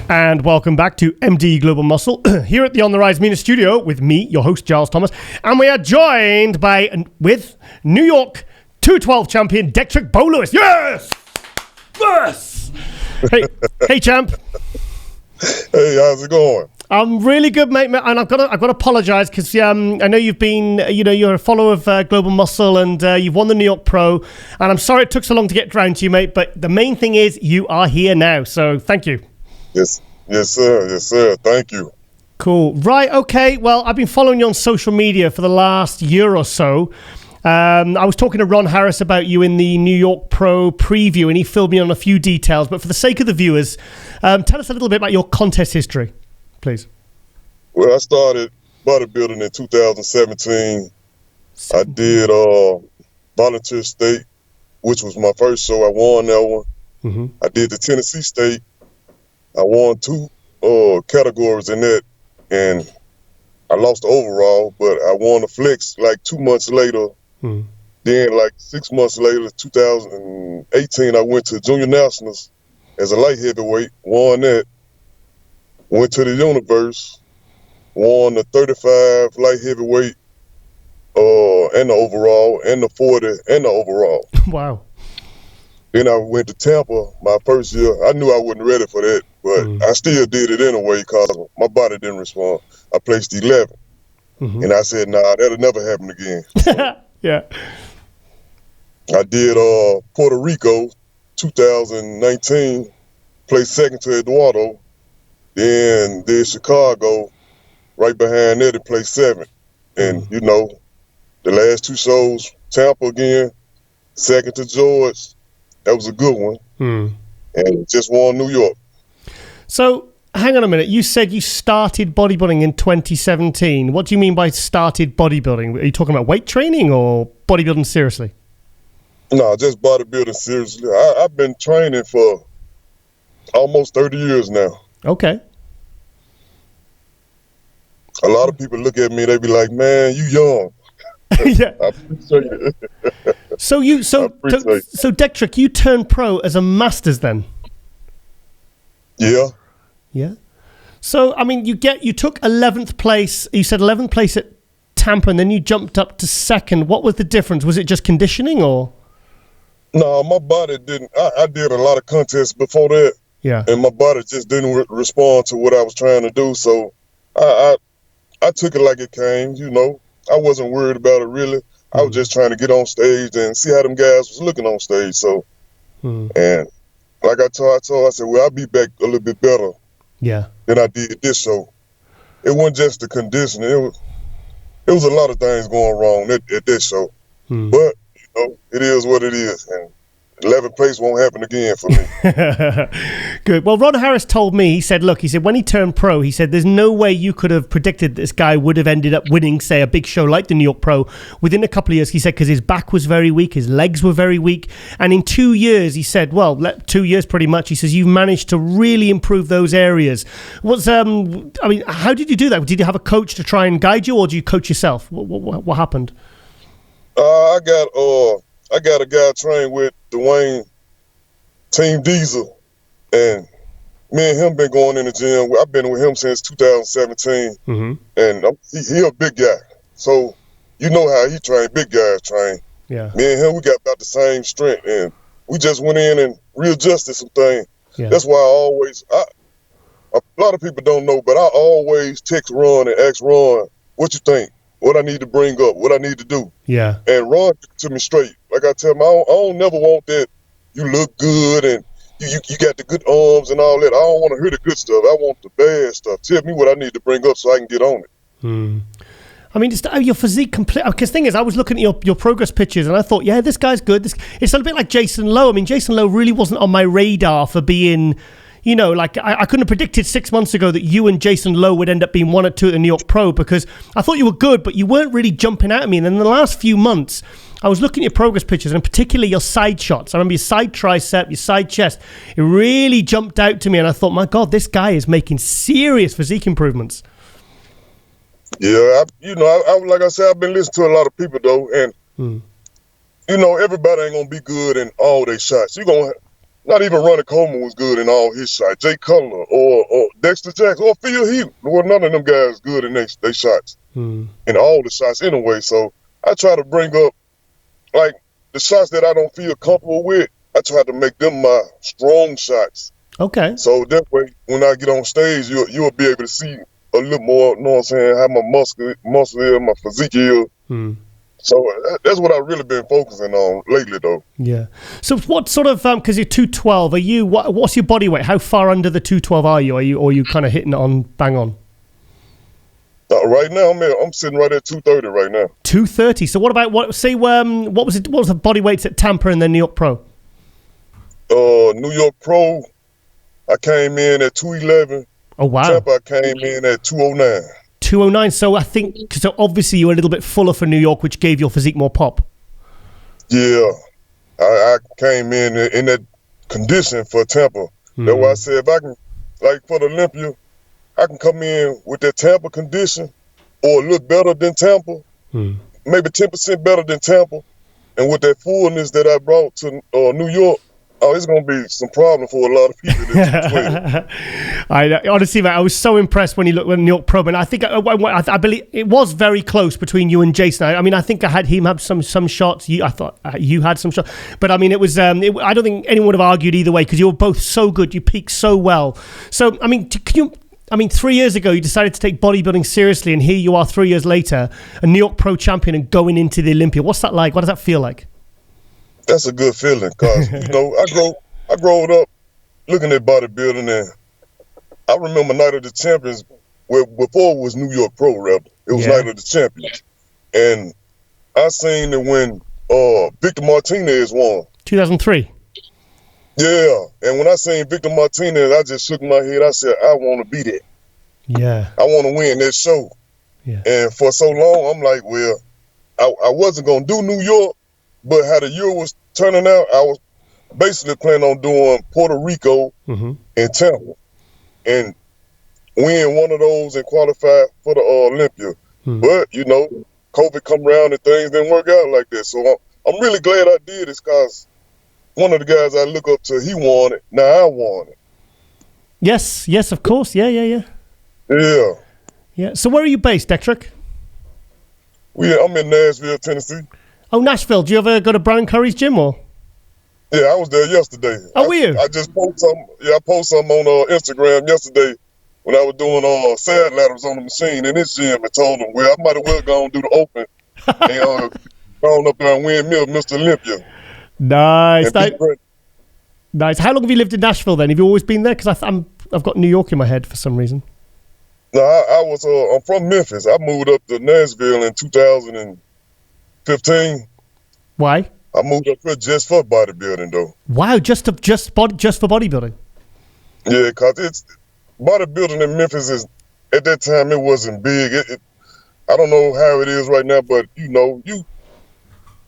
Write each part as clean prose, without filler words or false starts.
And welcome back to MD Global Muscle here at the On the RiZe Media studio with me, your host, Giles Thomas. And we are joined with New York 212 champion, Dectric Bo Lewis. Yes! Yes! Hey, champ. Hey, how's it going? I'm really good, mate. And I've got to apologize because I know you've been, you're a follower of Global Muscle and you've won the New York Pro. And I'm sorry it took so long to get around to you, mate. But the main thing is you are here now. So thank you. Yes, sir. Thank you. Cool. Right. Okay. Well, I've been following you on social media for the last year or so. I was talking to Ron Harris about you in the New York Pro preview, and he filled me on a few details. But for the sake of the viewers, tell us a little bit about your contest history, please. Well, I started bodybuilding in 2017. I did Volunteer State, which was my first show. I won that one. Mm-hmm. I did the Tennessee State. I won 2 categories in that, and I lost the overall, but I won the flex like 2 months later. Hmm. Then like 6 months later, 2018, I went to Junior Nationals as a light heavyweight, won that. Went to the Universe, won the 35 light heavyweight, and the overall, and the 40, and the overall. Wow. Then I went to Tampa my first year. I knew I wasn't ready for that, but I still did it anyway because my body didn't respond. I placed 11. Mm-hmm. And I said, nah, that'll never happen again. So yeah. I did Puerto Rico 2019, placed second to Eduardo. Then did Chicago right behind that and placed 7th. And, the last 2 shows, Tampa again, second to George. That was a good one. And just won New York. So, hang on a minute. You said you started bodybuilding in 2017. What do you mean by started bodybuilding? Are you talking about weight training or bodybuilding seriously? No, just bodybuilding seriously. I've been training for almost 30 years now. Okay. A lot of people look at me, they be like, man, you young. Yeah. I appreciate it. So Dectric, you turned pro as a Masters then? Yeah. Yeah. So, I mean, you took 11th place. You said 11th place at Tampa, and then you jumped up to 2nd. What was the difference? Was it just conditioning, or? No, my body didn't. I did a lot of contests before that. Yeah. And my body just didn't respond to what I was trying to do. So I took it like it came, I wasn't worried about it really. I was just trying to get on stage and see how them guys was looking on stage. So, and like I said, well, I'll be back a little bit better. Yeah. Than I did this show. It wasn't just the conditioning. It was a lot of things going wrong at this show. But, it is what it is. And 11th place won't happen again for me. Good. Well, Ron Harris told me, he said, when he turned pro, he said, there's no way you could have predicted this guy would have ended up winning, say, a big show like the New York Pro within a couple of years. He said, because his back was very weak, his legs were very weak. And in 2 years, he said, 2 years pretty much, he says, you've managed to really improve those areas. How did you do that? Did you have a coach to try and guide you, or did you coach yourself? What happened? I got a guy trained with Dwayne, Team Diesel, and me and him been going in the gym. I've been with him since 2017, and he a big guy. So you know how he train, big guys train. Yeah. Me and him, we got about the same strength, and we just went in and readjusted some things. Yeah. That's why a lot of people don't know, but I always text Ron and ask Ron, what you think? What I need to bring up, what I need to do. Yeah. And Ron to me straight. Like I tell him, I don't never want that you look good and you got the good arms and all that. I don't want to hear the good stuff. I want the bad stuff. Tell me what I need to bring up so I can get on it. I mean, just your physique complete. Because the thing is, I was looking at your progress pictures and I thought, yeah, this guy's good. It's a bit like Jason Lowe. I mean, Jason Lowe really wasn't on my radar for being... I couldn't have predicted 6 months ago that you and Jason Lowe would end up being 1 or 2 at the New York Pro, because I thought you were good, but you weren't really jumping out at me. And in the last few months, I was looking at your progress pictures, and particularly your side shots. I remember your side tricep, your side chest. It really jumped out to me, and I thought, my God, this guy is making serious physique improvements. Yeah, like I said, I've been listening to a lot of people, though, and, everybody ain't going to be good in all their shots. not even Ronnie Coleman was good in all his shots. Jay Cutler or Dexter Jackson or Phil Heath. Well, none of them guys good in their shots. In all the shots anyway. So I try to bring up, like, the shots that I don't feel comfortable with, I try to make them my strong shots. Okay. So that way, when I get on stage, you'll be able to see a little more, you know what I'm saying, how my muscle is, my physique is. So that's what I've really been focusing on lately, though. Yeah. So what sort of, because you're 212, are you, what's your body weight? How far under the 212 are you? Or are you kind of hitting it on, bang on? Right now, I'm sitting right at 230 right now. 230. So what about, what was the body weights at Tampa and then New York Pro? New York Pro, I came in at 211. Oh, wow. Tampa, I came in at 209. 209. So I think, so obviously you were a little bit fuller for New York, which gave your physique more pop. Yeah. I came in that condition for Tampa. That's why I said, if I can, like for the Olympia, I can come in with that Tampa condition or a little better than Tampa, maybe 10% better than Tampa. And with that fullness that I brought to New York, it's going to be some problem for a lot of people. Honestly, man, I was so impressed when you looked at New York Pro, and I think I believe it was very close between you and Jason. I mean, I think I had him have some shots. I thought you had some shots, but I mean, it was. I don't think anyone would have argued either way because you were both so good. You peaked so well. So, I mean, 3 years ago, you decided to take bodybuilding seriously, and here you are 3 years later, a New York Pro champion and going into the Olympia. What's that like? What does that feel like? That's a good feeling because, I growed up looking at bodybuilding, and I remember Night of the Champions, where before it was New York Pro Rebel. It was Night of the Champions. And I seen it when Victor Martinez won. 2003. Yeah. And when I seen Victor Martinez, I just shook my head. I said, I want to be there. Yeah. I want to win that show. Yeah. And for so long, I'm like, well, I wasn't going to do New York. But how the year was turning out, I was basically planning on doing Puerto Rico and Tampa and win one of those and qualify for the Olympia. But, COVID come around and things didn't work out like that. So I'm really glad I did this because one of the guys I look up to, he won it. Now I won it. Yes, of course. Yeah. Yeah. So where are you based, Dectric? I'm in Nashville, Tennessee. Oh, Nashville. Do you ever go to Brian Curry's gym or? Yeah, I was there yesterday. Oh, were you? I just posted something. Yeah, I posted something on Instagram yesterday when I was doing sad ladders on the machine in his gym and told him, well, I might as well go and do the open and go on up there and win me Mr. Olympia. Nice. Nice. How long have you lived in Nashville then? Have you always been there? Because I've got New York in my head for some reason. No, I'm from Memphis. I moved up to Nashville in 2015. Why? I moved up here just for bodybuilding, though. Wow, just for bodybuilding? Yeah, because bodybuilding in Memphis is, at that time, it wasn't big. I don't know how it is right now, but, you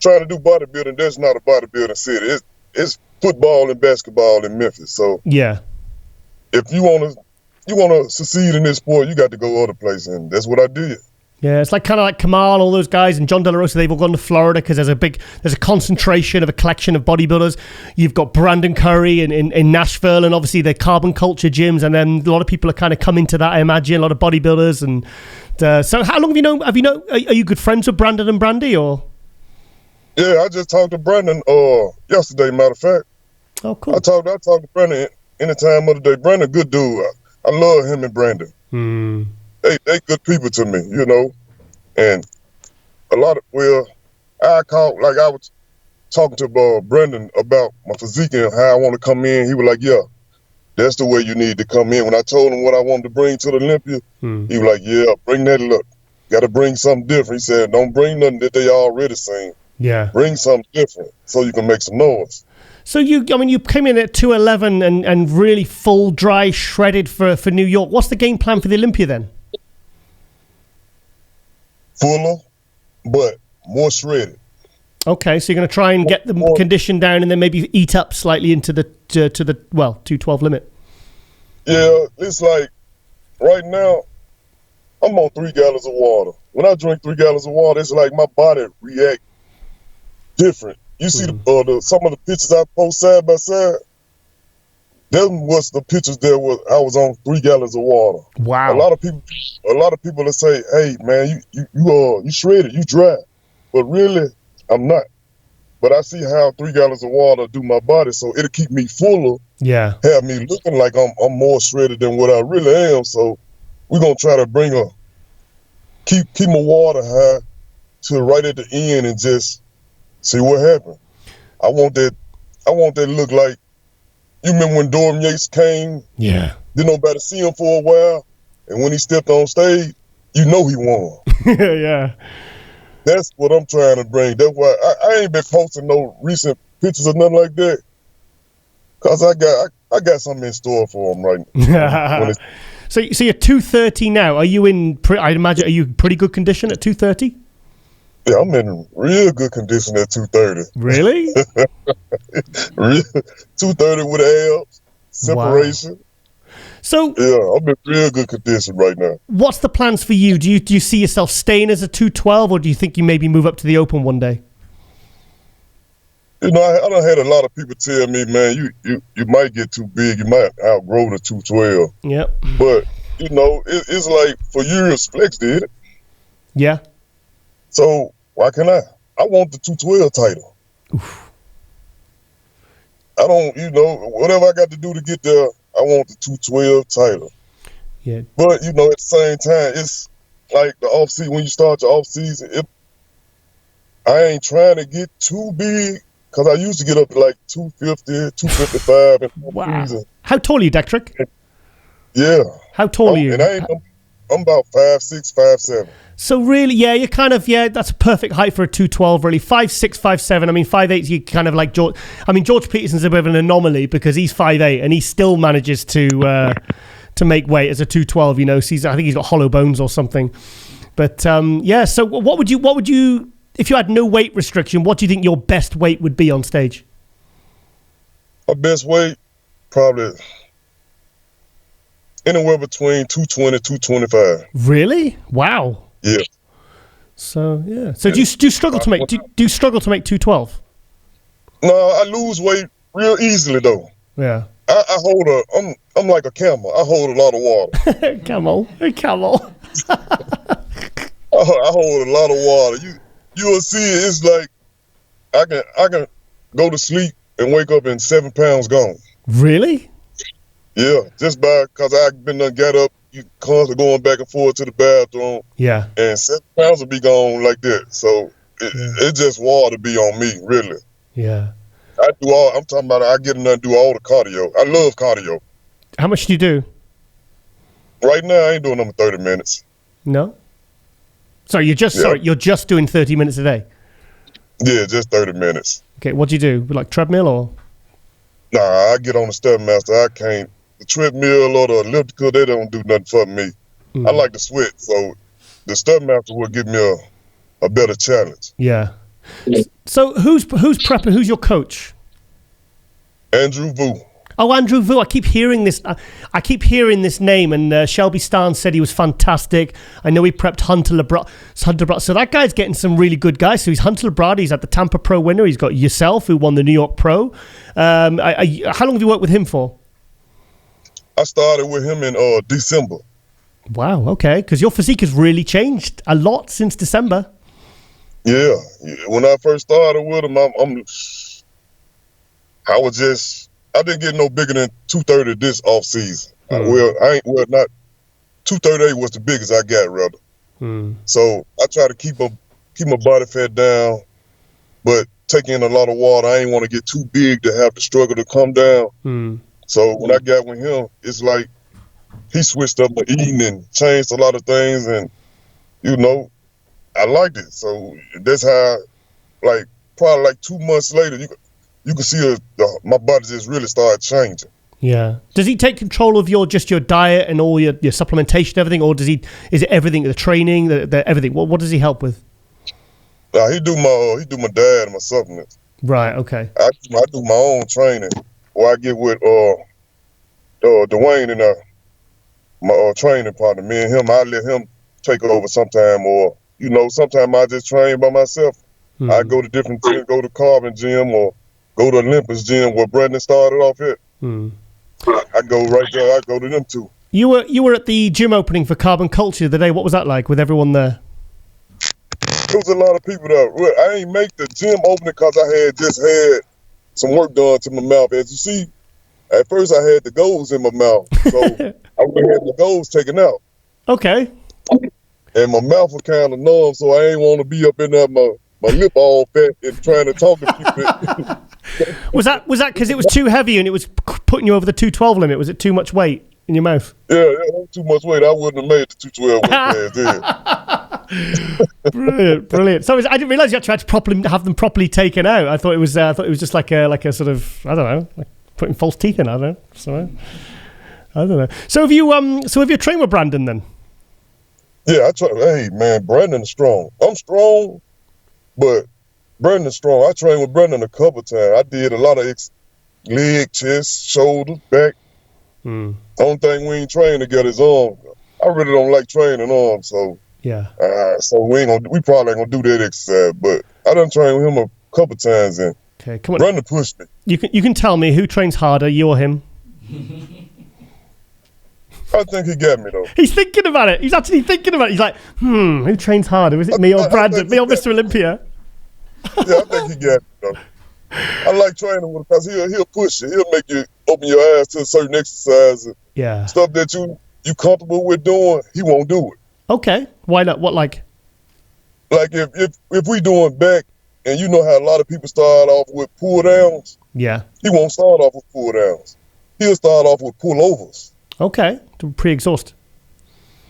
trying to do bodybuilding, that's not a bodybuilding city. It's football and basketball in Memphis. So, yeah, if you want to succeed in this sport, you got to go other places, and that's what I did. Yeah, it's kind of like Kamal, all those guys, and John De La Rosa. They've all gone to Florida because there's a concentration of a collection of bodybuilders. You've got Brandon Curry in Nashville, and obviously the carbon culture gyms, and then a lot of people are kind of coming to that. I imagine a lot of bodybuilders, and so how long have you known? Are you good friends with Brandon and Brandy, or? Yeah, I just talked to Brandon yesterday. Matter of fact. Oh, cool. I talked to Brandon any time of the day. Brandon, good dude. I love him and Brandon. They good people to me, and a lot of, I was talking to Brendan about my physique and how I want to come in. He was like, yeah, that's the way you need to come in. When I told him what I wanted to bring to the Olympia, he was like, yeah, bring that look. Got to bring something different. He said, don't bring nothing that they already seen. Yeah. Bring something different so you can make some noise. So you came in at 211 and really full, dry, shredded for New York. What's the game plan for the Olympia then? Fuller, but more shredded. Okay, so you're going to try and get the condition down and then maybe eat up slightly into the 212 limit. Yeah, it's like right now I'm on 3 gallons of water. When I drink 3 gallons of water, it's like my body react different. You see some of the pictures I post side by side, Them was the pictures I was on 3 gallons of water. Wow. A lot of people that say, "Hey man, you shredded, you dry," but really I'm not. But I see how 3 gallons of water do my body, so it'll keep me fuller. Yeah. Have me looking like I'm more shredded than what I really am. So we're gonna try to keep my water high to right at the end and just see what happens. I want that look like, you remember when Dorm Yates came? Yeah. Didn't nobody see him for a while, and when he stepped on stage, he won. Yeah. That's what I'm trying to bring. That's why I ain't been posting no recent pictures or nothing like that, cause I got something in store for him right now. So you're 230 now. Are you I imagine, are you in pretty good condition at 230? Yeah, I'm in real good condition at 230. Really? 230 with abs, separation. Wow. So yeah, I'm in real good condition right now. What's the plans for you? Do you see yourself staying as a 212, or do you think you maybe move up to the open one day? You know, I done had a lot of people tell me, man, you might get too big, you might outgrow the 212. Yep. But you know, it's like for years Flex did it. Yeah. So why can't I? I want the 212 title. Oof. I don't, whatever I got to do to get there, I want the 212 title. Yeah. But, at the same time, it's like the off-season, when you start your off-season, I ain't trying to get too big, because I used to get up to like 250, 255 in the wow. season. How tall are you, Dectric? Yeah. How tall are you? And I'm about 5'6", 5'7". So really, yeah, you're kind of, that's a perfect height for a 212, really. 5'6", 5'7". I mean, 5'8", you kind of like George. I mean, George Peterson's a bit of an anomaly because he's 5'8", and he still manages to make weight as a 212, So I think he's got hollow bones or something. But, so what would you, if you had no weight restriction, what do you think your best weight would be on stage? My best weight, probably anywhere between 220, 225. Really? Wow. Yeah. So yeah. So do you struggle to make 212? No, I lose weight real easily though. Yeah. I'm like a camel. I hold a lot of water. Camel. I hold a lot of water. You'll see it. It's like I can go to sleep and wake up and 7 pounds gone. Really? Yeah, just because I've been got up, you constantly going back and forth to the bathroom. Yeah. And 7 pounds will be gone like that. So it's just water be on me, really. Yeah. I'm talking about I get in there and do all the cardio. I love cardio. How much do you do? Right now, I ain't doing them 30 minutes. No? Sorry, you're just doing 30 minutes a day? Yeah, just 30 minutes. Okay, what do you do? Like treadmill or? Nah, I get on the Stairmaster. I can't. The treadmill or the elliptical, they don't do nothing for me. I like to sweat, so the Stairmaster will give me a better challenge. Yeah. So who's prepping? Who's your coach? Andrew Vu. Oh, Andrew Vu. I keep hearing this. I keep hearing this name, and Shelby Starnes said he was fantastic. I know he prepped Hunter Labrada. So that guy's getting some really good guys. So he's Hunter Labrada. He's at the Tampa Pro winner. He's got yourself, who won the New York Pro. How long have you worked with him for? I started with him in December. Wow. Okay, because your physique has really changed a lot since December. Yeah. When I first started with him, I didn't get no bigger than 230 this off season. Not 238 was the biggest I got, rather. So I try to keep my body fat down, but take in a lot of water. I ain't want to get too big to have to struggle to come down. So when I got with him, it's like he switched up my eating and changed a lot of things, and I liked it. So that's how, probably 2 months later, you can see my body just really started changing. Yeah. Does he take control of your diet and all your supplementation, everything, or is it everything, the training, the everything? What does he help with? He do my diet and my supplements. Right. Okay. I do my own training. Or I get with Dwayne and my training partner. Me and him, I let him take over sometime, or sometime I just train by myself. I go to different gyms, go to Carbon Gym or go to Olympus Gym where Brandon started off at. I go right there. I go to them too. You were at the gym opening for Carbon Culture the day. What was that like with everyone there? There was a lot of people there. Well, I ain't make the gym opening because I had just had some work done to my mouth. As you see, at first I had the goals in my mouth, so I really had the goals taken out. Okay. And my mouth was kind of numb, so I ain't want to be up in there, my lip all fat and trying to talk to people. Was that because it was too heavy and it was putting you over the 212 limit? Was it too much weight in your mouth? Yeah, that was too much weight. I wouldn't have made the 212 Brilliant. So I didn't realize you had to have them properly taken out. I thought it was just like a sort of, I don't know, like putting false teeth in. I don't know. So I don't know. So have you trained with Brandon then? Yeah, I try. Hey man, Brandon's strong. I'm strong, but Brandon's strong. I trained with Brandon a couple times. I did a lot of leg, chest, shoulder, back. Only thing we ain't trained together is arm. I really don't like training arms, so yeah. So we probably ain't gonna do that exercise. But I done trained with him a couple times, and okay, come on, Brandon pushed me. You can tell me who trains harder, you or him? I think he got me though. He's thinking about it. He's actually thinking about it. He's like, who trains harder? Is it me or Brandon? Me or Mr. Olympia? Yeah, I think he got me though. I like training with him because he'll push you. He'll make you open your eyes to a certain exercise. And stuff that you comfortable with doing, he won't do it. Okay. Why not? What like? Like if we doing back, and you know how a lot of people start off with pull downs. Yeah. He won't start off with pull downs. He'll start off with pull overs. Okay. To pre-exhaust.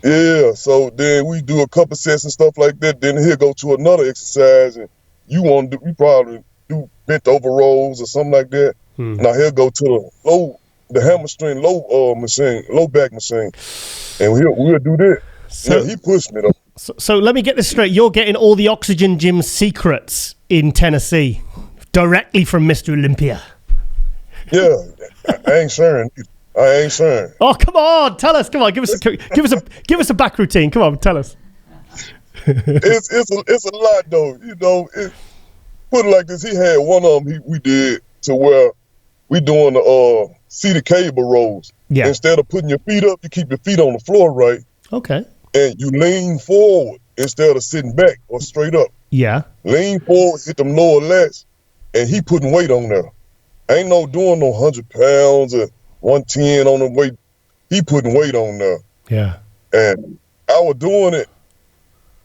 Yeah. So then we do a couple sets and stuff like that. Then he'll go to another exercise, and you probably do bent over rolls or something like that. Now he'll go to the hamstring low back machine, and we'll do that. So, yeah, he pushed me though. So let me get this straight. You're getting all the Oxygen Gym secrets in Tennessee directly from Mr. Olympia. Yeah, I ain't sharing. Oh, come on, tell us. Come on, give us a back routine. Come on, tell us. It's a lot though. You know, put it like this. He had one of them. We did to where we doing the seated cable rolls. Yeah. Instead of putting your feet up, you keep your feet on the floor, right? Okay. And you lean forward instead of sitting back or straight up. Yeah. Lean forward, hit them lower lats, and he putting weight on there. Ain't no doing no 100 pounds or 110 on the weight. He putting weight on there. Yeah. And I was doing it,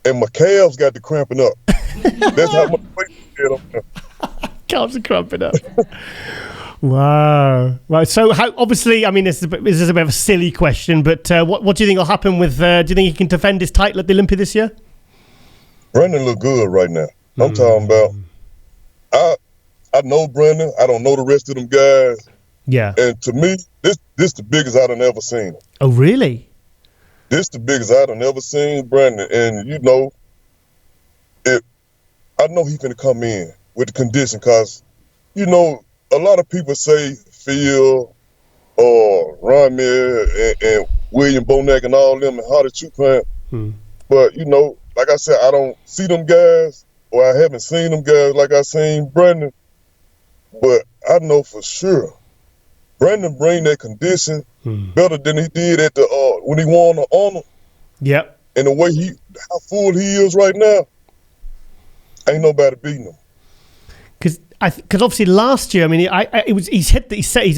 and my calves got to cramping up. That's how much weight he had on there. Calves are cramping up. Wow. Right. So, obviously, I mean, this is a bit of a silly question, but what do you think will happen with? Do you think he can defend his title at the Olympia this year? Brandon look good right now. I'm talking about. I know Brandon. I don't know the rest of them guys. Yeah. And to me, this the biggest I done ever seen. Oh, really? This the biggest I done ever seen Brandon, and you know, I know he finna come in with the condition, cause you know. A lot of people say Phil or Rami and William Bonac and all them and Hardy Chupan. But, you know, like I said, I don't see them guys, or I haven't seen them guys like I seen Brandon. But I know for sure Brandon bring that condition better than he did at the when he won the honor. Yep. And the way how full he is right now, ain't nobody beating him. Because obviously last year, I mean, he's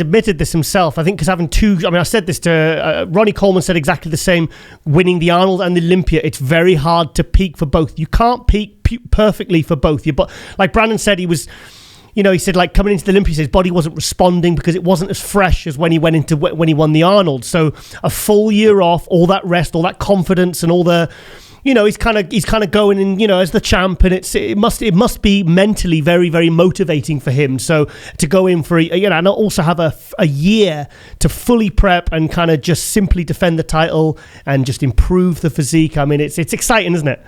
admitted this himself. I think because having two, I mean, I said this to Ronnie Coleman said exactly the same. Winning the Arnold and the Olympia, it's very hard to peak for both. You can't peak perfectly for both. But like Brandon said, he was, you know, he said like coming into the Olympia, his body wasn't responding because it wasn't as fresh as when he won the Arnold. So a full year off, all that rest, all that confidence, and all the. You know, he's kind of going in, you know, as the champ, and it must be mentally very, very motivating for him. So to go in for and also have a year to fully prep and kind of just simply defend the title and just improve the physique. I mean, it's exciting, isn't it?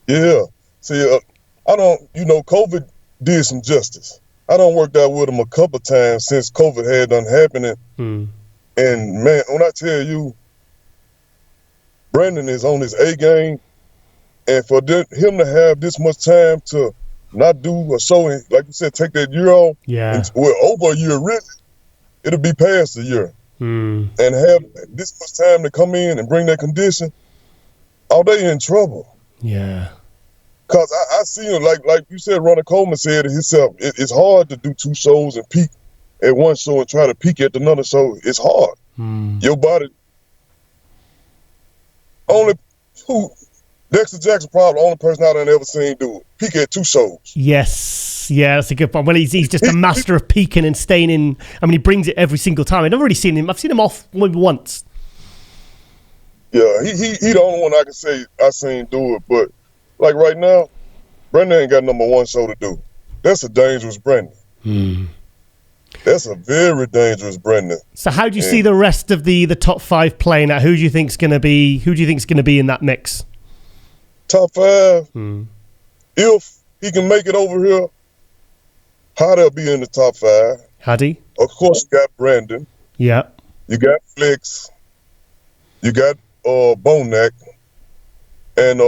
Yeah. See, I don't, you know, COVID did some justice. I done worked out with him a couple times since COVID had done happening, and man, when I tell you. Brandon is on his A game, and for him to have this much time to not do a show, like you said, take that year off, over a year really, it'll be past a year. And have this much time to come in and bring that condition, they in trouble. Yeah. Cause I see him like you said, Ronald Coleman said it himself. It's hard to do 2 shows and peak at one show and try to peak at another show. It's hard. Your body Dexter Jackson probably the only person I done ever seen do it. Peak at 2 shows. Yes. Yeah, that's a good point. Well, he's just a master of peaking and staying in. I mean, he brings it every single time. I've never really seen him. I've seen him off maybe once. Yeah, he the only one I can say I seen do it. But like right now, Brendan ain't got number 1 show to do. That's a dangerous Brendan. That's a very dangerous Brendan. So how do you see the rest of the top 5 playing out? Who do you think's going to be in that mix? Top 5. If he can make it over here, Hattie'll be in the top 5. Hattie? Of course, you got Brandon. Yeah. You got Flex. You got Bonac. And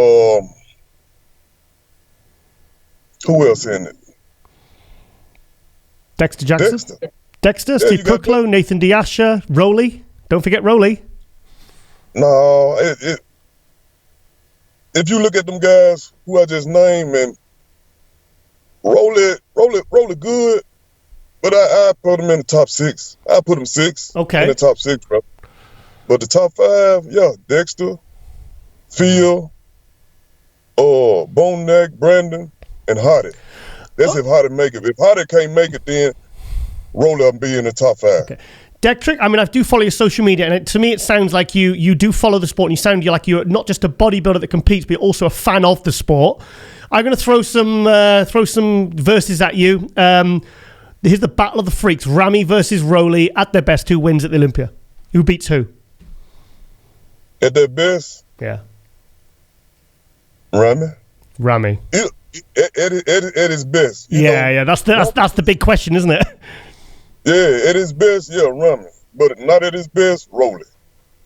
who else in it? Dexter Jackson? Dexter, Steve Cooklow, Nathan Diasha, Rowley. Don't forget Rowley. No, if you look at them guys who I just named, and Rowley good, but I put him in the top 6. I put him 6. Okay. In the top 6, bro. But the top 5, Dexter, Phil, Bonac, Brandon, and Hattie. That's if Hattie make it. If Hattie can't make it, then Rowley will be in the top 5. Okay. Dectric, I mean, I do follow your social media, and to me, it sounds like you do follow the sport, and you sound like you're not just a bodybuilder that competes, but you're also a fan of the sport. I'm going to throw some verses at you. Here's the Battle of the Freaks: Ramy versus Rowley. At their best, who wins at the Olympia? Who beats who? At their best? Yeah. Ramy. At his best. Yeah. That's the big question, isn't it? Yeah, at his best, Ramy. But not at his best, Rowley.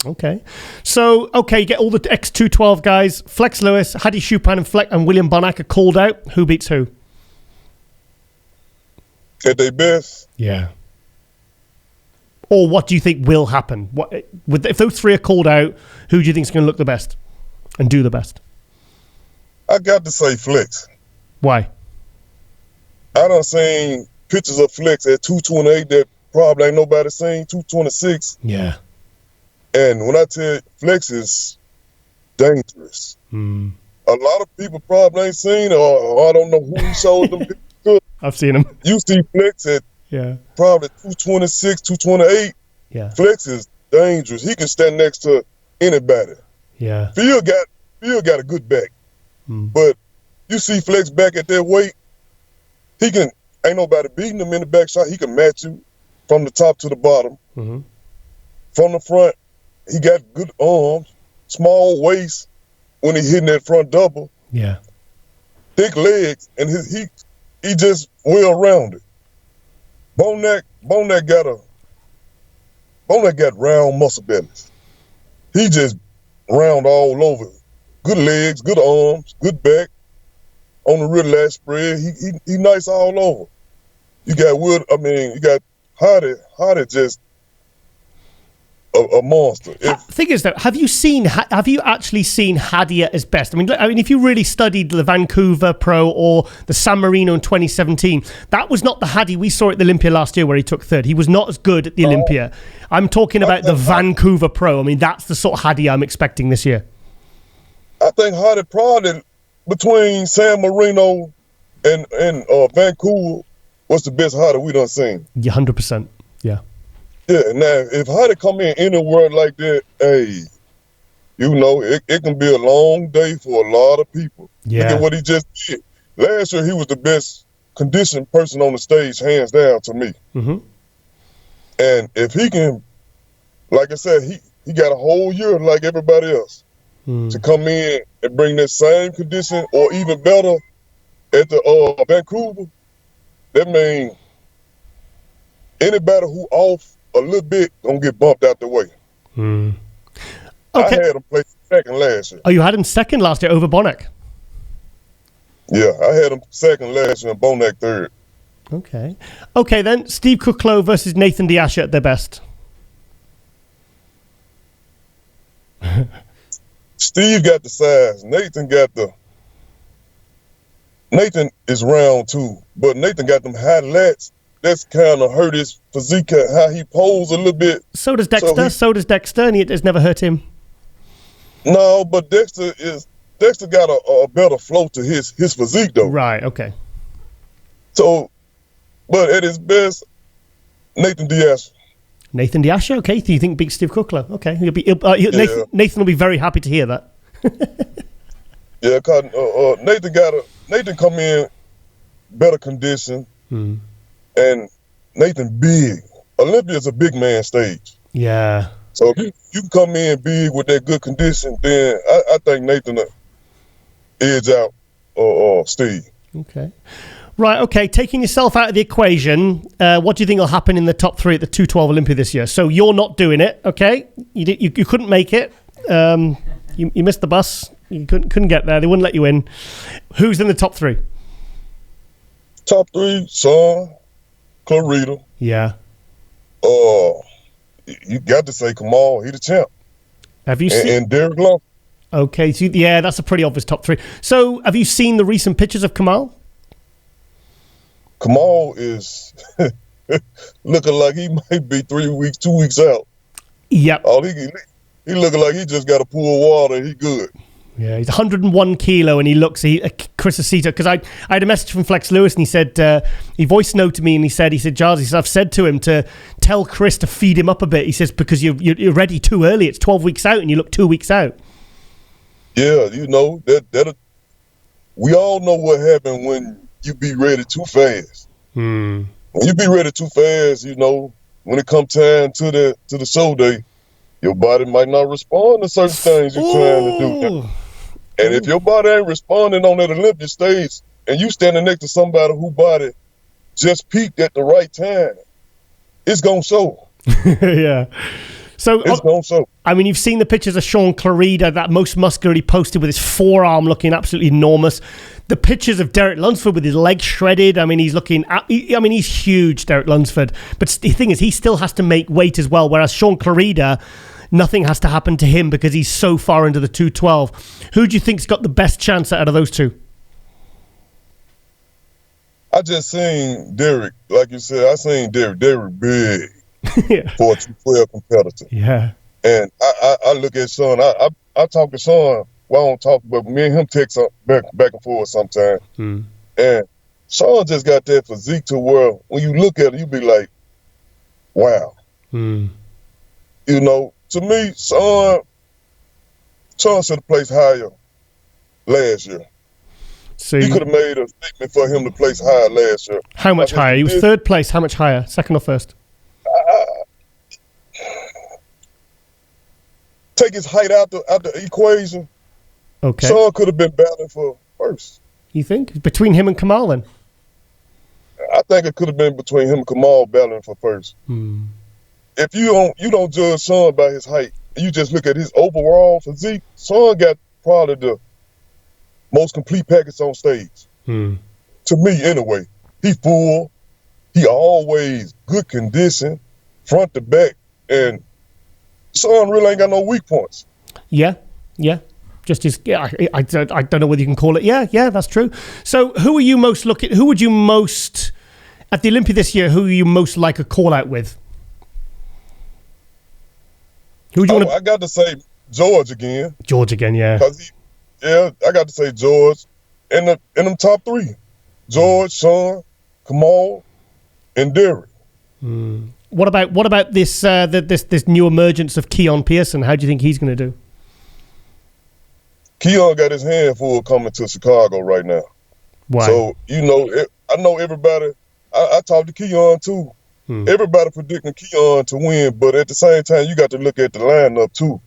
Okay. So, you get all the X212 guys. Flex Lewis, Hadi Chupin, and William Bonac are called out. Who beats who? At their best? Yeah. Or what do you think will happen? If those 3 are called out, who do you think is going to look the best and do the best? I got to say Flex. Why? I done seen pictures of Flex at 228 that probably ain't nobody seen, 226. Yeah. And when I tell you, Flex is dangerous. A lot of people probably ain't seen or I don't know who showed them pictures. I've seen him. You see Flex at probably 226, 228. Yeah. Flex is dangerous. He can stand next to anybody. Yeah. Phil got a good back. But you see Flex back at that weight, ain't nobody beating him in the back shot. He can match you from the top to the bottom. From the front, he got good arms, small waist when he hitting that front double. Yeah. Thick legs, and he just well-rounded. Bonac got round muscle bellies. He just round all over. Good legs, good arms, good back. On the rear lat spread, he nice all over. You got Hattie just a monster. The thing is, though, have you actually seen Hadi at his best? I mean, if you really studied the Vancouver Pro or the San Marino in 2017, that was not the Hadi we saw at the Olympia last year where he took 3rd. He was not as good at the Olympia. I'm talking about the Vancouver Pro. I mean, that's the sort of Hadi I'm expecting this year. I think Hadi probably between San Marino and Vancouver was the best Hadi we done seen. Yeah, 100%. Yeah. Yeah, now, if Hadi come in anywhere like that, hey, it can be a long day for a lot of people. Yeah. Look at what he just did. Last year, he was the best conditioned person on the stage, hands down, to me. And if he can, like I said, he got a whole year like everybody else to come in and bring that same condition or even better at the Vancouver. That means anybody who off a little bit gonna get bumped out the way. Okay. I had him play second last year. Oh, you had him second last year over Bonac? Yeah, I had him second last year and Bonac 3rd. Okay. Okay, then. Steve Kuclo versus Nathan D'Asha at their best. Steve got the size. Nathan is round too, but Nathan got them high lats. That's kind of hurt his physique, how he posed a little bit. So does Dexter. So does Dexter, and it has never hurt him. No, but Dexter got a better flow to his physique though. Right. Okay. So, but at his best, Nathan D'Asha. Nathan D'Asha. Okay. Do you think beats Steve Kuclo? Okay. Nathan will be very happy to hear that. Yeah, cause Nathan come in better condition, and Nathan big. Olympia is a big man stage. Yeah. So if you can come in big with that good condition, then I think Nathan edge out or Steve. Okay. Right, okay. Taking yourself out of the equation, what do you think will happen in the top 3 at the 212 Olympia this year? So you're not doing it, okay? You couldn't make it. You missed the bus. You couldn't get there. They wouldn't let you in. Who's in the top 3? Top 3, Shaun Clarida. Yeah. You got to say Kamal. He the champ. Have you seen? And Derek Long. Okay, so yeah, that's a pretty obvious top 3. So have you seen the recent pictures of Kamal? Kamal is looking like he might be 2 weeks out. Yep. He looking like he just got to pour water. He good. Yeah, he's 101 kilo, and he looks. Chris Aceto, because I had a message from Flex Lewis, and he said he voice noted me, and he said, Giles, I've said to him to tell Chris to feed him up a bit. He says because you're ready too early. It's 12 weeks out, and you look 2 weeks out. Yeah, you know that. We all know what happened when you be ready too fast. When you be ready too fast, you know when it come time to the show day, your body might not respond to certain things you're trying to do. And if your body ain't responding on that Olympic stage, and you standing next to somebody whose body just peaked at the right time, it's gonna show. Yeah. So it's gonna show. I mean, you've seen the pictures of Shaun Clarida, that most muscular he posted with his forearm looking absolutely enormous. The pictures of Derek Lunsford with his legs shredded. I mean, he's huge, Derek Lunsford. But the thing is, he still has to make weight as well, whereas Shaun Clarida, nothing has to happen to him because he's so far into the 212. Who do you think's got the best chance out of those two? I just seen Derek, like you said, I seen Derek big. Yeah. For a 212 competitor. Yeah. And I look at Shaun. I talk to Shaun. Well, I don't talk, but me and him text back and forth sometimes. And Shaun just got that physique to where when you look at it, you be like, wow. You know, to me, Shaun should have placed higher last year. So he could have made a statement for him to place higher last year. How much higher? He was third place. How much higher? Second or first? Take his height out the equation. Okay. Shaun could have been battling for first. You think? Between him and Kamal then? I think it could have been between him and Kamal battling for first. If you don't judge Shaun by his height, you just look at his overall physique, Shaun got probably the most complete package on stage. To me, anyway. He full. He always good condition, front to back, and Shaun really ain't got no weak points. Yeah. Just his. Yeah, I don't know whether you can call it. Yeah, that's true. So, who are you most looking? Who would you most at the Olympia this year? Who are you most like a call out with? Who would you want to? I got to say George again. Yeah. I got to say George, in them top 3, George, Shaun, Kamal, and Derek. What about this this new emergence of Keon Pearson? How do you think he's going to do? Keon got his hand full coming to Chicago right now. Why? So, I know everybody. I talked to Keon too. Everybody predicting Keon to win, but at the same time, you got to look at the lineup too.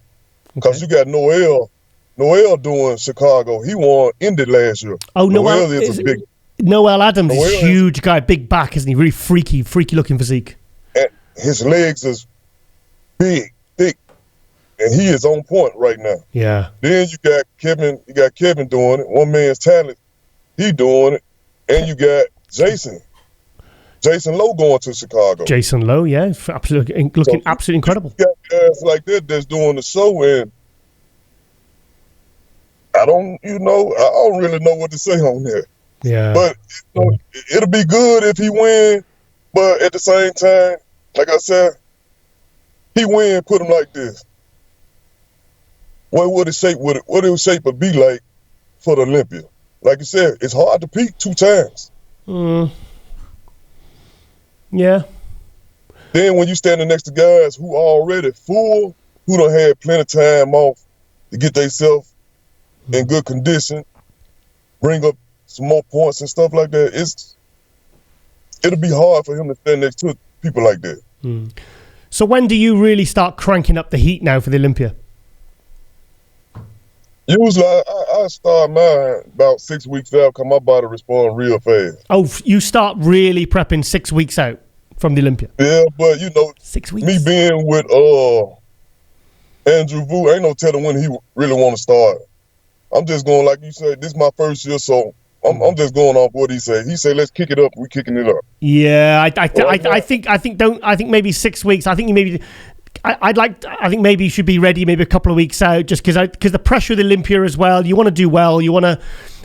Because you got Noel doing Chicago. He won Indy last year. Oh, Noel is a big. Noel Adams is a huge guy, big back, isn't he? Really freaky looking physique. And his legs is big, thick, and he is on point right now. Yeah. Then you got Kevin doing it. One man's talent, he doing it, and you got Jason. Jason Lowe going to Chicago. Jason Lowe, yeah, absolutely looking absolutely incredible. You got guys like that that's doing the show, and I don't really know what to say on that. Yeah. But it'll be good if he win. But at the same time, like I said, he win, put him like this. What would it shape be like for the Olympia? Like you said, it's hard to peak 2 times. Yeah. Then when you standing next to guys who are already full, who done had plenty of time off to get themselves in good condition, bring up some more points and stuff like that, it'll be hard for him to stand next to people like that. So when do you really start cranking up the heat now for the Olympia? Usually I start mine about 6 weeks out because my body responds real fast. Oh, you start really prepping 6 weeks out from the Olympia? Yeah, but 6 weeks. Me being with Andrew Vu, ain't no telling when he really want to start. I'm just going, like you said, this is my first year, so I'm just going off what he said. He said, "Let's kick it up." We kicking it up. Yeah, I think maybe 6 weeks. I think maybe you should be ready maybe a couple of weeks out, just because the pressure of the Olympia as well. You want to do well. You want to.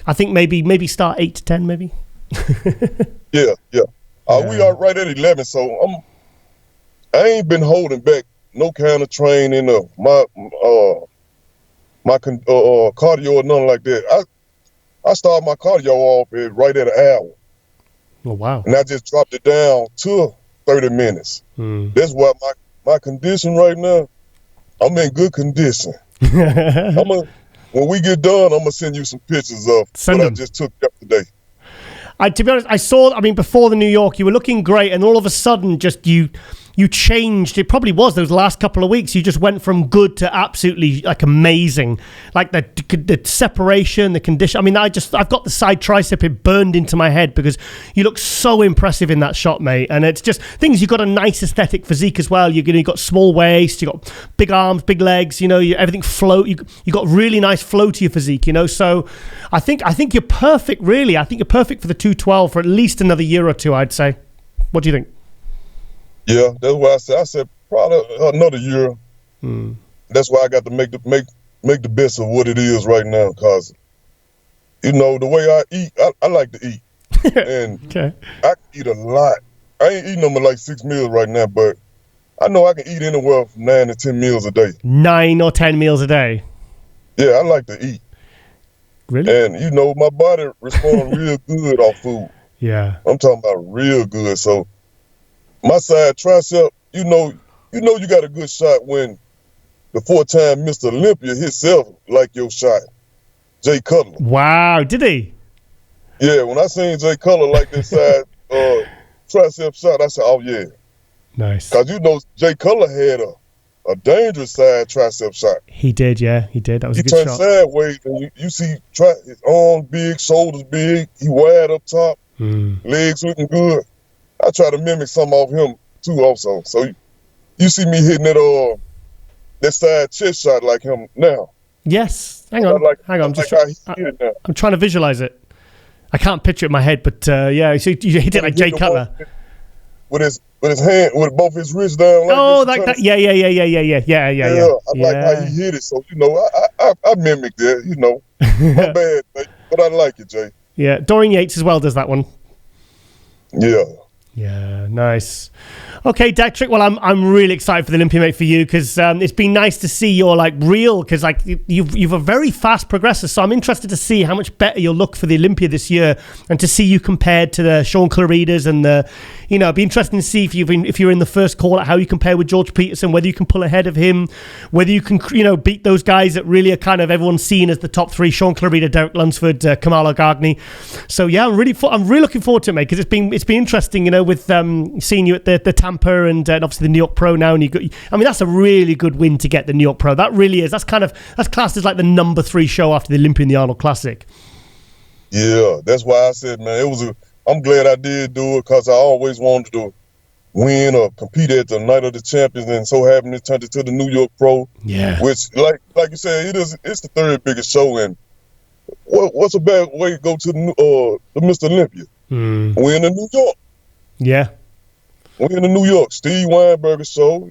I think maybe start 8 to 10 maybe. Yeah. We are right at 11, so I ain't been holding back no kind of training or my cardio or nothing like that. I started my cardio off right at an hour. Oh, wow. And I just dropped it down to 30 minutes. That's why my condition right now, I'm in good condition. When we get done, I'm going to send you some pictures of what I just took yesterday. To be honest, I saw, before the New York, you were looking great, and all of a sudden, just you changed. It probably was those last couple of weeks. You just went from good to absolutely amazing. Like the separation, the condition. I've got the side tricep. It burned into my head because you look so impressive in that shot, mate. And it's just things. You've got a nice aesthetic physique as well. You got small waist. You got big arms, big legs. Everything float. You got really nice flow to your physique. So I think you're perfect. Really, I think you're perfect for the 212 for at least another year or two. I'd say. What do you think? Yeah, that's what I said. I said probably another year. That's why I got to make the best of what it is right now. Cause the way I eat, I like to eat, and okay. I can eat a lot. I ain't eating them like 6 meals right now, but I know I can eat anywhere from 9 to 10 meals a day. 9 or 10 meals a day. Yeah, I like to eat. Really? And my body responds real good off food. Yeah, I'm talking about real good. So. My side tricep, you got a good shot when the 4-time Mr. Olympia himself like your shot, Jay Cutler. Wow, did he? Yeah, when I seen Jay Cutler like this side tricep shot, I said, oh yeah. Nice. Because Jay Cutler had a dangerous side tricep shot. He did, yeah, he did. That was a good shot. He turned sideways, and you see his arms big, shoulders big, he wide up top, legs looking good. I try to mimic some of him too, also. So you see me hitting that side chest shot like him now. Yes. Hang on. I'm trying to visualize it. I can't picture it in my head, but yeah. So you hit it like Jay Cutler. With his hand, with both his wrists down. Like that. Yeah. I like how he hit it. So I mimicked it. My bad, but I like it, Jay. Yeah. Dorian Yates as well does that one. Yeah. Yeah, nice. Okay, Dectric. Well, I'm really excited for the Olympia, mate, for you, because it's been nice to see your real, because you've a very fast progressor. So I'm interested to see how much better you'll look for the Olympia this year, and to see you compared to the Shaun Claridas and the, it'd be interesting to see if you're in the first call at how you compare with George Peterson, whether you can pull ahead of him, whether you can beat those guys that really are kind of everyone's seen as the top three: Shaun Clarida, Derek Lunsford, Kamala Gagni. So yeah, I'm really looking forward to it, mate, because it's been interesting, with seeing you at the Tampa and obviously the New York Pro now, and that's a really good win to get the New York Pro. That really is. That's classed as like the number 3 show after the Olympia and the Arnold Classic. Yeah, that's why I said, man, I'm glad I did do it, because I always wanted to win or compete at the Night of the Champions, and so happened it turned into the New York Pro. Yeah. Which, like you said, it's the 3rd biggest show, and what's a bad way to go to the Mr. Olympia? Win in New York. Yeah. Went to New York, Steve Weinberger show.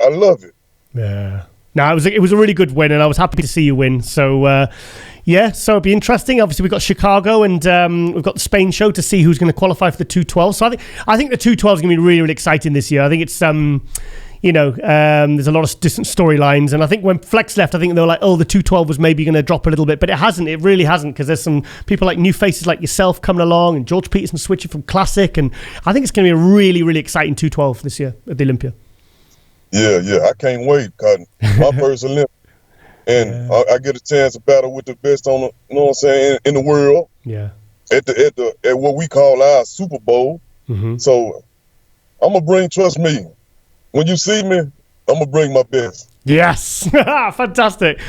I love it. Yeah. No, it was a really good win, and I was happy to see you win. So, so it'll be interesting. Obviously, we've got Chicago, and we've got the Spain show to see who's going to qualify for the 212. So I think the 212 is going to be really, really exciting this year. I think it's there's a lot of different storylines, and I think when Flex left, I think they were like, oh, the 212 was maybe going to drop a little bit, but it hasn't. It really hasn't, because there's some people like new faces like yourself coming along, and George Peterson switching from Classic, and I think it's going to be a really, really exciting 212 this year at the Olympia. Yeah, I can't wait, Cotton. My first Olympic, and I get a chance to battle with the best on the, you know what I'm saying, in the world. Yeah. At what we call our Super Bowl. Mm-hmm. So I'm gonna bring. Trust me, when you see me, I'm gonna bring my best. Yes, fantastic.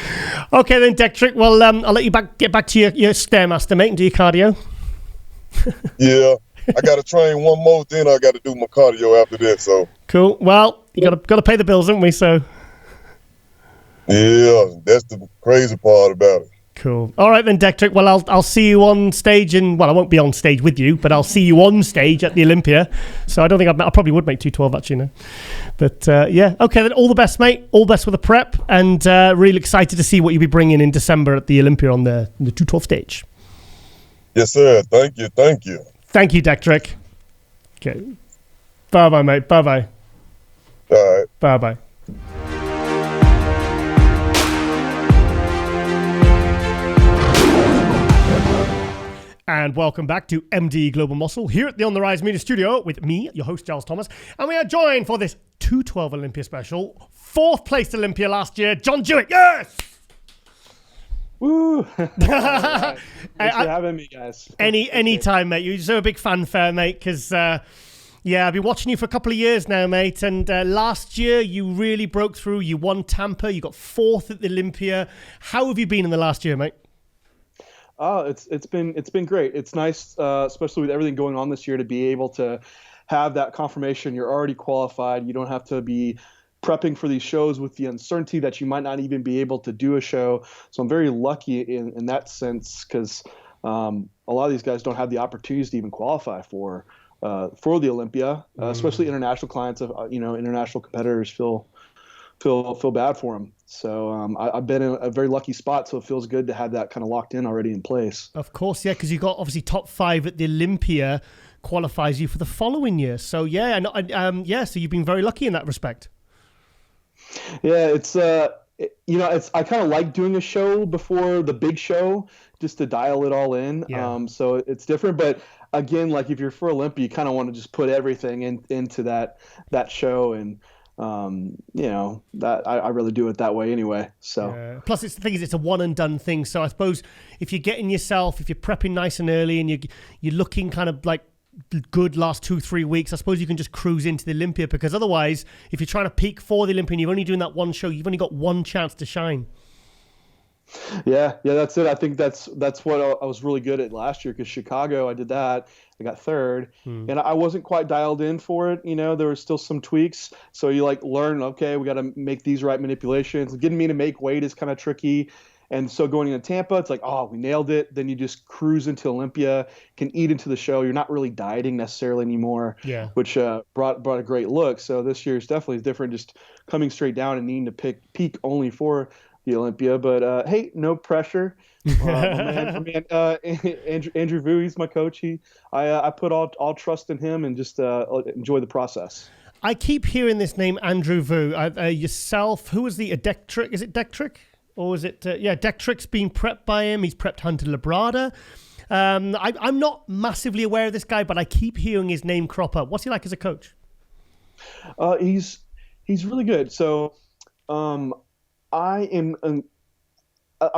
Okay then, Dectric. Well, I'll let you get back to your Stairmaster, mate, and do your cardio. Yeah. I got to train one more, then I got to do my cardio after that. So cool. Well, you got to pay the bills, haven't we? So yeah, that's the crazy part about it. Cool. All right then, Dectric. Well, I'll see you on stage, I won't be on stage with you, but I'll see you on stage at the Olympia. So I don't think I probably would make 212 actually, no. But yeah, okay then. All the best, mate. All the best with the prep, and really excited to see what you'll be bringing in December at the Olympia on the 212 stage. Yes, sir. Thank you. Thank you, Dectric. Okay. Bye-bye, mate. Bye-bye. All right. Bye-bye. And welcome back to MD Global Muscle here at the On the RiZe Media Studio with me, your host, Giles Thomas. And we are joined for this 212 Olympia special. 4th place Olympia last year, John Jewett. Yes! Woo! Right. Thanks for having me, guys. Anytime, mate. You're so a big fanfare, mate, because, I've been watching you for a couple of years now, mate, and last year you really broke through. You won Tampa. You got 4th at the Olympia. How have you been in the last year, mate? Oh, it's been great. It's nice, especially with everything going on this year, to be able to have that confirmation you're already qualified. You don't have to be prepping for these shows with the uncertainty that you might not even be able to do a show. So I'm very lucky in that sense, because a lot of these guys don't have the opportunities to even qualify for the Olympia, especially international clients of international competitors feel bad for them. So I've been in a very lucky spot, so it feels good to have that kind of locked in already in place. Of course, yeah, because you got obviously top 5 at the Olympia qualifies you for the following year. So yeah, so you've been very lucky in that respect. Yeah, it's I kind of like doing a show before the big show just to dial it all in. Yeah. So it's different, but again, like if you're for Olympia, you kind of want to just put everything into that show, and that I really do it that way anyway. So plus, the thing is, it's a one and done thing. So I suppose if you're getting yourself, if you're prepping nice and early, and you're looking kind of like good last 2-3 weeks, I suppose you can just cruise into the Olympia, because otherwise, if you're trying to peak for the Olympia and you're only doing that one show, you've only got one chance to shine. Yeah, that's it. I think that's what I was really good at last year, because Chicago, I did that. I got 3rd, and I wasn't quite dialed in for it. There were still some tweaks. So you learn, okay, we got to make these right manipulations. Getting me to make weight is kind of tricky. And so going into Tampa, it's like, oh, we nailed it. Then you just cruise into Olympia, can eat into the show. You're not really dieting necessarily anymore, which brought a great look. So this year is definitely different, just coming straight down and needing to peak only for the Olympia. But hey, no pressure. Andrew Vu, he's my coach. I put all trust in him and just enjoy the process. I keep hearing this name, Andrew Vu. Yourself, who was the Dectric? Is it Dectric? Or is it, Dectric's been prepped by him. He's prepped Hunter Labrada. I'm not massively aware of this guy, but I keep hearing his name crop up. What's he like as a coach? He's really good. So I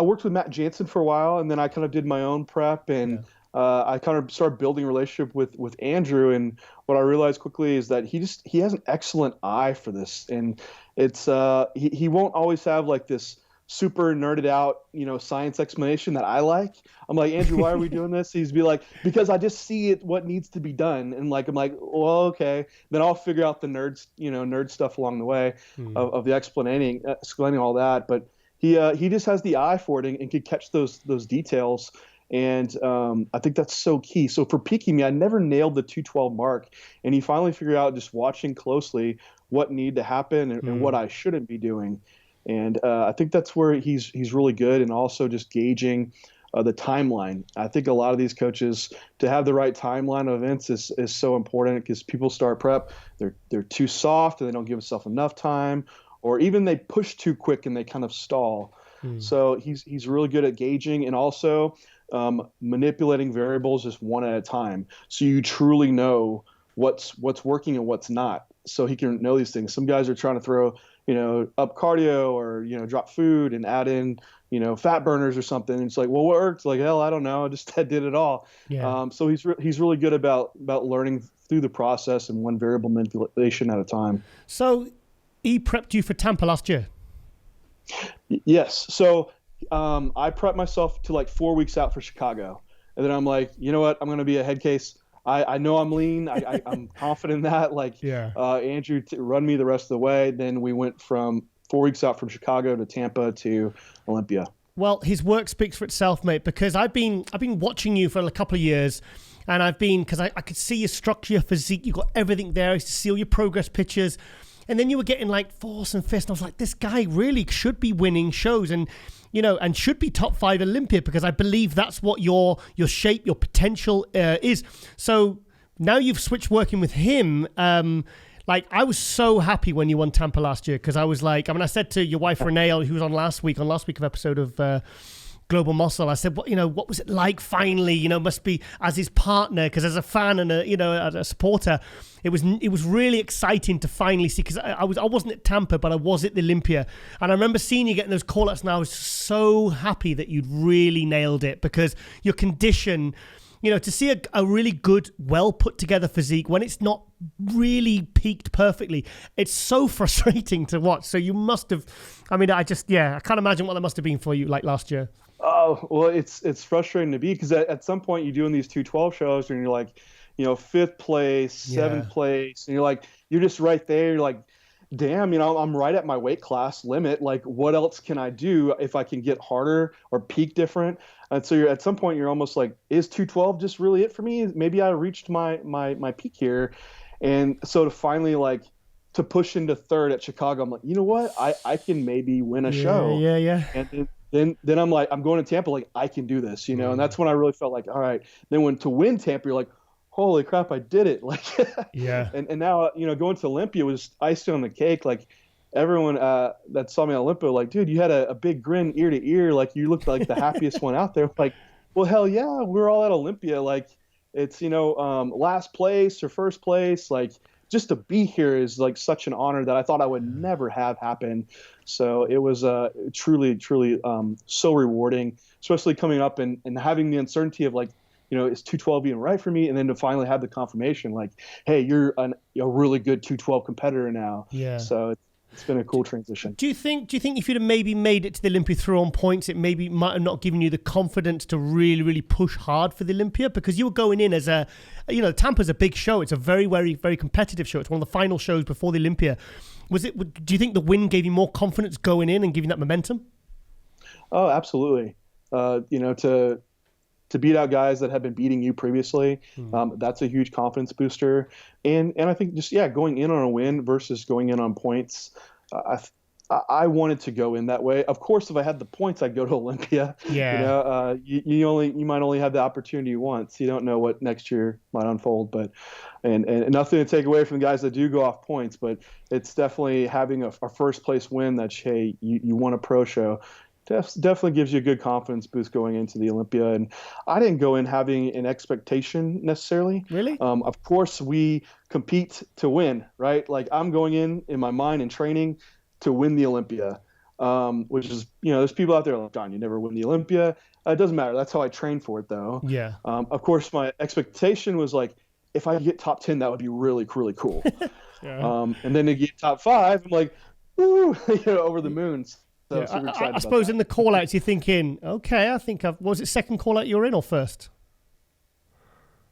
worked with Matt Jansen for a while, and then I kind of did my own prep, and I kind of started building a relationship with Andrew. And what I realized quickly is that he has an excellent eye for this, and it's he won't always have like this super nerded out, science explanation that I like. I'm like, Andrew, why are we doing this? He's be like, because I just see it, what needs to be done. And I'm like, well, okay. Then I'll figure out the nerd stuff along the way of the explaining all that. But he just has the eye for it and can catch those details. And I think that's so key. So for peaking me, I never nailed the 212 mark. And he finally figured out, just watching closely, what needed to happen and what I shouldn't be doing. And I think that's where he's really good. And also just gauging the timeline. I think a lot of these coaches, to have the right timeline of events is so important, because people start prep, they're too soft and they don't give themselves enough time, or even they push too quick and they kind of stall. So he's really good at gauging, and also manipulating variables just one at a time, so you truly know what's working and what's not, so he can know these things. Some guys are trying to throw up cardio, or drop food and add in fat burners or something, and it's like, well, what worked? Like, hell, I don't know, I did it all. So he's really good about learning through the process and one variable manipulation at a time. So he prepped you for Tampa last year? Yes. So I prepped myself to like 4 weeks out for Chicago. And then I'm like, you know what? I'm going to be a head case. I know I'm lean. I'm confident in that. Like, Andrew run me the rest of the way. Then we went from 4 weeks out from Chicago to Tampa to Olympia. Well, his work speaks for itself, mate, because I've been watching you for a couple of years, and because I could see your structure, your physique, you got everything there. I used to see all your progress pictures. And then you were getting like fourth and fifth. And I was like, this guy really should be winning shows and should be top 5 Olympia, because I believe that's what your shape, your potential is. So now you've switched working with him. Like, I was so happy when you won Tampa last year, because I was like, I said to your wife, Renee, who was on last week's episode of Global Muscle, I said, what was it like finally, must be as his partner, because as a fan and a supporter, it was really exciting to finally see, because I wasn't at Tampa, but I was at the Olympia, and I remember seeing you getting those call-outs, and I was so happy that you'd really nailed it, because your condition, to see a really good, well put together physique when it's not really peaked perfectly, it's so frustrating to watch. So you must have, I can't imagine what that must have been for you like last year. Oh, well, it's frustrating to be, because at some point you're doing these 212 shows and you're like, 5th place, 7th place, and you're just right there. You're like, damn, I'm right at my weight class limit. Like, what else can I do if I can get harder or peak different? And so at some point you're almost like, is 212 just really it for me? Maybe I reached my peak here. And so to finally to push into 3rd at Chicago, I'm like, you know what? I can maybe win a show. Yeah. And then I'm like, I'm going to Tampa, like, I can do this, and that's when I really felt like, all right. Then to win Tampa, you're like, holy crap, I did it. Like, and now, going to Olympia was icing on the cake. Like, everyone that saw me at Olympia, like, dude, you had a big grin ear to ear. Like, you looked like the happiest one out there. Like, well, hell yeah, we're all at Olympia. Like, it's, last place or first place. Like, just to be here is like such an honor that I thought I would never have happen. So it was truly so rewarding, especially coming up and having the uncertainty of like, is 212 being right for me? And then to finally have the confirmation, like, hey, you're a really good 212 competitor now. Yeah. So it's been a cool transition. Do you think if you'd have maybe made it to the Olympia through on points, it maybe might have not given you the confidence to really, really push hard for the Olympia? Because you were going in as Tampa's a big show. It's a very, very, very competitive show. It's one of the final shows before the Olympia. Do you think the win gave you more confidence going in and giving that momentum? Oh, absolutely. To beat out guys that have been beating you previously, that's a huge confidence booster. And I think just, going in on a win versus going in on points, I wanted to go in that way. Of course, if I had the points, I'd go to Olympia. Yeah. You might only have the opportunity once. You don't know what next year might unfold, but and nothing to take away from the guys that do go off points, but it's definitely having a first place win that, hey, you won a pro show. Definitely gives you a good confidence boost going into the Olympia. And I didn't go in having an expectation necessarily. Really? Of course, we compete to win, right? Like, I'm going in my mind and training to win the Olympia, which is, there's people out there like, John, you never win the Olympia. It doesn't matter. That's how I train for it, though. Yeah. Of course, my expectation was like, if I get top 10, that would be really, really cool. Yeah. And then to get top 5, I'm like, woo, over the moons. So I suppose in the call-outs you're thinking, okay, I think was it second call-out you were in or first?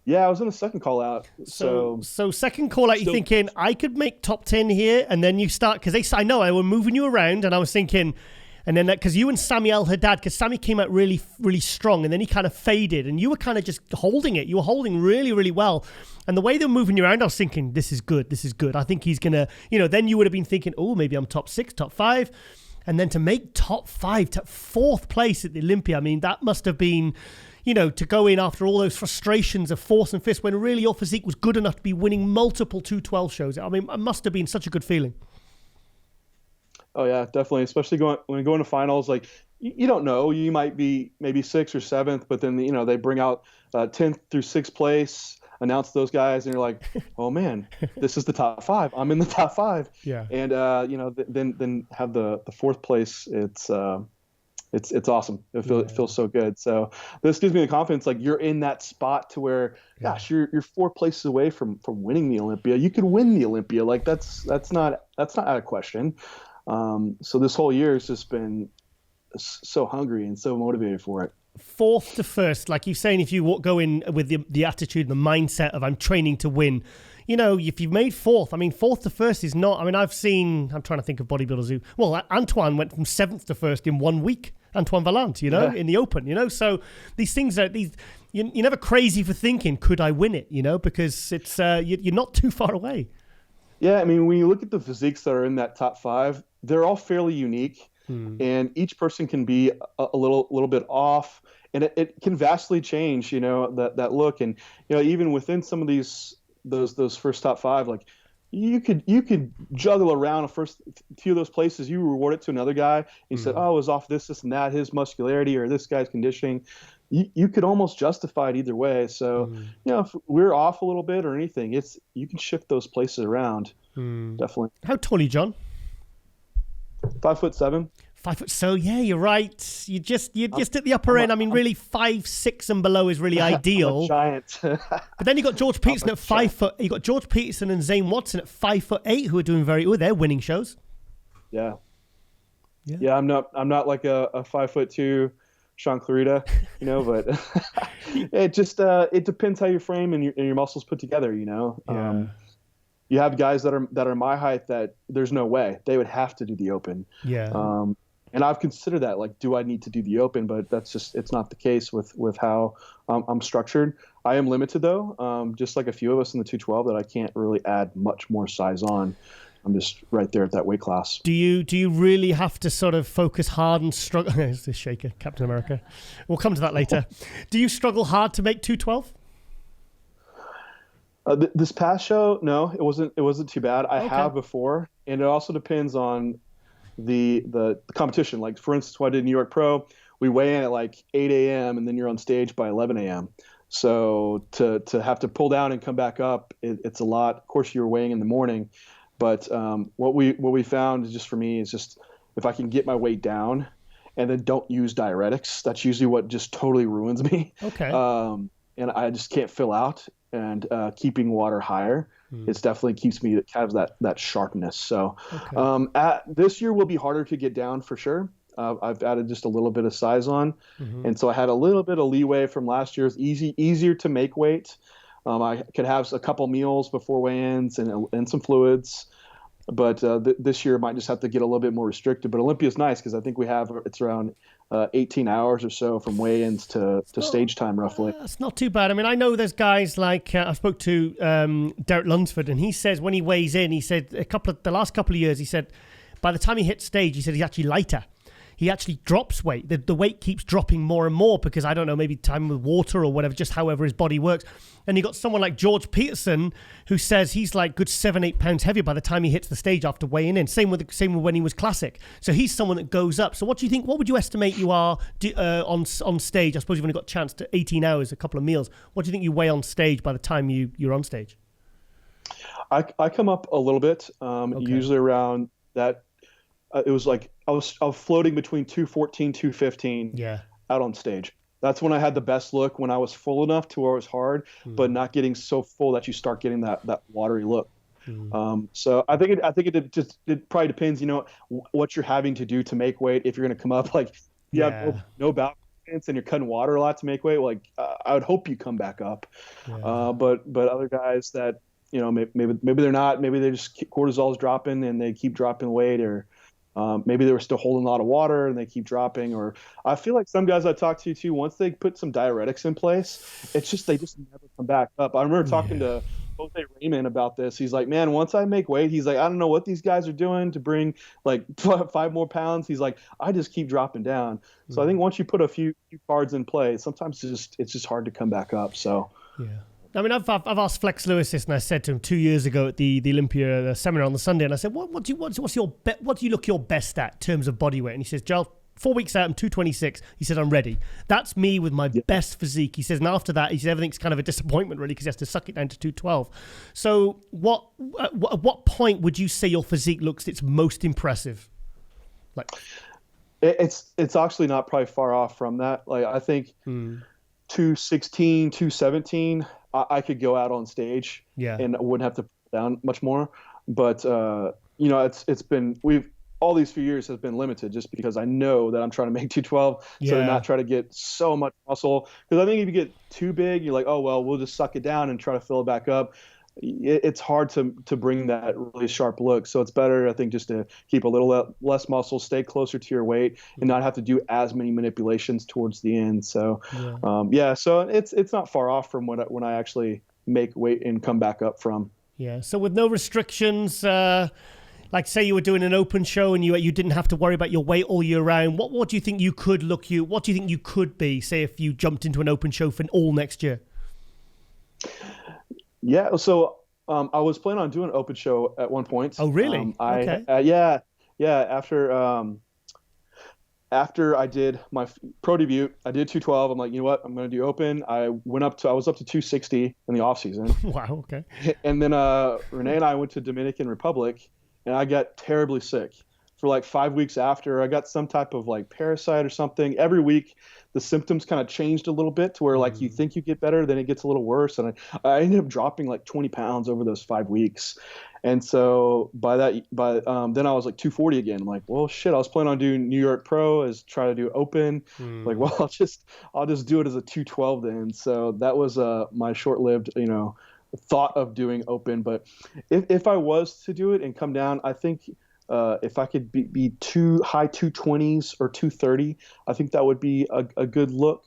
Yeah, I was in the second call-out. So second call-out, you're thinking, I could make top 10 here, and then you start, because I know I were moving you around, and I was thinking, And then because you and Sami El-Haddad, because Sami came out really, really strong, and then he kind of faded, and you were kind of just holding it. You were holding really, really well. And the way they were moving you around, I was thinking, this is good, this is good. I think he's going to, then you would have been thinking, oh, maybe I'm top 6, top 5. And then to make top 5, to 4th place at the Olympia, I mean, that must have been, to go in after all those frustrations of 4th and 5th, when really your physique was good enough to be winning multiple 212 shows. I mean, it must have been such a good feeling. Oh yeah, definitely. Especially when you go into finals, like you don't know, you might be maybe 6th or 7th, but then they bring out 10th through 6th place, announce those guys, and you're like, oh man, this is the top 5. I'm in the top 5. Yeah. And then have the 4th place. It's awesome. It feels so good. So this gives me the confidence, like you're in that spot to where, gosh, you're 4 places away from winning the Olympia. You could win the Olympia. Like that's not out of question. So this whole year has just been so hungry and so motivated for it. 4th to 1st, like you're saying, if you go in with the attitude, the mindset of I'm training to win, if you've made 4th, I mean, 4th to 1st is not, I mean, I'm trying to think of bodybuilders who, Antoine went from 7th to 1st in 1 week. Antoine Valente, in the open, so these things are you're never crazy for thinking, could I win it, because it's, you're not too far away. Yeah. I mean, when you look at the physiques that are in that top 5, they're all fairly unique. And each person can be a little bit off, and it can vastly change, that look. And even within some of those first top 5, like you could juggle around a first few of those places. You reward it to another guy. He said, "Oh, it was off this and that, his muscularity or this guy's conditioning." You could almost justify it either way. So if we're off a little bit or anything, you can shift those places around. Definitely. How tall are you, John? 5'7". 5 foot. So yeah, you're right. You're just at the upper end. I mean, really 5'6" and below is really ideal. I'm a giant. But then you got George Peterson at 5 foot. You got George Peterson and Zane Watson at 5'8", who are doing very well. They're winning shows. Yeah. I'm not like a 5'2" Shaun Clarida, but it depends how your frame and your muscles put together. Yeah. You have guys that are my height that there's no way they would have to do the open. Yeah. And I've considered that, like, do I need to do the open? But it's not the case with how I'm structured. I am limited though, just like a few of us in the 212, that I can't really add much more size on. I'm just right there at that weight class. Do you really have to sort of focus hard and struggle? It's the shaker, Captain America. We'll come to that later. Do you struggle hard to make 212? This past show, no, it wasn't too bad. I have before, and it also depends on the competition. Like, for instance, when I did New York Pro, we weigh in at like 8 a.m. and then you're on stage by 11 a.m. So to have to pull down and come back up, it's a lot. Of course, you're weighing in the morning, but what we found is, just for me, is just if I can get my weight down and then don't use diuretics, that's usually what just totally ruins me. Okay. And I just can't fill out. And keeping water higher, it definitely keeps me kind of that sharpness. So this year will be harder to get down for sure. I've added just a little bit of size on, and so I had a little bit of leeway from last year's. Easier to make weight. I could have a couple meals before weigh-ins and some fluids, but this year I might just have to get a little bit more restricted. But Olympia is nice because I think it's around 18 hours or so from weigh-ins to stage time, roughly. That's not too bad. I mean, I know there's guys like I spoke to Derek Lunsford, and he says when he weighs in, he said the last couple of years, he said by the time he hits stage, he said he's actually lighter. He actually drops weight. The weight keeps dropping more and more because, I don't know, maybe time with water or whatever, just however his body works. And you got someone like George Peterson who says he's like good 7-8 pounds heavier by the time he hits the stage after weighing in. Same with when he was classic. So he's someone that goes up. So what do you think? What would you estimate you are on stage? I suppose you've only got a chance to 18 hours, a couple of meals. What do you think you weigh on stage by the time you're on stage? I come up a little bit, usually around that. It was like I was floating between 214, 215 out on stage. That's when I had the best look, when I was full enough to where it was hard, but not getting so full that you start getting that watery look. So I think it probably depends, what you're having to do to make weight. If you're going to come up like you have no balance and you're cutting water a lot to make weight, like I would hope you come back up. But other guys that maybe they're not, maybe they just cortisol's dropping and they keep dropping weight, or maybe they were still holding a lot of water and they keep dropping. Or I feel like some guys I talked to too, once they put some diuretics in place, they just never come back up. I remember talking to Jose Raymond about this. He's like, man, once I make weight, he's like, I don't know what these guys are doing to bring like 5 more pounds. He's like, I just keep dropping down. So I think once you put a few cards in play, sometimes it's just hard to come back up. So yeah. I mean, I've asked Flex Lewis this, and I said to him 2 years ago at the Olympia seminar on the Sunday, and I said, what do you look your best at in terms of body weight? And he says, Giles, 4 weeks out, I'm 226. He said, I'm ready. That's me with my best physique. He says, and after that, he says everything's kind of a disappointment really because he has to suck it down to 212. So at what point would you say your physique looks its most impressive? Like, it's actually not probably far off from that. Like I think 216, 217. I could go out on stage and I wouldn't have to put down much more. But, it's been, all these few years has been limited just because I know that I'm trying to make 212. So to not try to get so much muscle. Because I think if you get too big, you're like, oh, well, we'll just suck it down and try to fill it back up. It's hard to bring that really sharp look. So it's better, I think, just to keep a little less muscle, stay closer to your weight, and not have to do as many manipulations towards the end. So, so it's not far off from when I actually make weight and come back up from. Yeah. So with no restrictions, like say you were doing an open show and you didn't have to worry about your weight all year round. What do you think you could what do you think you could be? Say if you jumped into an open show for all next year. Yeah, so I was planning on doing an open show at one point. Oh, really? Okay. After I did my pro debut, I did 212. I'm like, you know what? I'm going to do open. I was up to 260 in the off season. Wow. Okay. And then Renee and I went to Dominican Republic, and I got terribly sick for like 5 weeks after. I got some type of like parasite or something. Every week, the symptoms kind of changed a little bit to where like you think you get better, then it gets a little worse. And I ended up dropping like 20 pounds over those 5 weeks. And so then I was like 240 again. I'm like, well, shit, I was planning on doing New York Pro as try to do open. Like, well, I'll just do it as a 212 then. So that was my short-lived, thought of doing open. But if I was to do it and come down, I think if I could be high 220s or 230, I think that would be a good look.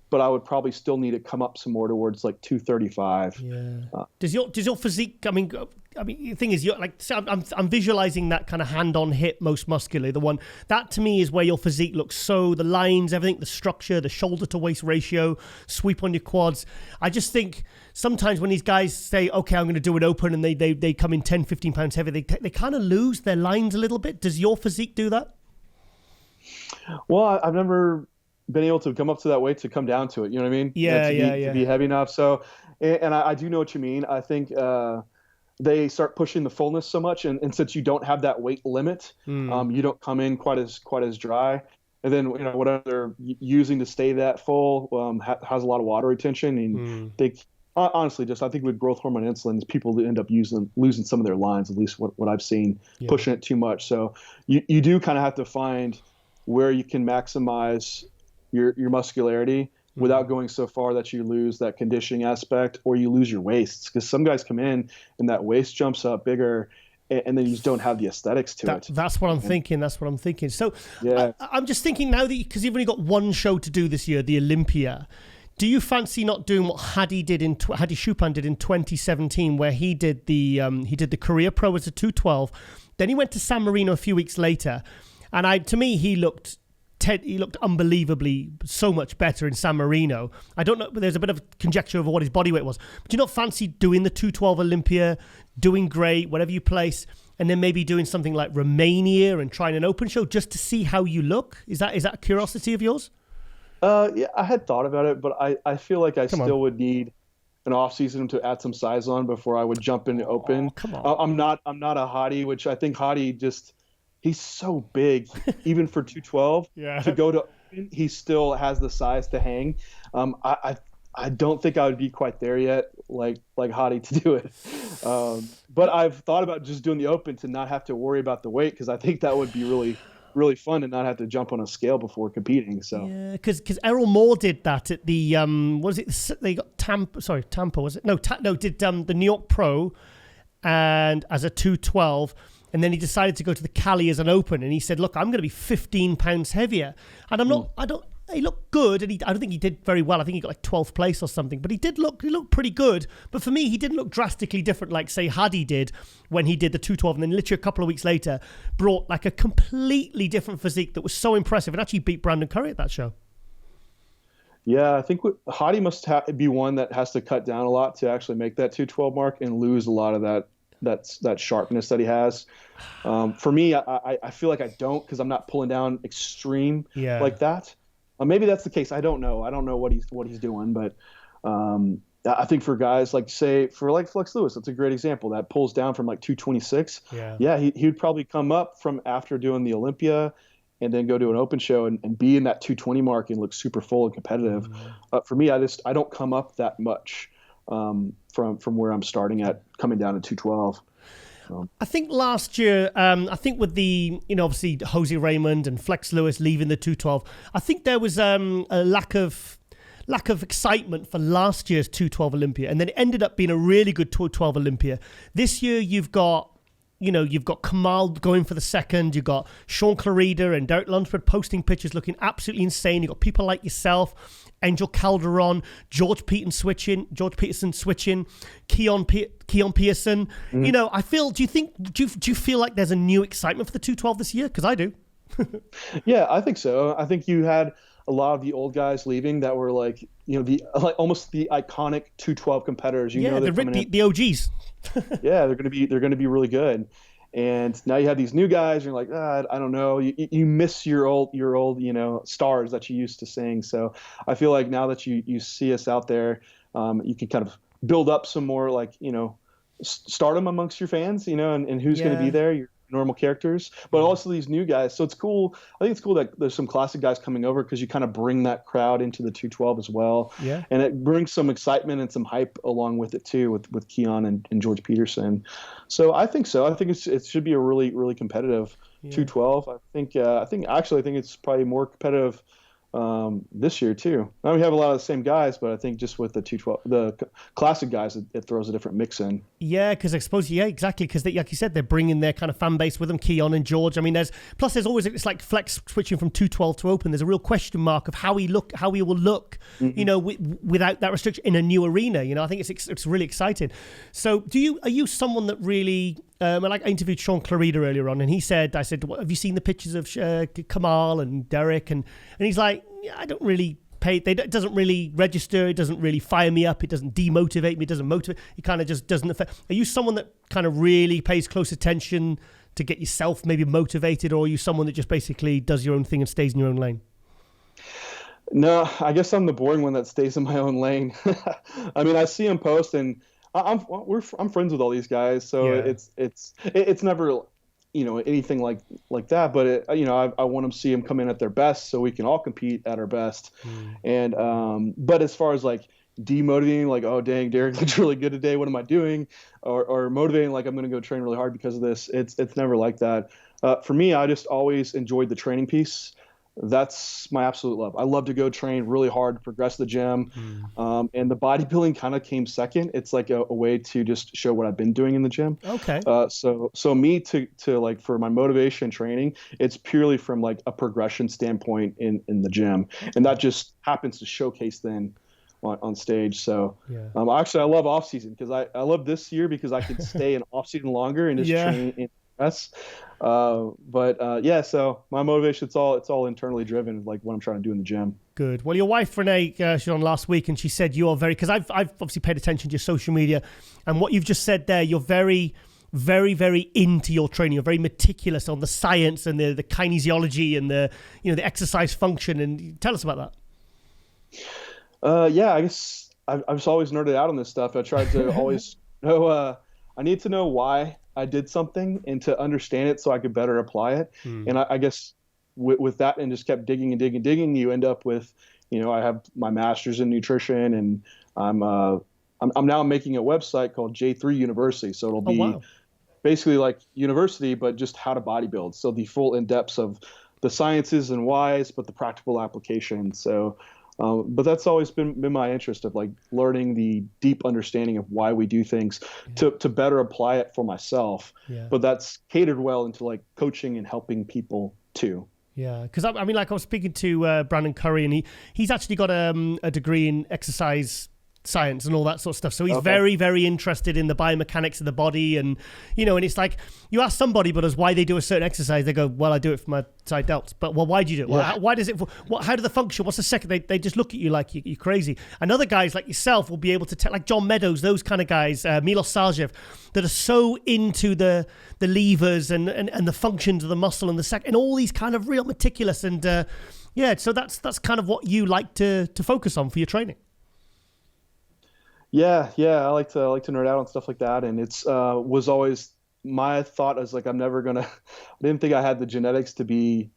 But I would probably still need to come up some more towards like 235. Yeah. Does your physique? I mean, the thing is, I'm visualizing that kind of hand on hip, most muscular. The one that to me is where your physique looks. So the lines, everything, the structure, the shoulder to waist ratio, sweep on your quads. I just think sometimes when these guys say, okay, I'm going to do it open, and they come in 10, 15 pounds heavy, they kind of lose their lines a little bit. Does your physique do that? Well, I've never been able to come up to that weight to come down to it. You know what I mean? To be heavy enough. So, and I do know what you mean. I think they start pushing the fullness so much, and since you don't have that weight limit, you don't come in quite as dry. And then whatever they're using to stay that full has a lot of water retention, and they honestly I think with growth hormone insulin, people end up losing some of their lines. At least what I've seen, pushing it too much. So you do kind of have to find where you can maximize your muscularity without going so far that you lose that conditioning aspect or you lose your waists. Because some guys come in and that waist jumps up bigger, and then you just don't have the aesthetics to it. That's what I'm thinking. So I'm just thinking now that because you've only got one show to do this year, the Olympia. Do you fancy not doing what Hadi Choopan did in 2017, where he did the Career Pro as a 212, then he went to San Marino a few weeks later, and to me he looked unbelievably so much better in San Marino. I don't know, but there's a bit of conjecture over what his body weight was. But do you not fancy doing the 212 Olympia, doing great, whatever you place, and then maybe doing something like Romania and trying an open show just to see how you look? Is that a curiosity of yours? Yeah, I had thought about it, but I feel like I still would need an off season to add some size on before I would jump into open. Come on. I'm not a Hadi, which I think Hadi he's so big, even for 212. To go to open, he still has the size to hang. I don't think I would be quite there yet, like Hadi to do it. But I've thought about just doing the open to not have to worry about the weight, because I think that would be really, really fun to not have to jump on a scale before competing. So yeah, because Errol Moore did that at the they got Tampa was it? No, did the New York Pro, and as a 212. And then he decided to go to the Cali as an open, and he said, look, I'm going to be 15 pounds heavier. And he looked good, and I don't think he did very well. I think he got like 12th place or something, but he looked pretty good. But for me, he didn't look drastically different like, say, Hadi did when he did the 212, and then literally a couple of weeks later brought like a completely different physique that was so impressive and actually beat Brandon Curry at that show. Yeah, I think Hadi must be one that has to cut down a lot to actually make that 212 mark and lose a lot of that sharpness that he has. For me, I feel like I don't, because I'm not pulling down extreme like that. Maybe that's the case. I don't know. I don't know what he's doing, but I think for guys like, say, for like Flex Lewis, that's a great example that pulls down from like 226. Yeah, he would probably come up from after doing the Olympia and then go to an open show and be in that 220 mark and look super full and competitive. For me, I don't come up that much from where I'm starting at, coming down to 212. I think last year, I think with the, obviously Jose Raymond and Flex Lewis leaving the 212, I think there was a lack of excitement for last year's 212 Olympia, and then it ended up being a really good 212 Olympia. This year you've got Kamal going for the second. You've got Shaun Clarida and Derek Lunsford posting pictures looking absolutely insane. You've got people like yourself, Angel Calderon, George Peterson switching, Keon Pearson. Do you feel like there's a new excitement for the 212 this year? Because I do. Yeah, I think so. I think you had a lot of the old guys leaving that were like, almost the iconic 212 competitors. The OGs. Yeah, they're going to be really good. And now you have these new guys. You're like, I don't know. You miss your old stars that you used to sing. So I feel like now that you see us out there, you can kind of build up some more stardom amongst your fans, and who's going to be there. Your normal characters, but also these new guys. So it's cool. I think it's cool that there's some classic guys coming over, because you kind of bring that crowd into the 212 as well. Yeah. And it brings some excitement and some hype along with it too, with Keon and George Peterson. So I think so. I think it should be a really, really competitive 212. I think it's probably more competitive this year too. Now we have a lot of the same guys, but I think just with the 212, the classic guys, it throws a different mix in. Yeah, because I suppose, exactly, because like you said, they're bringing their kind of fan base with them, Keon and George. I mean, there's always, it's like Flex switching from 212 to open. There's a real question mark of how he will look, without that restriction in a new arena. I think it's really exciting. So are you someone that really, like I interviewed Shaun Clarida earlier on, and I said, have you seen the pictures of Kamal and Derek? And he's like, I don't really pay. It doesn't really register. It doesn't really fire me up. It doesn't demotivate me. It doesn't motivate. It kind of just doesn't affect. Are you someone that kind of really pays close attention to get yourself maybe motivated, or are you someone that just basically does your own thing and stays in your own lane? No, I guess I'm the boring one that stays in my own lane. I mean, I see him post, and I'm friends with all these guys, so it's never anything like that, but I want them to see them come in at their best, so we can all compete at our best. And but as far as like demotivating, like, oh dang, Derek looks really good today, what am I doing, or motivating, like I'm going to go train really hard because of this, it's never like that. For me, I just always enjoyed the training piece. That's my absolute love. I love to go train really hard to progress the gym. And the bodybuilding kind of came second. It's like a way to just show what I've been doing in the gym. Okay. So me to like, for my motivation training, it's purely from like a progression standpoint in the gym. And that just happens to showcase then on stage. So actually I love off season, because I love this year because I can stay in off season longer and just train in press. So my motivation, it's all internally driven, like what I'm trying to do in the gym. Good. Well, your wife Renee, she was on last week, and she said you are very, because I've obviously paid attention to your social media, and what you've just said there, you're very, very, very into your training. You're very meticulous on the science and the kinesiology and the the exercise function. And tell us about that. I guess I've just always nerded out on this stuff. I tried to always know. I need to know why I did something and to understand it so I could better apply it. And I guess with that, and just kept digging and digging and digging, you end up with, I have my master's in nutrition, and I'm now making a website called J3 University. So it'll be basically like university, but just how to bodybuild. So the full in-depths of the sciences and whys, but the practical application. So But that's always been my interest of like learning the deep understanding of why we do things to better apply it for myself. Yeah. But that's catered well into like coaching and helping people too. Yeah, because I mean, like I was speaking to Brandon Curry, and he's actually got a degree in exercise science and all that sort of stuff. So he's very, very interested in the biomechanics of the body, and and it's like you ask somebody, but as why they do a certain exercise, they go, "Well, I do it for my side delts." But why do you do it? Yeah. Why does it? How do they function? What's the second? They just look at you like you're crazy. And other guys like yourself will be able to tell, like John Meadows, those kind of guys, Milos Sarcev, that are so into the levers and the functions of the muscle and and all these kind of real meticulous and So that's kind of what you like to focus on for your training. Yeah, I like to nerd out on stuff like that, and it's was always my thought is like I didn't think I had the genetics to be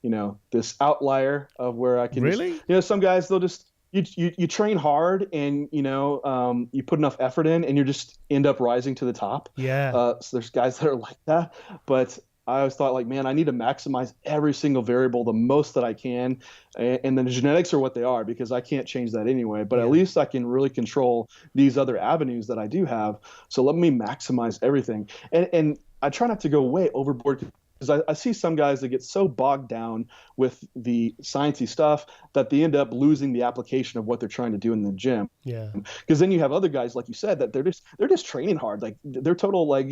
this outlier of where I can really some guys they'll just you train hard and you put enough effort in and you just end up rising to the top. So there's guys that are like that, but I always thought like, man, I need to maximize every single variable the most that I can. And then the genetics are what they are because I can't change that anyway. But at least I can really control these other avenues that I do have. So let me maximize everything. And I try not to go way overboard because I see some guys that get so bogged down with the sciencey stuff that they end up losing the application of what they're trying to do in the gym. Yeah. Because then you have other guys, like you said, that they're just training hard. Like they're total, like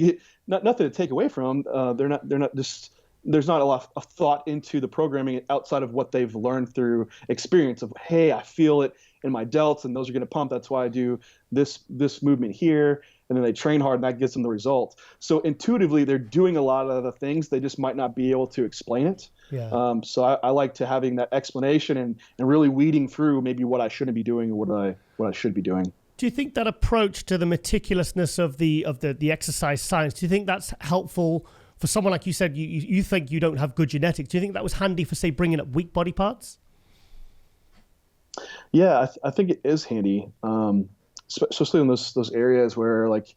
nothing to take away from them. They're not just, there's not a lot of thought into the programming outside of what they've learned through experience of, hey, I feel it in my delts and those are going to pump. That's why I do this movement here. And then they train hard and that gets them the result. So intuitively, they're doing a lot of the things. They just might not be able to explain it. Yeah. So I like to having that explanation and really weeding through maybe what I shouldn't be doing or what I should be doing. Do you think that approach to the meticulousness of the exercise science, do you think that's helpful for someone like you said, you think you don't have good genetics? Do you think that was handy for, say, bringing up weak body parts? Yeah, I think it is handy. Especially in those areas where like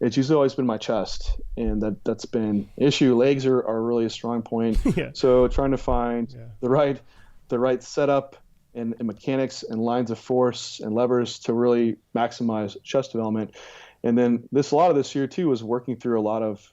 it's usually always been my chest and that's been an issue. Legs are really a strong point. Yeah. So trying to find the right setup and mechanics and lines of force and levers to really maximize chest development. And then a lot of this year too was working through a lot of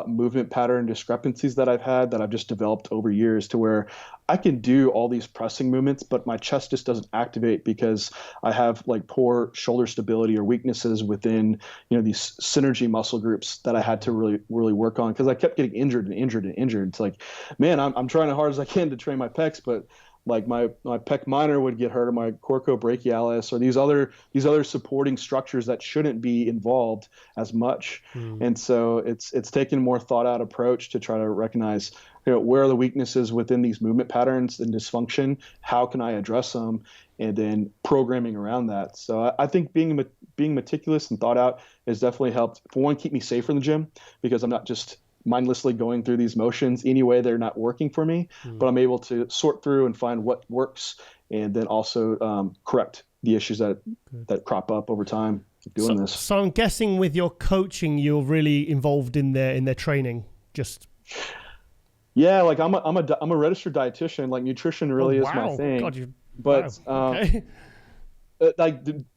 movement pattern discrepancies that I've had that I've just developed over years to where I can do all these pressing movements, but my chest just doesn't activate because I have like poor shoulder stability or weaknesses within, these synergy muscle groups that I had to really, really work on because I kept getting injured. It's like, man, I'm trying as hard as I can to train my pecs, but like my pec minor would get hurt, or my coracobrachialis, or these other supporting structures that shouldn't be involved as much. And so it's taken a more thought out approach to try to recognize where are the weaknesses within these movement patterns and dysfunction, how can I address them, and then programming around that. So I think being meticulous and thought out has definitely helped, for one, keep me safer in the gym because I'm not just mindlessly going through these motions anyway. They're not working for me, but I'm able to sort through and find what works and then also correct the issues that crop up over time doing this. So I'm guessing with your coaching, you're really involved in their training. Yeah, like I'm a registered dietitian. Like nutrition really is my thing. God,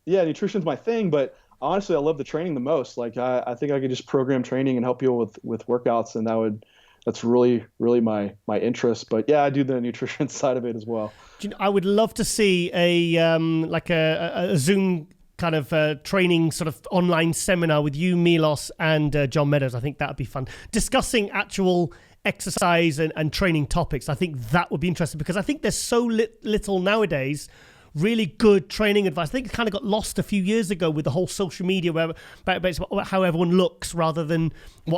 nutrition's my thing, but honestly, I love the training the most. Like I think I could just program training and help people with workouts, and that's really, really my interest. But yeah, I do the nutrition side of it as well. I would love to see a Zoom kind of training sort of online seminar with you, Milos, and John Meadows. I think that would be fun. Discussing actual exercise and training topics. I think that would be interesting because I think there's so little nowadays really good training advice. I think it kind of got lost a few years ago with the whole social media where it's about how everyone looks rather than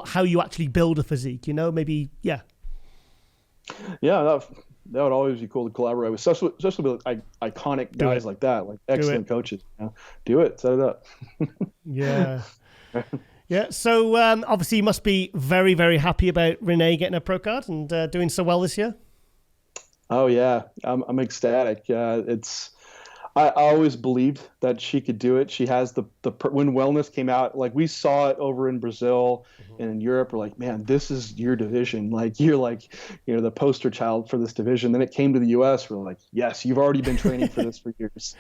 how you actually build a physique, maybe, yeah. Yeah, that would always be cool to collaborate with, especially with iconic guys like that, like excellent coaches. Do it, set it up. Yeah. Yeah, so obviously you must be very, very happy about Renee getting a pro card and doing so well this year. Oh yeah, I'm ecstatic. I always believed that she could do it. She has when wellness came out, like we saw it over in Brazil and in Europe, we're like, man, this is your division. Like you're like, the poster child for this division. Then it came to the US. We're like, yes, you've already been training for this for years.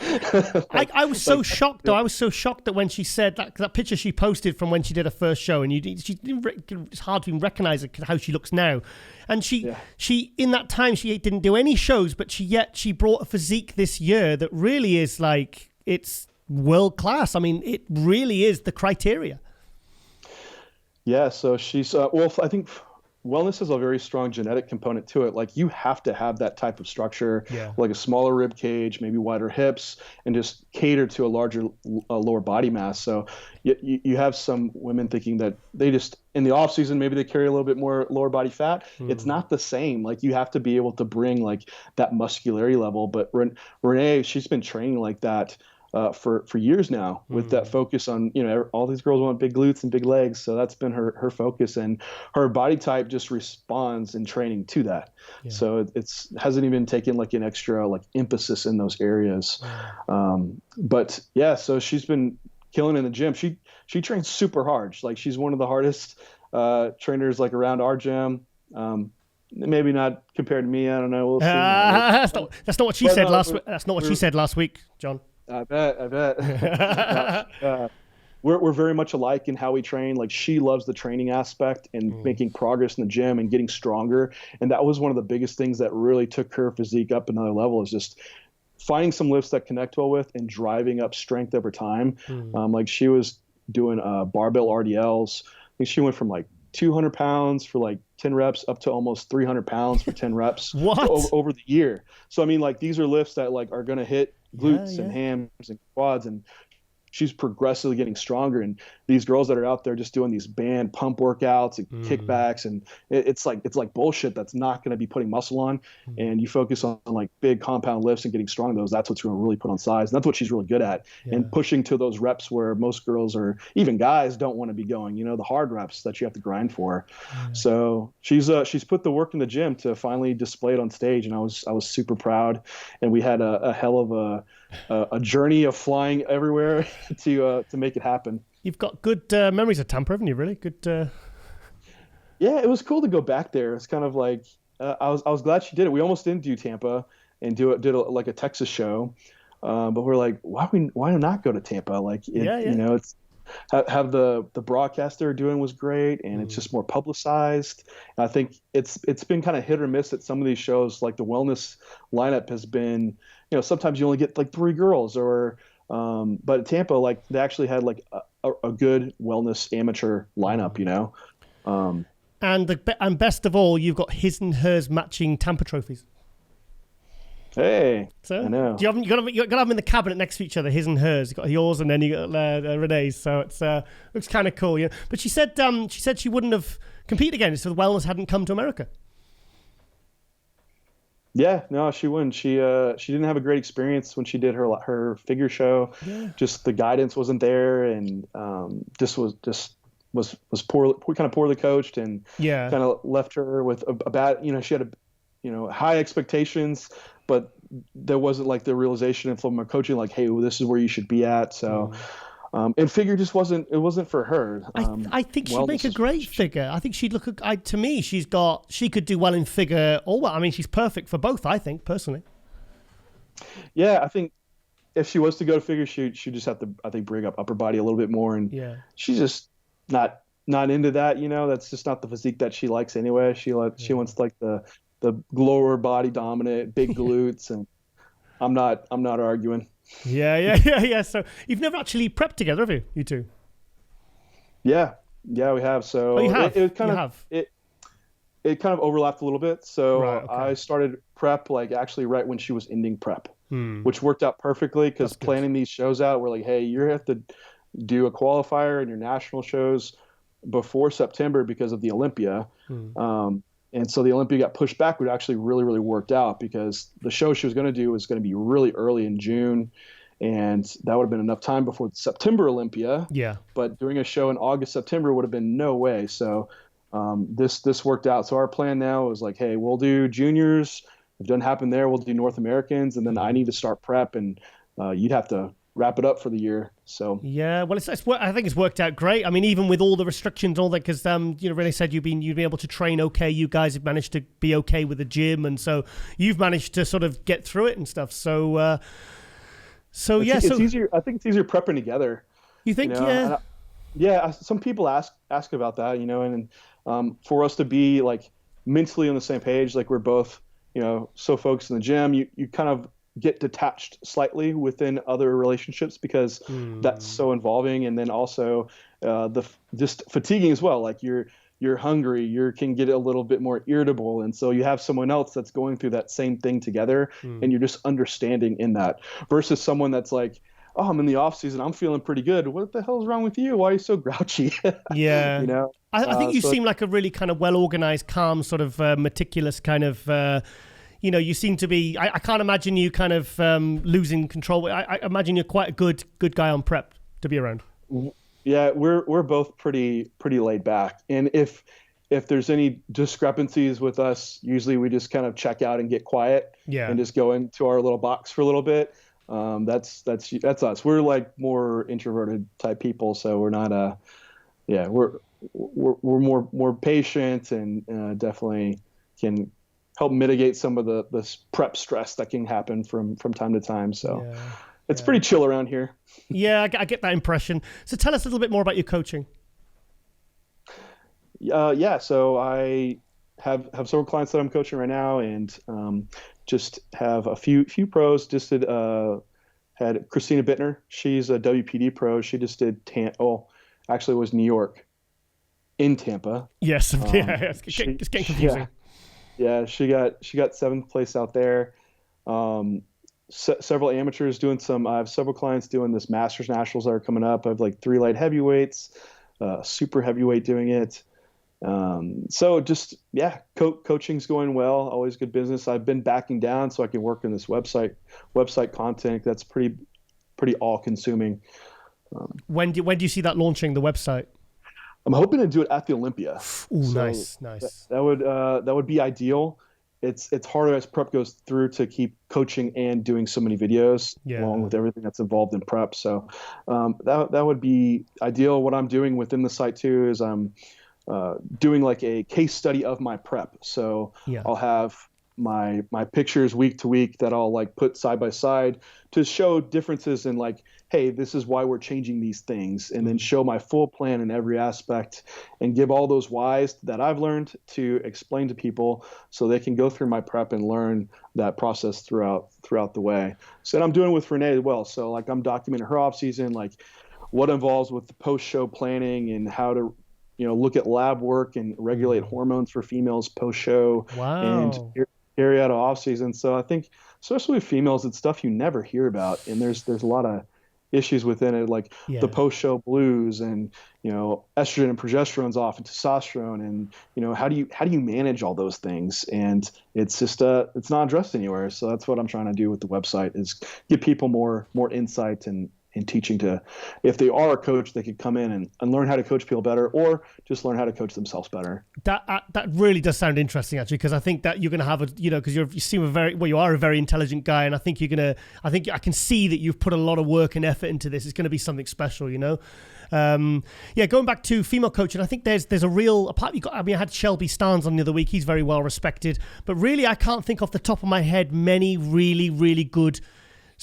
I was so shocked though. I was so shocked that when she said that picture she posted from when she did her first show, and it's hard to even recognize how she looks now. And she in that time, she didn't do any shows, but she brought a physique this year that really is like, it's world class. I mean, it really is the criteria. Yeah, so she's I think wellness has a very strong genetic component to it. Like you have to have that type of structure, like a smaller rib cage, maybe wider hips, and just cater to a larger lower body mass. So you have some women thinking that they just in the off season maybe they carry a little bit more lower body fat. It's not the same. Like you have to be able to bring like that muscularity level. But Renee, she's been training like that for years now with that focus on, all these girls want big glutes and big legs. So that's been her focus, and her body type just responds in training to that. Yeah. So it hasn't even taken like an extra like emphasis in those areas. But yeah, so she's been killing in the gym. She trains super hard. Like she's one of the hardest trainers like around our gym. Maybe not compared to me. I don't know. We'll see. That's not what she said last week. That's not what she said last week, John. I bet. We're very much alike in how we train. Like she loves the training aspect and making progress in the gym and getting stronger. And that was one of the biggest things that really took her physique up another level, is just finding some lifts that connect well with and driving up strength over time. Like she was doing barbell RDLs. I think she went from like 200 pounds for like 10 reps up to almost 300 pounds for 10 reps over the year. So, I mean, like these are lifts that like are going to hit glutes and hams and quads, and she's progressively getting stronger. And these girls that are out there just doing these band pump workouts and kickbacks, and it's like bullshit that's not going to be putting muscle on. And you focus on like big compound lifts and getting strong those, that's what's going to really put on size. And that's what she's really good at. And pushing to those reps where most girls or even guys don't want to be going, the hard reps that you have to grind for. So she's put the work in the gym to finally display it on stage, and I was super proud. And we had a hell of a journey of flying everywhere to make it happen. You've got good memories of Tampa, haven't you? Really good. Yeah, it was cool to go back there. It's kind of like I was glad she did it. We almost didn't do Tampa and did like a Texas show, but we're like, why not go to Tampa? Like, it's have the broadcast they're doing was great, and it's just more publicized. And I think it's been kind of hit or miss at some of these shows. Like the wellness lineup has been, sometimes you only get like 3 girls, or but at Tampa, like they actually had like a good wellness amateur lineup, And best of all, you've got his and hers matching Tampa trophies. Hey, so I know. You got to have them in the cabinet next to each other, his and hers. You got yours, and then you got Renee's. So it's looks kind of cool, But she said she wouldn't have competed again if the wellness hadn't come to America. Yeah, no, she wouldn't. She didn't have a great experience when she did her figure show. Yeah. Just the guidance wasn't there, and was poorly coached, and kind of left her with a bad. She had high expectations, but there wasn't like the realization from her coaching, like, hey, well, this is where you should be at. So. And figure just wasn't for her. I think she'd make a great figure. I think she'd look. To me, she could do well in figure or well. I mean, she's perfect for both. I think personally. Yeah, I think if she was to go to figure, she just have to, I think, bring up upper body a little bit more. And she's just not into that. That's just not the physique that she likes anyway. She wants like the lower body dominant, big glutes, and I'm not arguing. Yeah. So you've never actually prepped together, have you? You two? Yeah, we have. So you have. It kind of overlapped a little bit. So I started prep like actually right when she was ending prep, which worked out perfectly because planning these shows out, we're like, hey, you have to do a qualifier in your national shows before September because of the Olympia. And so the Olympia got pushed back, which actually really, really worked out because the show she was going to do was going to be really early in June. And that would have been enough time before the September Olympia. Yeah. But doing a show in August, September would have been no way. So this worked out. So our plan now is like, hey, we'll do juniors. If it doesn't happen there, we'll do North Americans. And then I need to start prep. And you'd have to wrap it up for the year. So yeah, well, I think it's worked out great. I mean, even with all the restrictions and all that, because Renee said you've been able to train okay. You guys have managed to be okay with the gym, and so you've managed to sort of get through it and stuff. So it's easier. I think it's easier prepping together. You think? Some people ask about that, and for us to be like mentally on the same page, like we're both, so focused in the gym, you kind of get detached slightly within other relationships because that's so involving. And then also just fatiguing as well. Like you're hungry, you can get a little bit more irritable. And so you have someone else that's going through that same thing together and you're just understanding in that versus someone that's like, oh, I'm in the off season, I'm feeling pretty good. What the hell's wrong with you? Why are you so grouchy? Yeah. I think you seem like a really kind of well-organized, calm, sort of meticulous kind of, you seem to be, I can't imagine you kind of losing control. I imagine you're quite a good guy on prep to be around. Yeah, we're both pretty laid back. And if there's any discrepancies with us, usually we just kind of check out and get quiet and just go into our little box for a little bit. That's us. We're like more introverted type people. So we're not, we're more patient and definitely can help mitigate some of the prep stress that can happen from time to time. So it's pretty chill around here. Yeah, I get that impression. So tell us a little bit more about your coaching. So I have several clients that I'm coaching right now, and just have a few pros. Just had Christina Bittner. She's a WPD pro. She just did actually it was New York in Tampa. Yes, it's getting confusing. Yeah, she got 7th place out there. Several amateurs doing I have several clients doing this Masters Nationals that are coming up. I have like 3 light heavyweights, super heavyweight doing it. So just, coaching's going well, always good business. I've been backing down so I can work on this website content. That's pretty all consuming. When do you see that launching, the website? I'm hoping to do it at the Olympia. Ooh, so nice. That would be ideal. It's harder as prep goes through to keep coaching and doing so many videos along with everything that's involved in prep. So that would be ideal. What I'm doing within the site too is I'm doing like a case study of my prep. So I'll have my pictures week to week that I'll like put side by side to show differences in like, hey, this is why we're changing these things, and then show my full plan in every aspect and give all those whys that I've learned to explain to people so they can go through my prep and learn that process throughout the way. So and I'm doing it with Renee as well. So like I'm documenting her off season, like what involves with the post show planning and how to look at lab work and regulate hormones for females post show and carry out off season. So I think especially with females, it's stuff you never hear about, and there's a lot of issues within it, like the post show blues and estrogen and progesterone's off and testosterone, and how do you manage all those things, and it's just it's not addressed anywhere. So that's what I'm trying to do with the website, is give people more insight and teaching to, if they are a coach, they could come in and learn how to coach people better, or just learn how to coach themselves better. That really does sound interesting, actually, because I think that you're going to have because you seem you are a very intelligent guy, and I think I can see that you've put a lot of work and effort into this. It's going to be something special, going back to female coaching, I think there's a real, apart, I had Shelby Starnes on the other week. He's very well respected, but really I can't think off the top of my head many really, really good,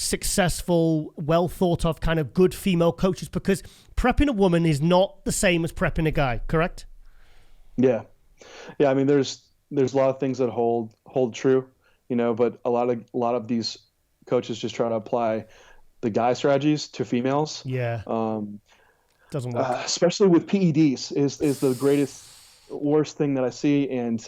successful, well thought of kind of good female coaches, because prepping a woman is not the same as prepping a guy, correct? Yeah. I mean, there's a lot of things that hold true, but a lot of these coaches just try to apply the guy strategies to females. Yeah. Doesn't work. Especially with PEDs is the worst thing that I see, and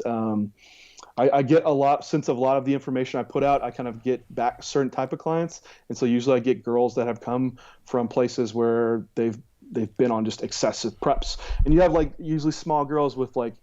I get a lot of the information I put out. I kind of get back a certain type of clients, and so usually I get girls that have come from places where they've been on just excessive preps, and you have like usually small girls with like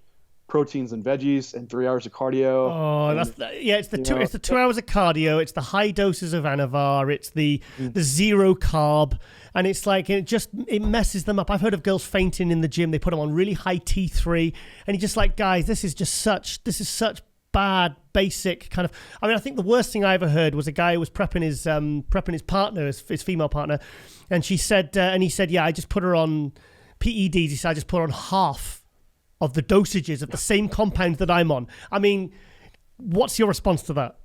proteins and veggies and 3 hours of cardio. Oh, it's the 2 hours of cardio. It's the high doses of Anavar. It's the zero carb, and it's like it messes them up. I've heard of girls fainting in the gym. They put them on really high T3, and you're just like, guys, this is such bad, basic kind of. I mean, I think the worst thing I ever heard was a guy who was prepping his partner, his female partner, and he said, yeah, I just put her on PEDs. He said, I just put her on half of the dosages of the same compound that I'm on. I mean, what's your response to that?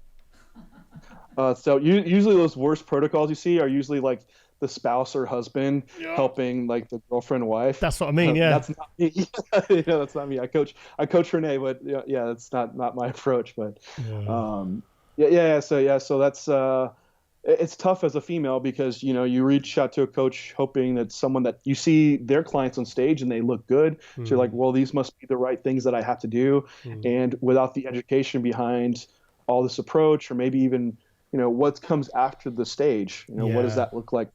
So usually those worst protocols you see are usually like the spouse or husband helping like the girlfriend, wife. That's what I mean. Yeah, that's not me. That's not me. I coach Renee, but yeah, that's not my approach. But so that's it's tough as a female because you reach out to a coach hoping that someone that you see their clients on stage and they look good. So you're like, well, these must be the right things that I have to do, and without the education behind all this approach, or maybe even what comes after the stage, what does that look like?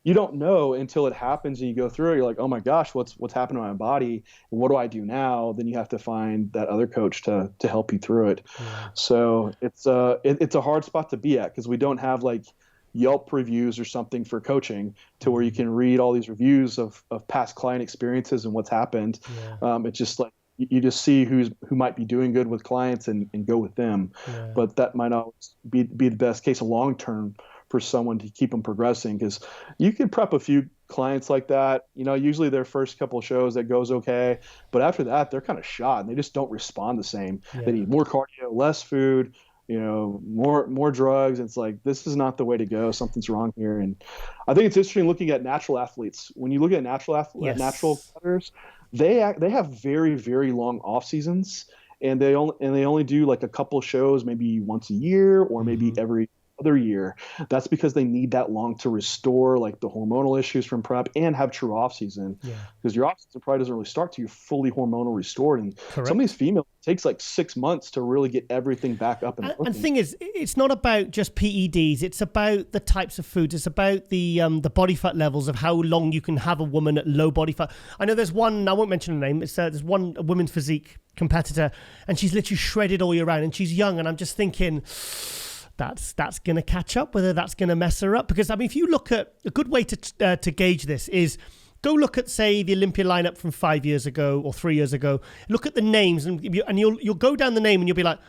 You don't know until it happens and you go through it. You're like, oh my gosh, what's happened to my body? What do I do now? Then you have to find that other coach to help you through it. Yeah. So it's a hard spot to be at because we don't have like Yelp reviews or something for coaching to where you can read all these reviews of past client experiences and what's happened. Yeah. It's just like you just see who might be doing good with clients and go with them. Yeah. But that might not be the best case long term for someone to keep them progressing, because you can prep a few clients like that. Usually their first couple of shows that goes okay, but after that they're kind of shot and they just don't respond the same. Yeah. They need more cardio, less food, more drugs. It's like, this is not the way to go. Something's wrong here. And I think it's interesting looking at natural athletes. When you look at natural cutters, they have very, very long off seasons, and they only do like a couple shows maybe once a year or maybe every other year. That's because they need that long to restore like the hormonal issues from prep and have true off season. Because your off season probably doesn't really start till you're fully hormonal restored. And some of these females, it takes like 6 months to really get everything back up. And the thing is, it's not about just PEDs. It's about the types of foods. It's about the body fat levels of how long you can have a woman at low body fat. I know there's one, I won't mention her name. There's one women's physique competitor, and she's literally shredded all year round, and she's young. And I'm just thinking, that's going to catch up, whether that's going to mess her up. Because, I mean, if you look at a good way to gauge this is go look at, say, the Olympia lineup from 5 years ago or 3 years ago. Look at the names and you'll go down the name and you'll be like,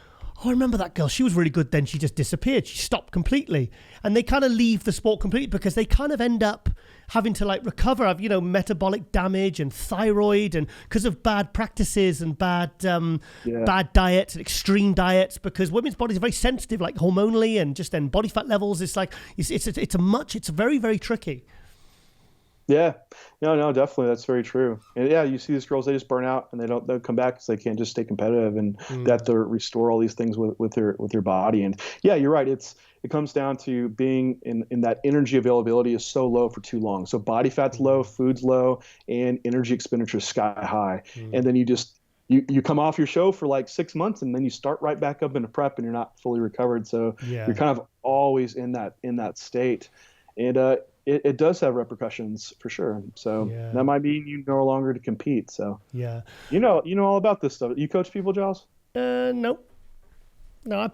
oh, I remember that girl. She was really good. Then she just disappeared. She stopped completely. And they kind of leave the sport completely because they kind of end up having to like recover, have, metabolic damage and thyroid, and because of bad practices and bad diets and extreme diets, because women's bodies are very sensitive, like hormonally, and just then body fat levels. It's like, it's very, very tricky. Yeah, no, definitely. That's very true. And yeah, you see these girls, they just burn out and they'll come back because they can't just stay competitive, and they have to restore all these things with their body. And yeah, you're right. It comes down to being in that energy availability is so low for too long. So body fat's low, food's low, and energy expenditure is sky high. And then you come off your show for like 6 months, and then you start right back up into prep and you're not fully recovered. So you're kind of always in that state. And it does have repercussions for sure. So that might mean you no longer to compete. So you know all about this stuff. You coach people, Giles? No, I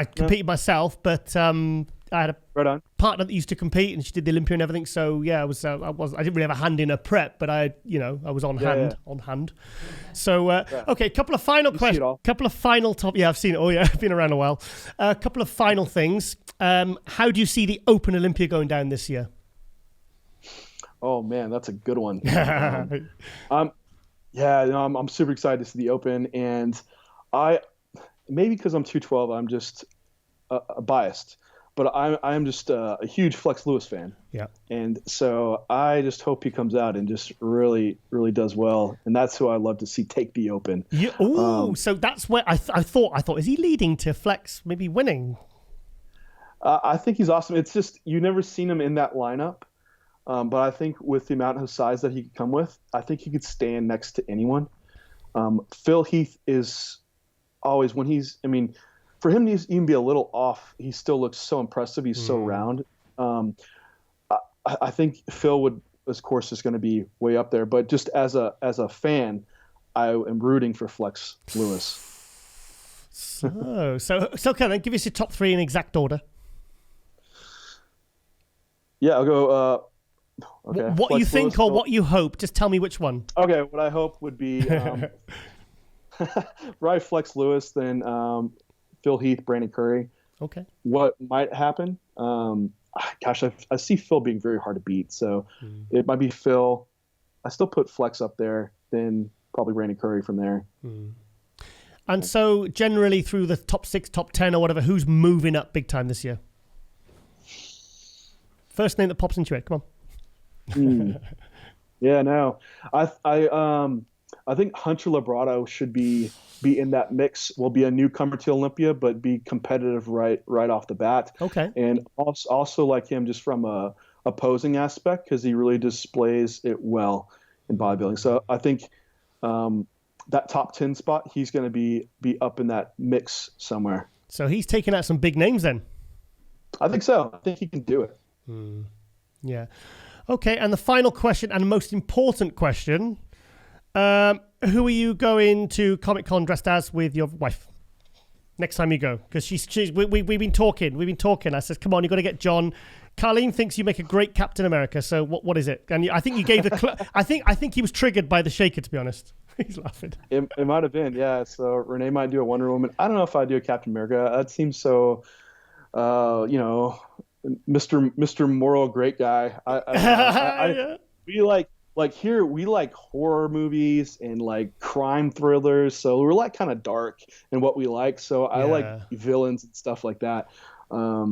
competed myself, but I had a partner that used to compete, and she did the Olympia and everything. So yeah, I didn't really have a hand in a prep, but I was on hand. So okay, couple of final questions. Couple of final top. Yeah, I've seen it. Oh yeah, I've been around a while. A couple of final things. How do you see the Open Olympia going down this year? Oh man, that's a good one. I'm super excited to see the Open, and maybe because I'm 212, I'm just biased, but I'm just a huge Flex Lewis fan. Yeah, and so I just hope he comes out and just really, really does well, and that's who I love to see take the Open. Yeah. So that's where I thought, is he leading to Flex maybe winning? I think he's awesome. It's just you've never seen him in that lineup. But I think with the amount of size that he could come with, I think he could stand next to anyone. Phil Heath is always, for him to even be a little off, he still looks so impressive. He's so round. I think Phil would, of course, is going to be way up there. But just as a fan, I am rooting for Flex Lewis. So can I give us your top three in exact order? Yeah, I'll go. Okay. What Flex you think Lewis, or what you hope? Just tell me which one. Okay, what I hope would be Rye Flex Lewis, then Phil Heath, Brandon Curry. Okay. What might happen? Gosh, I see Phil being very hard to beat, so it might be Phil. I still put Flex up there, then probably Brandon Curry from there. And so generally through the top 6, top 10 or whatever, who's moving up big time this year? First name that pops into your head. Come on. Yeah, no. I think Hunter Labrado should be in that mix. Will be a newcomer to Olympia, but be competitive right off the bat. Okay. And also like him just from a posing aspect, because he really displays it well in bodybuilding. So I think that top 10 spot, he's going to be up in that mix somewhere. So he's taking out some big names then. I think so. I think he can do it. Yeah. Okay, and the final question and most important question, who are you going to Comic-Con dressed as with your wife next time you go? Because we've been talking. I said, come on, you've got to get John. Carlene thinks you make a great Captain America, so what is it? And I think you gave the I think he was triggered by the shaker, to be honest. He's laughing. It might have been, yeah. So Renee might do a Wonder Woman. I don't know if I'd do a Captain America. That seems so, Mr. Moral great guy. We like horror movies and like crime thrillers, so we're like kind of dark in what we like. So I like villains and stuff like that. I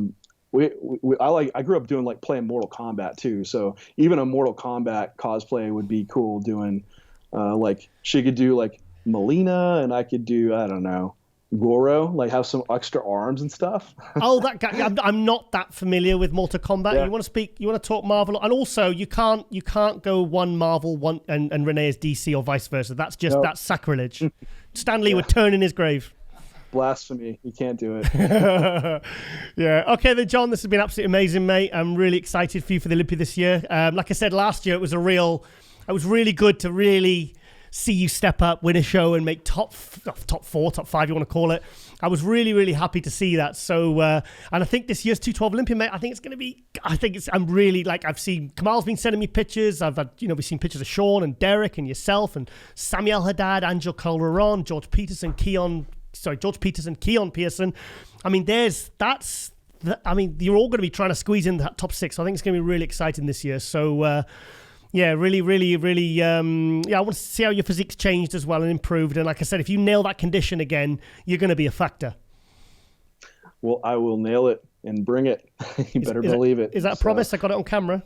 grew up doing like playing Mortal Kombat too, so even a Mortal Kombat cosplay would be cool doing. Like she could do like Melina, and I could do, I don't know, Goro, like have some extra arms and stuff. Oh, that guy! I'm not that familiar with Mortal Kombat. Yeah. You want to talk Marvel, and also you can't go one Marvel and Renee is DC or vice versa. That's that's sacrilege. Stan Lee would turn in his grave. Blasphemy! You can't do it. Yeah. Okay, then, John. This has been absolutely amazing, mate. I'm really excited for you for the Olympia this year. Like I said last year, it was really good to really see you step up, win a show, and make top 4, top 5, you want to call it. I was really, really happy to see that. So, and I think this year's 212 Olympian, mate, I think it's going to be, I'm really, like, I've seen, Kamal's been sending me pictures. I've had, we've seen pictures of Shaun and Derek and yourself and Samuel Haddad, Angel Calderon, George Peterson, Keon Pearson. I mean, you're all going to be trying to squeeze in that top 6. So I think it's going to be really exciting this year. So, yeah, really, really, really, I want to see how your physique's changed as well and improved. And like I said, if you nail that condition again, you're going to be a factor. Well, I will nail it and bring it. You better believe it. Is that a promise? I got it on camera.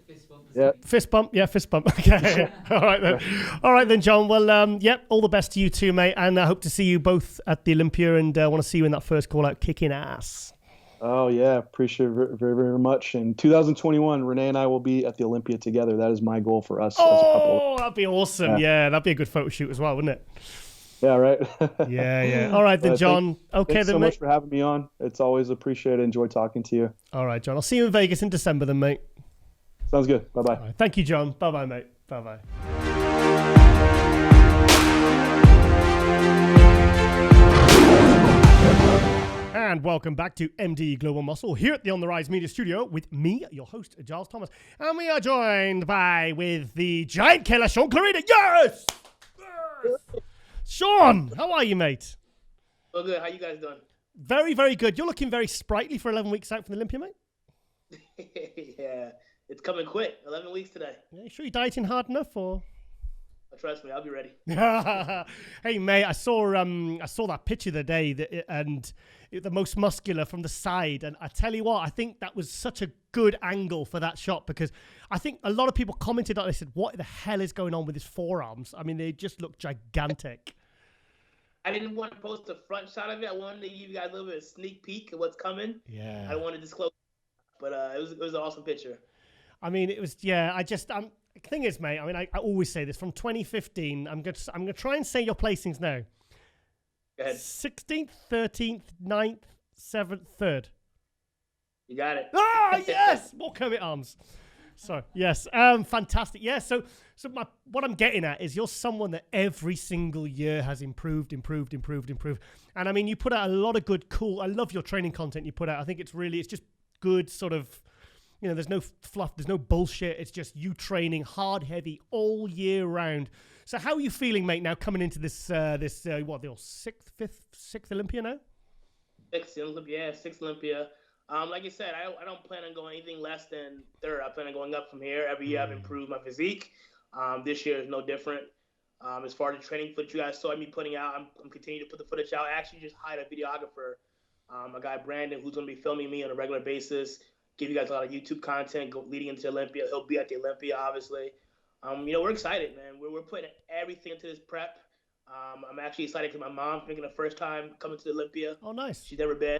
Fist bump. Yeah. Fist bump. Yeah, fist bump. Okay. All right then, John. Well, all the best to you too, mate. And I hope to see you both at the Olympia, and I want to see you in that first call out kicking ass. Oh, yeah. Appreciate it very, very much. In 2021, Renee and I will be at the Olympia together. That is my goal for us as a couple. Oh, that'd be awesome. Yeah, that'd be a good photo shoot as well, wouldn't it? Yeah, right. Yeah. All right then, John. Thanks so much for having me on. It's always appreciated. Enjoy talking to you. All right, John. I'll see you in Vegas in December then, mate. Sounds good. Bye-bye. Right. Thank you, John. Bye-bye, mate. Bye-bye. And welcome back to MD Global Muscle here at the On the RiZe Media Studio with me, your host, Giles Thomas. And we are joined with the giant killer, Shaun Clarida. Yes! Shaun, how are you, mate? Oh, good. How you guys doing? Very, very good. You're looking very sprightly for 11 weeks out from the Olympia, mate. Yeah, it's coming quick. 11 weeks today. Yeah, you sure you're dieting hard enough, or? Trust me, I'll be ready. Hey, mate, I saw that picture the day the most muscular from the side, and I tell you what, I think that was such a good angle for that shot, because I think a lot of people commented on it. They said, "What the hell is going on with his forearms?" I mean, they just look gigantic. I didn't want to post the front shot of it. I wanted to give you guys a little bit of sneak peek of what's coming. Yeah. I don't want to disclose, but it was an awesome picture. I mean, it was, yeah. Thing is, mate, I mean, I always say this from 2015. I'm going to try and say your placings now. Go ahead. 16th, 13th, 9th, 7th, 3rd. You got it. Ah, yes! More Kermit arms. So, yes. Fantastic. Yeah, so what I'm getting at is you're someone that every single year has improved. And I mean, you put out a lot of good, cool, I love your training content you put out. I think it's just good sort of, there's no fluff, there's no bullshit. It's just you training hard, heavy all year round. So how are you feeling, mate, now coming into this, what, the sixth Olympia now? Sixth Olympia. Like I said, I don't plan on going anything less than third. I plan on going up from here. Every year I've improved my physique. This year is no different. As far as the training footage you guys saw me putting out, I'm continuing to put the footage out. I actually just hired a videographer, a guy, Brandon, who's going to be filming me on a regular basis, give you guys a lot of YouTube content leading into Olympia. He'll be at the Olympia, obviously. We're excited, man. We're putting everything into this prep. I'm actually excited because my mom's making the first time coming to the Olympia. Oh, nice. She's never been.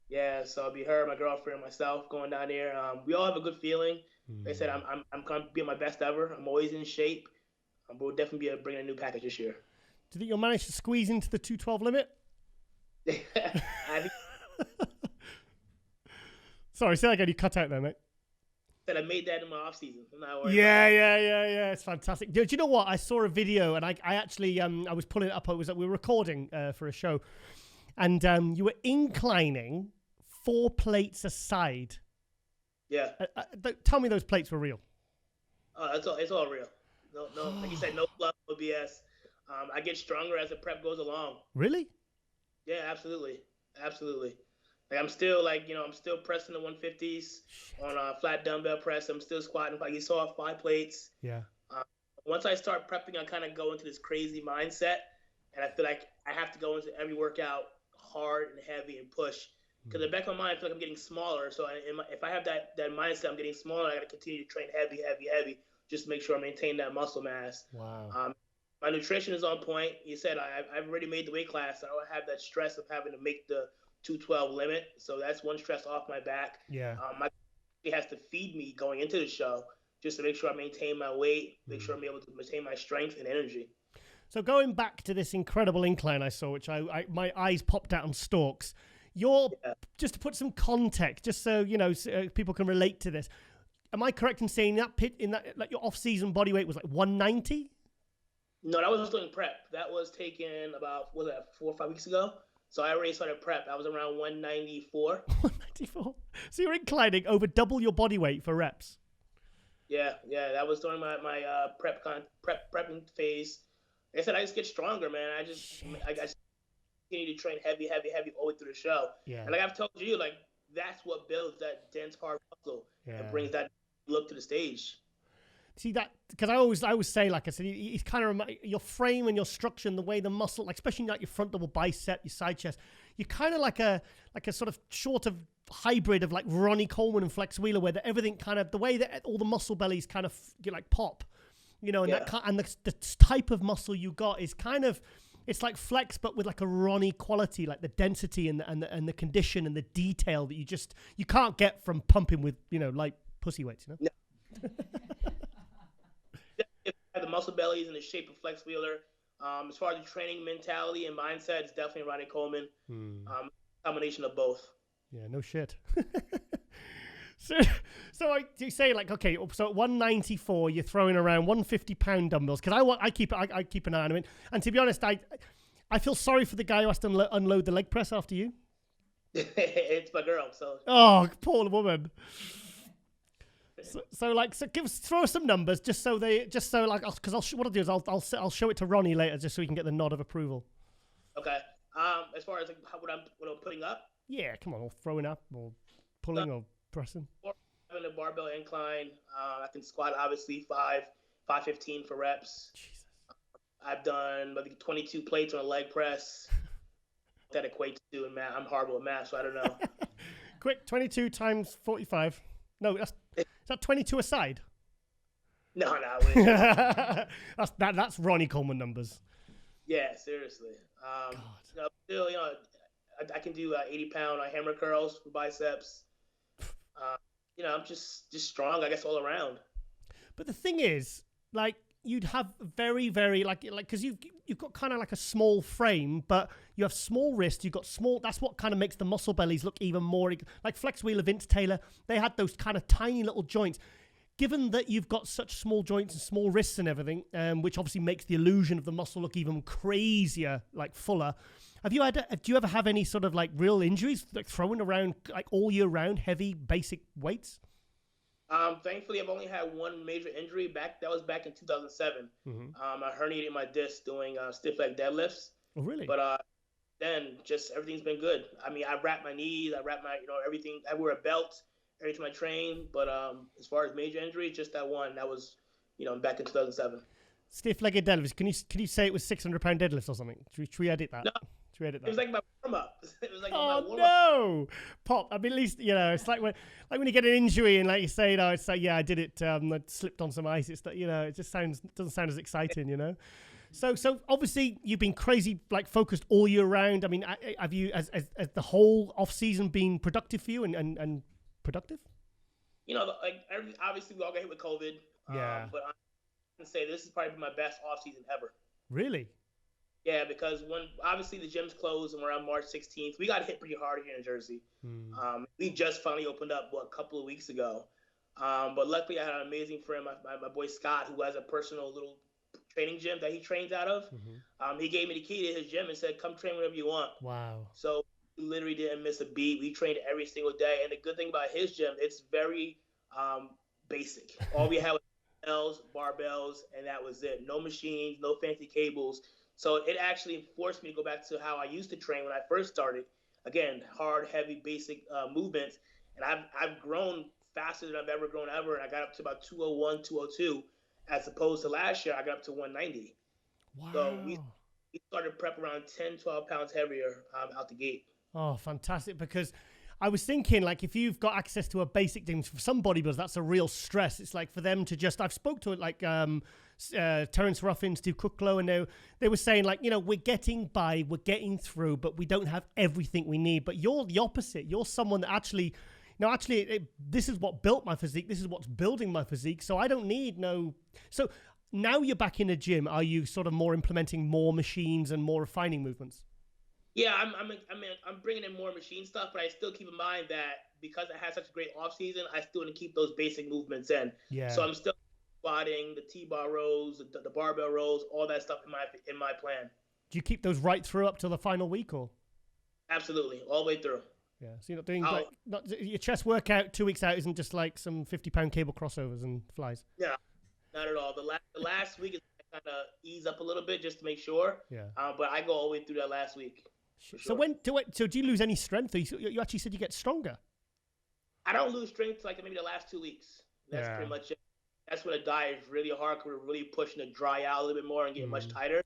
Yeah, so it'll be her, my girlfriend, and myself going down there. We all have a good feeling. Like I said, I'm going to be at my best ever. I'm always in shape. But we'll definitely be bringing a new package this year. Do you think you'll manage to squeeze into the 212 limit? Sorry, say that again. You cut out there, mate. I made that in my off season. Yeah. It's fantastic. Do you know what? I saw a video, and I actually I was pulling it up. We were recording for a show, and you were inclining 4 plates aside. Yeah. Tell me those plates were real. It's all real. No, like you said, no fluff, no BS. I get stronger as the prep goes along. Really? Yeah, absolutely. Like I'm still I'm still pressing the 150s on a flat dumbbell press. I'm still squatting. Like you saw, 5 plates. Yeah. Once I start prepping, I kind of go into this crazy mindset, and I feel like I have to go into every workout hard and heavy and push. Because in the back of my mind, I feel like I'm getting smaller. So if I have that mindset, I'm getting smaller. I got to continue to train heavy, just to make sure I maintain that muscle mass. Wow. My nutrition is on point. You said I've already made the weight class. I don't have that stress of having to make the 212 limit. So that's one stress off my back. Yeah. My body has to feed me going into the show just to make sure I maintain my weight, make sure I'm able to maintain my strength and energy. So going back to this incredible incline I saw, which my eyes popped out on stalks. Just to put some context, just so people can relate to this. Am I correct in saying that like your off-season body weight was like 190? No, that was just doing prep. That was taken about 4 or 5 weeks ago. So I already started prep. I was around 194. 194. So you're inclining over double your body weight for reps. Yeah. That was during my prepping phase. Like I said, I just get stronger, man. I just continue to train heavy all the way through the show. Yeah. And like I've told you, like that's what builds that dense hard muscle and brings that look to the stage. See that, because I always say, like I said, it's kind of your frame and your structure and the way the muscle, like especially like your front double bicep, your side chest, you're kind of like a sort of short of hybrid of like Ronnie Coleman and Flex Wheeler, where everything kind of the way that all the muscle bellies kind of like pop, and the type of muscle you got is kind of. It's like Flex, but with like a Ronnie quality, like the density and the condition and the detail that you can't get from pumping with light pussy weights. No. The muscle belly is in the shape of Flex Wheeler. As far as the training mentality and mindset, it's definitely Ronnie Coleman. Combination of both. Yeah, no shit. So you say like, okay, so at 194, you're throwing around 150-pound dumbbells, because I keep an eye on it. And to be honest, I feel sorry for the guy who has to unload the leg press after you. It's my girl, so. Oh, poor woman. Throw us some numbers because what I'll do is I'll show it to Ronnie later just so we can get the nod of approval. Okay. As far as like what I'm putting up. Yeah, come on, or throwing up or pulling or pressing. Having a barbell incline, I can squat obviously 515 for reps. Jesus. I've done maybe 22 plates on a leg press. That equates to in math. I'm horrible at math, so I don't know. Quick, 22 times 45. No, is that 22 aside? No. That's Ronnie Coleman numbers. Yeah, seriously. Still, I can do 80-pound hammer curls for biceps. I'm just strong, I guess, all around. But the thing is, like, you'd have very, very because you've got kind of like a small frame, but you have small wrists. You've got small. That's what kind of makes the muscle bellies look even more like Flex Wheeler, Vince Taylor. They had those kind of tiny little joints. Given that you've got such small joints and small wrists and everything, which obviously makes the illusion of the muscle look even crazier, like fuller. Do you ever have any sort of like real injuries, like throwing around like all year round heavy basic weights? Thankfully, I've only had one major injury back. That was back in 2007. I herniated my disc doing stiff leg deadlifts. Oh, really? But then just everything's been good. I mean, I wrap my knees, I wrap my, everything. I wear a belt every time I train. But as far as major injury, just that one. That was, back in 2007. Stiff-legged deadlifts. Can you say it was 600-pound deadlifts or something? Should we edit that? No. Should we edit that? It was like my warm-up. It was like my Oh warm-up. no, Pop! I mean, at least it's like when you get an injury and like you say, it's like, yeah, I did it. I slipped on some ice. It's it just doesn't sound as exciting, So obviously you've been crazy like focused all year round. I mean, have you as the whole off season been productive for you and productive? Obviously we all got hit with COVID. Yeah. But I can say this is probably my best off season ever. Really? Yeah, because when obviously the gym's closed and we're on March 16th, we got hit pretty hard here in Jersey. We just finally opened up a couple of weeks ago. But luckily I had an amazing friend, my boy Scott, who has a personal little training gym that he trains out of. He gave me the key to his gym and said, come train whenever you want. Wow. So we literally didn't miss a beat. We trained every single day. And the good thing about his gym, it's very basic. All we had was barbells, and that was it. No machines, no fancy cables. So it actually forced me to go back to how I used to train when I first started. Again, hard, heavy, basic movements. And I've grown faster than I've ever grown ever. And I got up to about 201, 202. As opposed to last year, I got up to 190. Wow. So we started prep around 10, 12 pounds heavier out the gate. Oh, fantastic. Because I was thinking, like, if you've got access to a basic gym, for some bodybuilders, that's a real stress. It's like for them to I've spoke to it like Terence Ruffin, Steve Cooklow, and they were saying, like, we're getting by, we're getting through, but we don't have everything we need. But you're the opposite. You're someone that actually... No, actually, this is what built my physique. This is what's building my physique. So I don't need no... So now you're back in the gym. Are you sort of more implementing more machines and more refining movements? Yeah, I'm bringing in more machine stuff, but I still keep in mind that because I had such a great off season, I still want to keep those basic movements in. Yeah. So I'm still squatting, the T-bar rows, the barbell rows, all that stuff in my plan. Do you keep those right through up to the final week, or? Absolutely, all the way through. Yeah, so you're not doing your chest workout 2 weeks out isn't just like some 50-pound cable crossovers and flies. Yeah, not at all. The last week is kind of ease up a little bit just to make sure. Yeah. But I go all the way through that last week. Sure. So do you lose any strength? Or you actually said you get stronger. I don't lose strength like maybe the last 2 weeks. That's pretty much it. That's when the diet is really hard because we're really pushing to dry out a little bit more and get much tighter.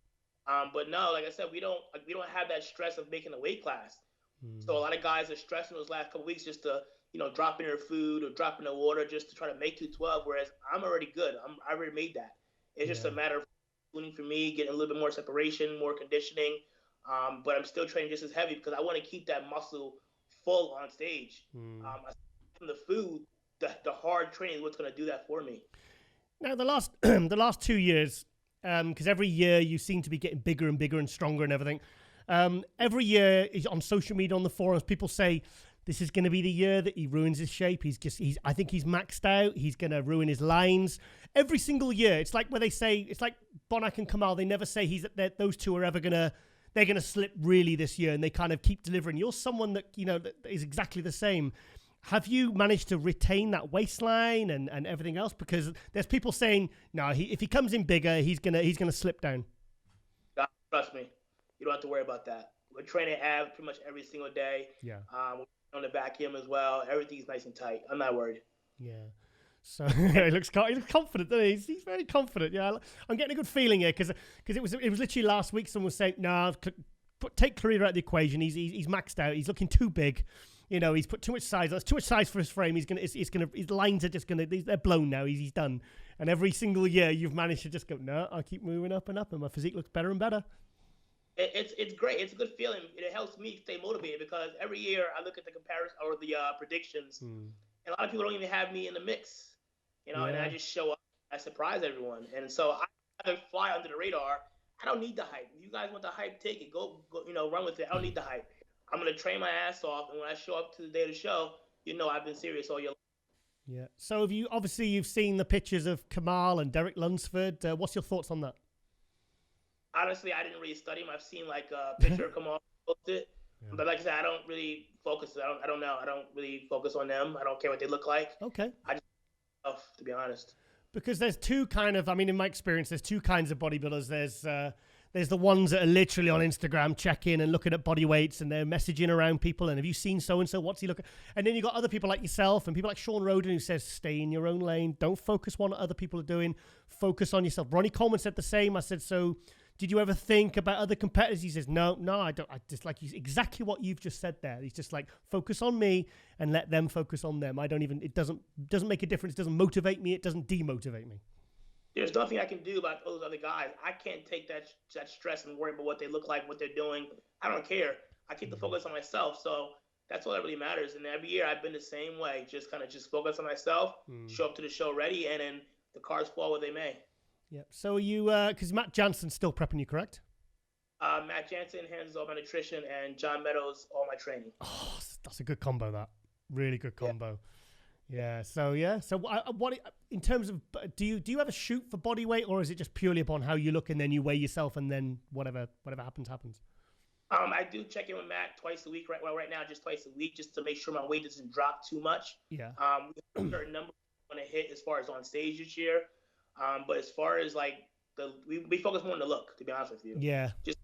But no, like I said, we don't have that stress of making a weight class. So a lot of guys are stressing those last couple of weeks just to, drop in their food or drop in the water just to try to make 212, whereas I'm already good. I already made that. It's just a matter of tuning for me, getting a little bit more separation, more conditioning. But I'm still training just as heavy because I want to keep that muscle full on stage. From the food, the hard training is what's going to do that for me. Now, the last 2 years, because every year you seem to be getting bigger and bigger and stronger and everything. Every year on social media, on the forums, people say this is going to be the year that he ruins his shape. I think he's maxed out. He's going to ruin his lines. Every single year, it's like where they say, it's like Bonac and Kamal. They never say those two are ever they're going to slip really this year, and they kind of keep delivering. You're someone that, that is exactly the same. Have you managed to retain that waistline and everything else? Because there's people saying, no, if he comes in bigger, he's gonna slip down. Trust me. You don't have to worry about that. We're training abs pretty much every single day. Yeah. We're on the back him as well. Everything's nice and tight. I'm not worried. Yeah. So he looks confident, doesn't he? He's very confident. Yeah, I'm getting a good feeling here because it was literally last week someone was saying, no, take Clarida out of the equation. He's maxed out. He's looking too big. He's put too much size. That's too much size for his frame. His lines are just they're blown now. He's done. And every single year you've managed to just go, no, I keep moving up and up, and my physique looks better and better. It's great. It's a good feeling. It helps me stay motivated because every year I look at the comparison or the predictions, and a lot of people don't even have me in the mix, and I just show up. I surprise everyone, and so I either fly under the radar. I don't need the hype. If you guys want the hype, take it. Go, run with it. I don't need the hype. I'm gonna train my ass off, and when I show up to the day of the show, I've been serious all year long. Yeah. So you've seen the pictures of Kamal and Derek Lunsford. What's your thoughts on that? Honestly, I didn't really study them. I've seen like a picture of Kamal posted, but like I said, I don't really focus. I don't know. I don't really focus on them. I don't care what they look like. Okay. to be honest. Because there's two kind of, I mean, in my experience, there's two kinds of bodybuilders. There's the ones that are literally on Instagram checking and looking at body weights and they're messaging around people. And have you seen so-and-so? What's he looking? And then you got other people like yourself and people like Shaun Roden who says, stay in your own lane. Don't focus on what other people are doing. Focus on yourself. Ronnie Coleman said the same. I said, so did you ever think about other competitors? He says, no, I don't. I just like exactly what you've just said there. He's just like, focus on me and let them focus on them. It doesn't make a difference. It doesn't motivate me. It doesn't demotivate me. There's nothing I can do about those other guys. I can't take that stress and worry about what they look like, what they're doing. I don't care. I keep the focus on myself. So that's all that really matters. And every year I've been the same way. Just focus on myself, show up to the show ready, and then the cards fall where they may. Yeah. So are you, because Matt Jansen's still prepping you, correct? Matt Jansen handles all my nutrition and John Meadows all my training. Oh, that's a good combo, that. Really good combo. Yeah. So what, in terms of, do you ever shoot for body weight or is it just purely upon how you look and then you weigh yourself and then whatever happens? I do check in with Matt twice a week. Right now, just twice a week, just to make sure my weight doesn't drop too much. Yeah. We have a certain number we want to hit as far as on stage this year. But as far as like we focus more on the look, to be honest with you. Yeah. Just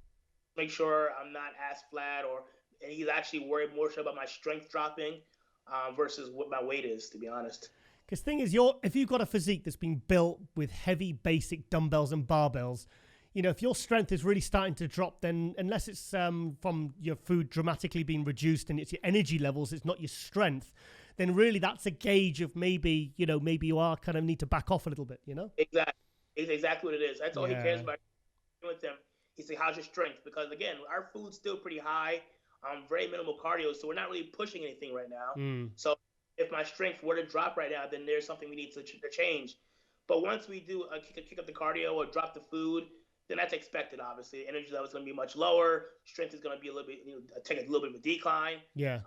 make sure I'm not ass flat, and he's actually worried more so about my strength dropping versus what my weight is, to be honest. Because thing is, if you've got a physique that's been built with heavy basic dumbbells and barbells, you know, if your strength is really starting to drop, then unless it's from your food dramatically being reduced and it's your energy levels, it's not your strength, then really that's a gauge of maybe you are kind of need to back off a little bit, you know? Exactly. It's exactly what it is. That's all he cares about with him. He said, how's your strength? Because again, our food's still pretty high, very minimal cardio, so we're not really pushing anything right now. So if my strength were to drop right now, then there's something we need to change. But once we do kick up the cardio or drop the food, then that's expected, obviously. Energy level is going to be much lower. Strength is going to be a little bit, take a little bit of a decline. Yeah.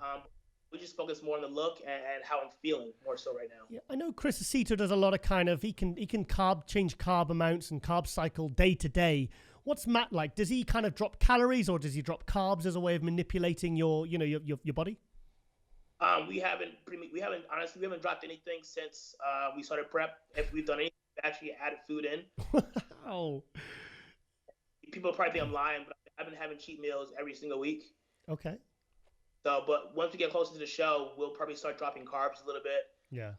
We just focus more on the look and how I'm feeling more so right now. Yeah, I know Chris Aceto does a lot of he can change carb amounts and carb cycle day to day. What's Matt like? Does he kind of drop calories or does he drop carbs as a way of manipulating your body? We haven't dropped anything since we started prep. If we've done anything, we actually added food in. Oh. People probably think I'm lying, but I've been having cheat meals every single week. Okay. So, but once we get closer to the show, we'll probably start dropping carbs a little bit. Yeah.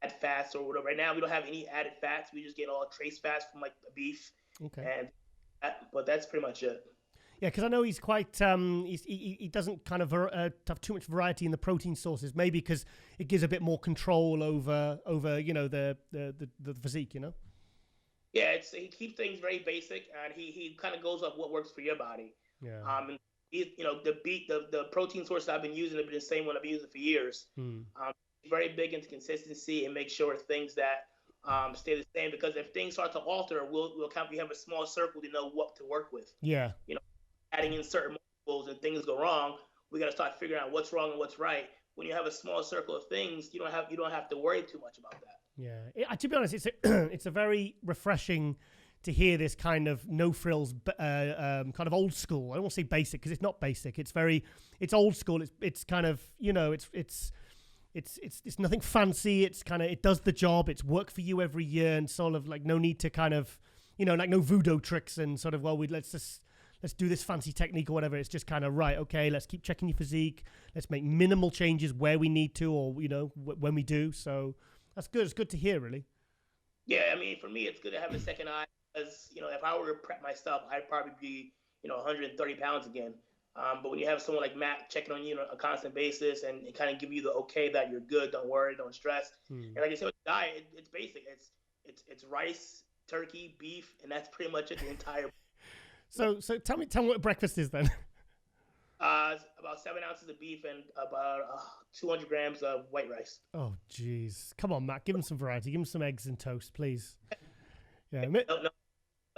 Add fats or whatever. Right now, we don't have any added fats. We just get all trace fats from like the beef. Okay. But that's pretty much it. Yeah, because I know he's quite. He doesn't kind of have too much variety in the protein sources. Maybe because it gives a bit more control over the physique. You know. Yeah, he keeps things very basic, and he kind of goes off what works for your body. Yeah. And the protein sources I've been using have been the same one I've been using for years. Very big into consistency and make sure things that stay the same, because if things start to alter, we have a small circle to know what to work with. Yeah. You know, adding in certain multiples and things go wrong, we got to start figuring out what's wrong and what's right. When you have a small circle of things, you don't have to worry too much about that. Yeah, to be honest, it's a very refreshing to hear this kind of no frills, kind of old school. I don't want to say basic because it's not basic. It's old school. It's kind of it's nothing fancy. It's kind of, it does the job. It's work for you every year, and sort of like no need to kind of like no voodoo tricks and sort of let's do this fancy technique or whatever. It's just kind of right. Okay, let's keep checking your physique. Let's make minimal changes where we need to, or when we do. So. That's good. It's good to hear, really. Yeah, I mean, for me, it's good to have a second eye, because, if I were to prep myself, I'd probably be, 130 pounds again. But when you have someone like Matt checking on you on a constant basis and kind of give you the okay that you're good, don't worry, don't stress. And like I said, with the diet, it's basic. It's rice, turkey, beef, and that's pretty much it, the entire. So tell me what breakfast is then. About 7 ounces of beef and about 200 grams of white rice. Oh, jeez. Come on, Matt. Give him some variety. Give him some eggs and toast, please. Yeah. No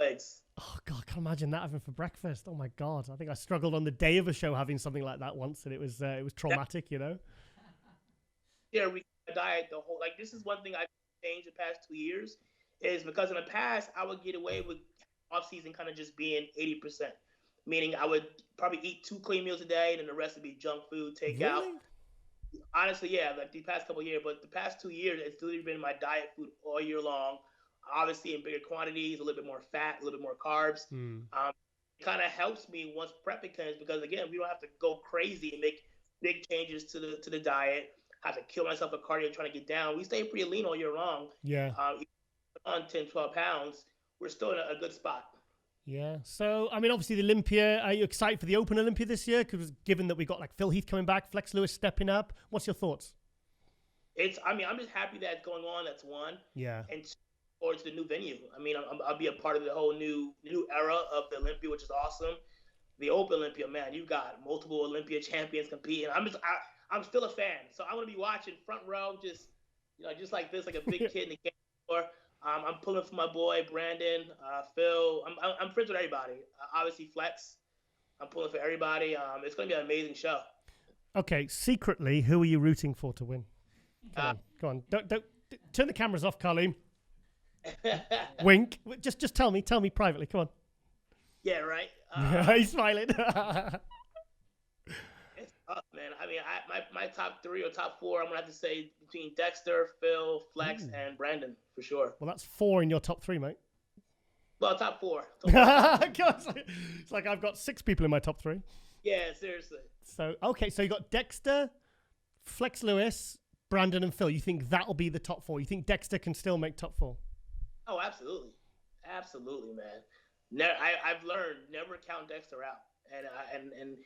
eggs. Oh, God. I can't imagine that having for breakfast. Oh, my God. I think I struggled on the day of a show having something like that once, and it was traumatic, Yeah, we diet the whole... Like, this is one thing I've changed the past 2 years, is because in the past, I would get away with off-season kind of just being 80%. Meaning I would probably eat 2 clean meals a day, and then the rest would be junk food, takeout. Really? Honestly, yeah, like the past couple of years, but the past 2 years, it's literally been my diet food all year long. Obviously, in bigger quantities, a little bit more fat, a little bit more carbs. It kind of helps me once prepping comes because again, we don't have to go crazy and make big changes to the diet. Have to kill myself with cardio trying to get down. We stay pretty lean all year long. Yeah. On 10, 12 pounds, we're still in a good spot. Yeah. So, I mean, obviously the Olympia, are you excited for the Open Olympia this year? Because given that we got like Phil Heath coming back, Flex Lewis stepping up, what's your thoughts? I'm just happy that it's going on. That's one. Yeah. And forward to the new venue. I mean, I'll be a part of the whole new era of the Olympia, which is awesome. The Open Olympia, man, you've got multiple Olympia champions competing. I'm still a fan, so I'm gonna be watching front row, just like this, like a big kid in the candy store. I'm pulling for my boy Brandon, Phil. I'm friends with everybody. Obviously Flex. I'm pulling for everybody. It's gonna be an amazing show. Okay, secretly, who are you rooting for to win? Come on. Don't turn the cameras off, Carleen. Wink. Just tell me privately. Come on. Yeah, right. He's smiling. It's tough, man. I mean, my top 3 or top 4, I'm gonna have to say between Dexter, Phil, Flex, and Brandon for sure. Well, that's 4 in your top 3, mate. Well, top 4. It's like I've got 6 people in my top 3. Yeah, seriously. So okay, so you got Dexter, Flex Lewis, Brandon, and Phil. You think that'll be the top 4? You think Dexter can still make top 4? Oh, absolutely, man. I've learned never count Dexter out, and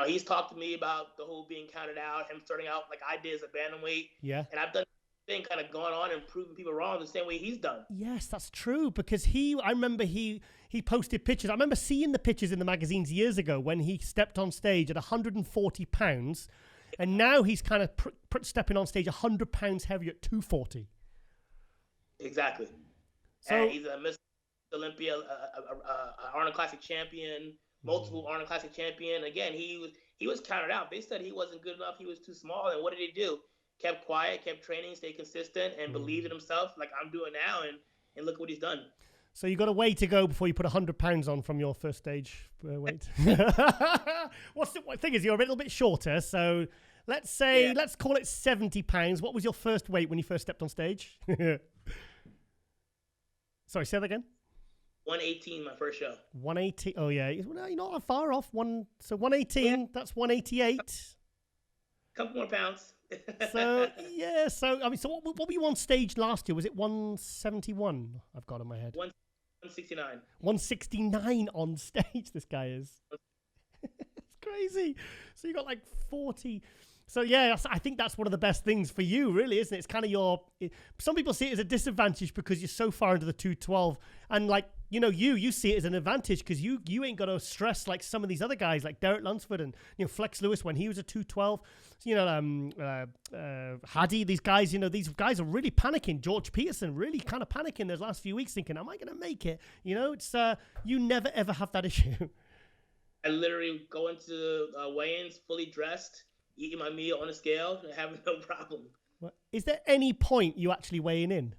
he's talked to me about the whole being counted out, him starting out like I did as a bantamweight. Yeah. And I've done the thing, kind of gone on and proving people wrong the same way he's done. Yes, that's true, because I remember he posted pictures. I remember seeing the pictures in the magazines years ago when he stepped on stage at 140 pounds, and now he's kind of stepping on stage 100 pounds heavier at 240. Exactly. So and he's a Miss Olympia, Arnold Classic champion, multiple Arnold Classic champion. Again, he was counted out. They said he wasn't good enough. He was too small. And what did he do? Kept quiet, kept training, stayed consistent, and believed in himself like I'm doing now. And look what he's done. So you got a way to go before you put 100 pounds on from your first stage weight. What's the thing is, you're a little bit shorter. So let's call it 70 pounds. What was your first weight when you first stepped on stage? Sorry, say that again. 118, my first show. 180. Oh yeah, you're not that far off. 118. Yeah. That's 188. Couple more pounds. So yeah. So I mean, so what were you on stage last year? Was it 171? I've got in my head. 169. 169 on stage. This guy is. It's crazy. So you got like 40. So yeah, I think that's one of the best things for you, really, isn't it? It's kind of some people see it as a disadvantage because you're so far into the 212, and like you see it as an advantage because you ain't got to stress like some of these other guys like Derek Lunsford and Flex Lewis when he was a 212. Hadi, these guys, these guys are really panicking. George Peterson really kind of panicking those last few weeks, thinking, "Am I going to make it?" It's you never ever have that issue. I literally go into weigh-ins fully dressed, eating my meal on a scale, and having no problem. What? Is there any point you actually weighing in?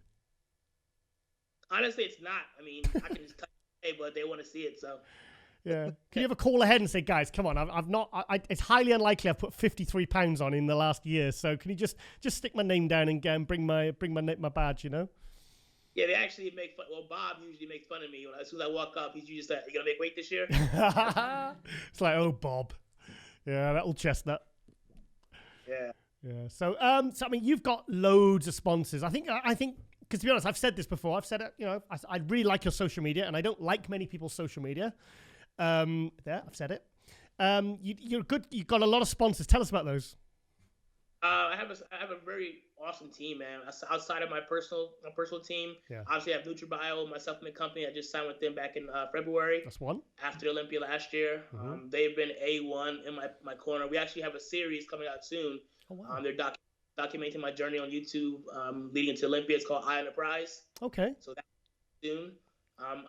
Honestly, it's not. I mean, I can just cut it, but they want to see it, so. Yeah. Can you ever call ahead and say, guys, come on, I've not. It's highly unlikely I've put 53 pounds on in the last year. So can you just stick my name down and bring my badge? Yeah, they actually make fun. Well, Bob usually makes fun of me as soon as I walk up. He's usually like, "You gonna make weight this year?" It's like, oh, Bob. Yeah, that old chestnut. Yeah. Yeah. So I mean, you've got loads of sponsors. I think, because to be honest, I've said this before. I've said it. I really like your social media, and I don't like many people's social media. I've said it. You're good. You've got a lot of sponsors. Tell us about those. I have a very awesome team, man. Outside of my personal team, obviously I have NutriBio, my supplement company. I just signed with them back in February. That's one. After Olympia last year. Mm-hmm. They've been A1 in my corner. We actually have a series coming out soon. Oh, wow. They're documenting my journey on YouTube leading into Olympia. It's called Eye on the Prize. Okay. So that's soon.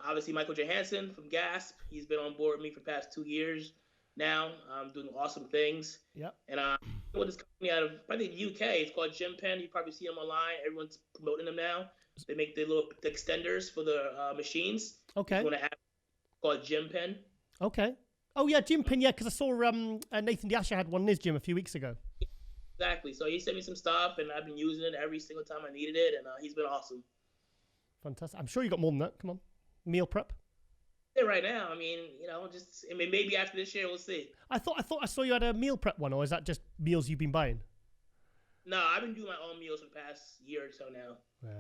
Obviously Michael Johansson from Gasp. He's been on board with me for the past 2 years now, doing awesome things. Yep. And with this company out of probably the UK, it's called Gym Pen. You probably see them online. Everyone's promoting them now. They make the extenders for the machines. Okay. You want to add called Gym Pen. Okay. Oh yeah, Gym Pen. Yeah, because I saw Nathan Diasha had one in his gym a few weeks ago. exactly. So he sent me some stuff, and I've been using it every single time I needed it, and he's been awesome. Fantastic. I'm sure you got more than that. Come on, meal prep. Yeah, right now, I mean, maybe after this year we'll see. I thought I saw you had a meal prep one, or is that just meals you've been buying? No, I've been doing my own meals for the past year or so now. Yeah.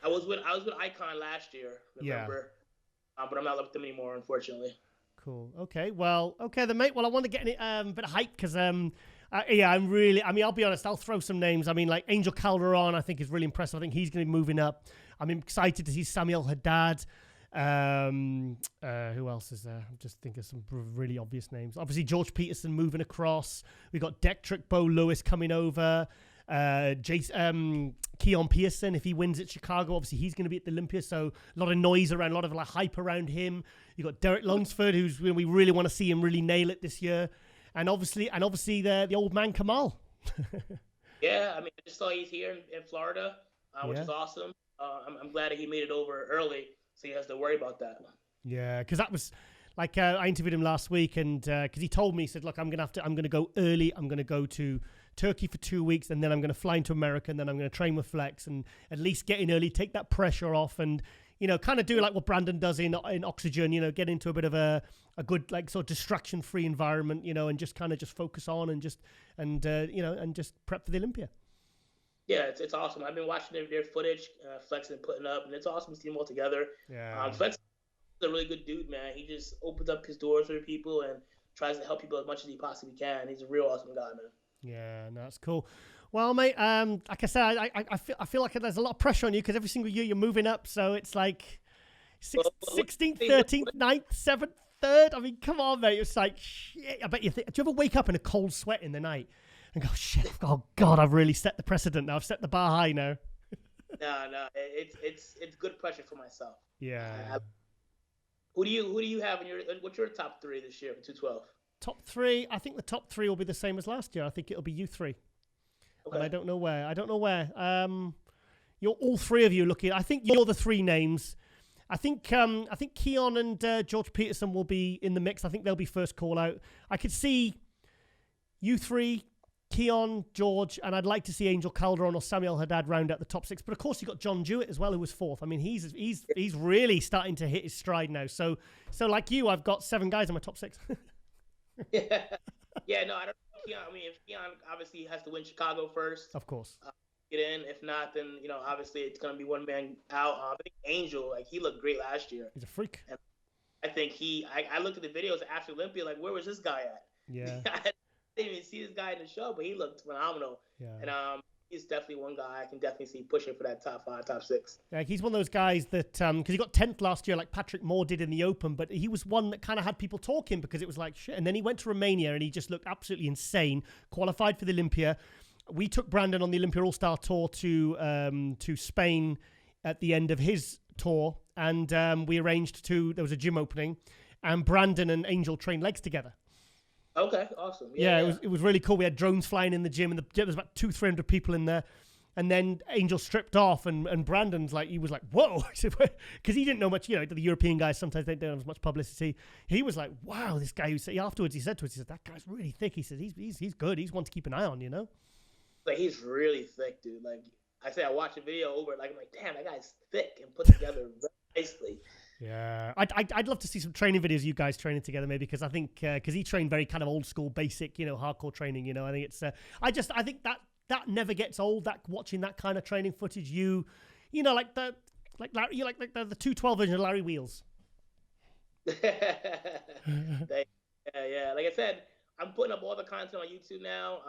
I was with Icon last year, remember? Yeah. But I'm not with them anymore, unfortunately. Cool. Okay. Well, then, mate. Well, I want to get a bit of hype because, I'm really. I mean, I'll be honest. I'll throw some names. I mean, like Angel Calderon, I think is really impressive. I think he's going to be moving up. I'm excited to see Samuel Haddad. Who else is there? I'm just thinking of some really obvious names. Obviously, George Peterson moving across. We got Dectric Bo Lewis coming over. Keon Pearson, if he wins at Chicago, obviously he's going to be at the Olympia, so a lot of noise around, a lot of like hype around him. You got Derek Lunsford, who's we really want to see him really nail it this year, and obviously the old man Kamal. Yeah, I mean, I just saw he's here in Florida, which is awesome. I'm glad that he made it over early, so he has to worry about that. Yeah, because that was. Like I interviewed him last week, and because he told me, he said, "Look, I'm going to go early. I'm going to go to Turkey for 2 weeks, and then I'm going to fly into America, and then I'm going to train with Flex, and at least get in early, take that pressure off, and kind of do like what Brandon does in Oxygen. Get into a bit of a good like sort of distraction-free environment, and just kind of just focus on and just prep for the Olympia." Yeah, it's awesome. I've been watching their footage, Flex and putting up, and it's awesome to see them all together. Yeah, Flex. A really good dude, man. He just opens up his doors for people and tries to help people as much as he possibly can. He's a real awesome guy, man. Yeah, no, that's cool. Well, mate, like I said, I feel like there's a lot of pressure on you because every single year you're moving up. So it's like 16th, 13th, 9th, 7th, 3rd. I mean, come on, mate. It's like, shit. I bet do you ever wake up in a cold sweat in the night and go, shit, oh, God, I've really set the precedent now. I've set the bar high now. No, it's good pressure for myself. Yeah. Who do you have what's your top 3 this year for 212? Top 3, I think the top 3 will be the same as last year. I think it'll be you 3. Okay. And I don't know where. You're all 3 of you looking. I think you're the 3 names. I think Keon and George Peterson will be in the mix. I think they'll be first call out. I could see you 3, Keon, George, and I'd like to see Angel Calderon or Samuel Haddad round out the top 6. But of course, you got John Jewett as well, who was 4th. I mean, he's really starting to hit his stride now. So like you, I've got 7 guys in my top 6. Yeah, no, I don't know Keon. I mean, if Keon obviously has to win Chicago first, of course, get in. If not, then obviously it's gonna be one man out. I think Angel, like he looked great last year. He's a freak. And I think I looked at the videos after Olympia, like where was this guy at? Yeah. I didn't even see this guy in the show, but he looked phenomenal. Yeah. And he's definitely one guy I can definitely see pushing for that top 5, top 6. Yeah, he's one of those guys that because he got 10th last year, like Patrick Moore did in the Open, but he was one that kind of had people talking because it was like shit. And then he went to Romania and he just looked absolutely insane. Qualified for the Olympia. We took Brandon on the Olympia All-Star Tour to Spain at the end of his tour, and we arranged there was a gym opening, and Brandon and Angel trained legs together. Okay, awesome. Yeah. It was really cool. We had drones flying in the gym, and there was about 200-300 people in there. And then Angel stripped off, and Brandon's like, he was like, whoa, because he didn't know much. The European guys sometimes they don't have as much publicity. He was like, wow, this guy. Afterwards, he said to us, he said, that guy's really thick. He said, he's good. He's one to keep an eye on, Like he's really thick, dude. Like I said, I watched the video over. Like I'm like, damn, that guy's thick and put together very nicely. Yeah, I'd love to see some training videos of you guys training together, maybe, because I think because he trained very kind of old school, basic, hardcore training. I think it's I think that never gets old. That watching that kind of training footage, like the 212 version of Larry Wheels. Yeah. Like I said, I'm putting up all the content on YouTube now.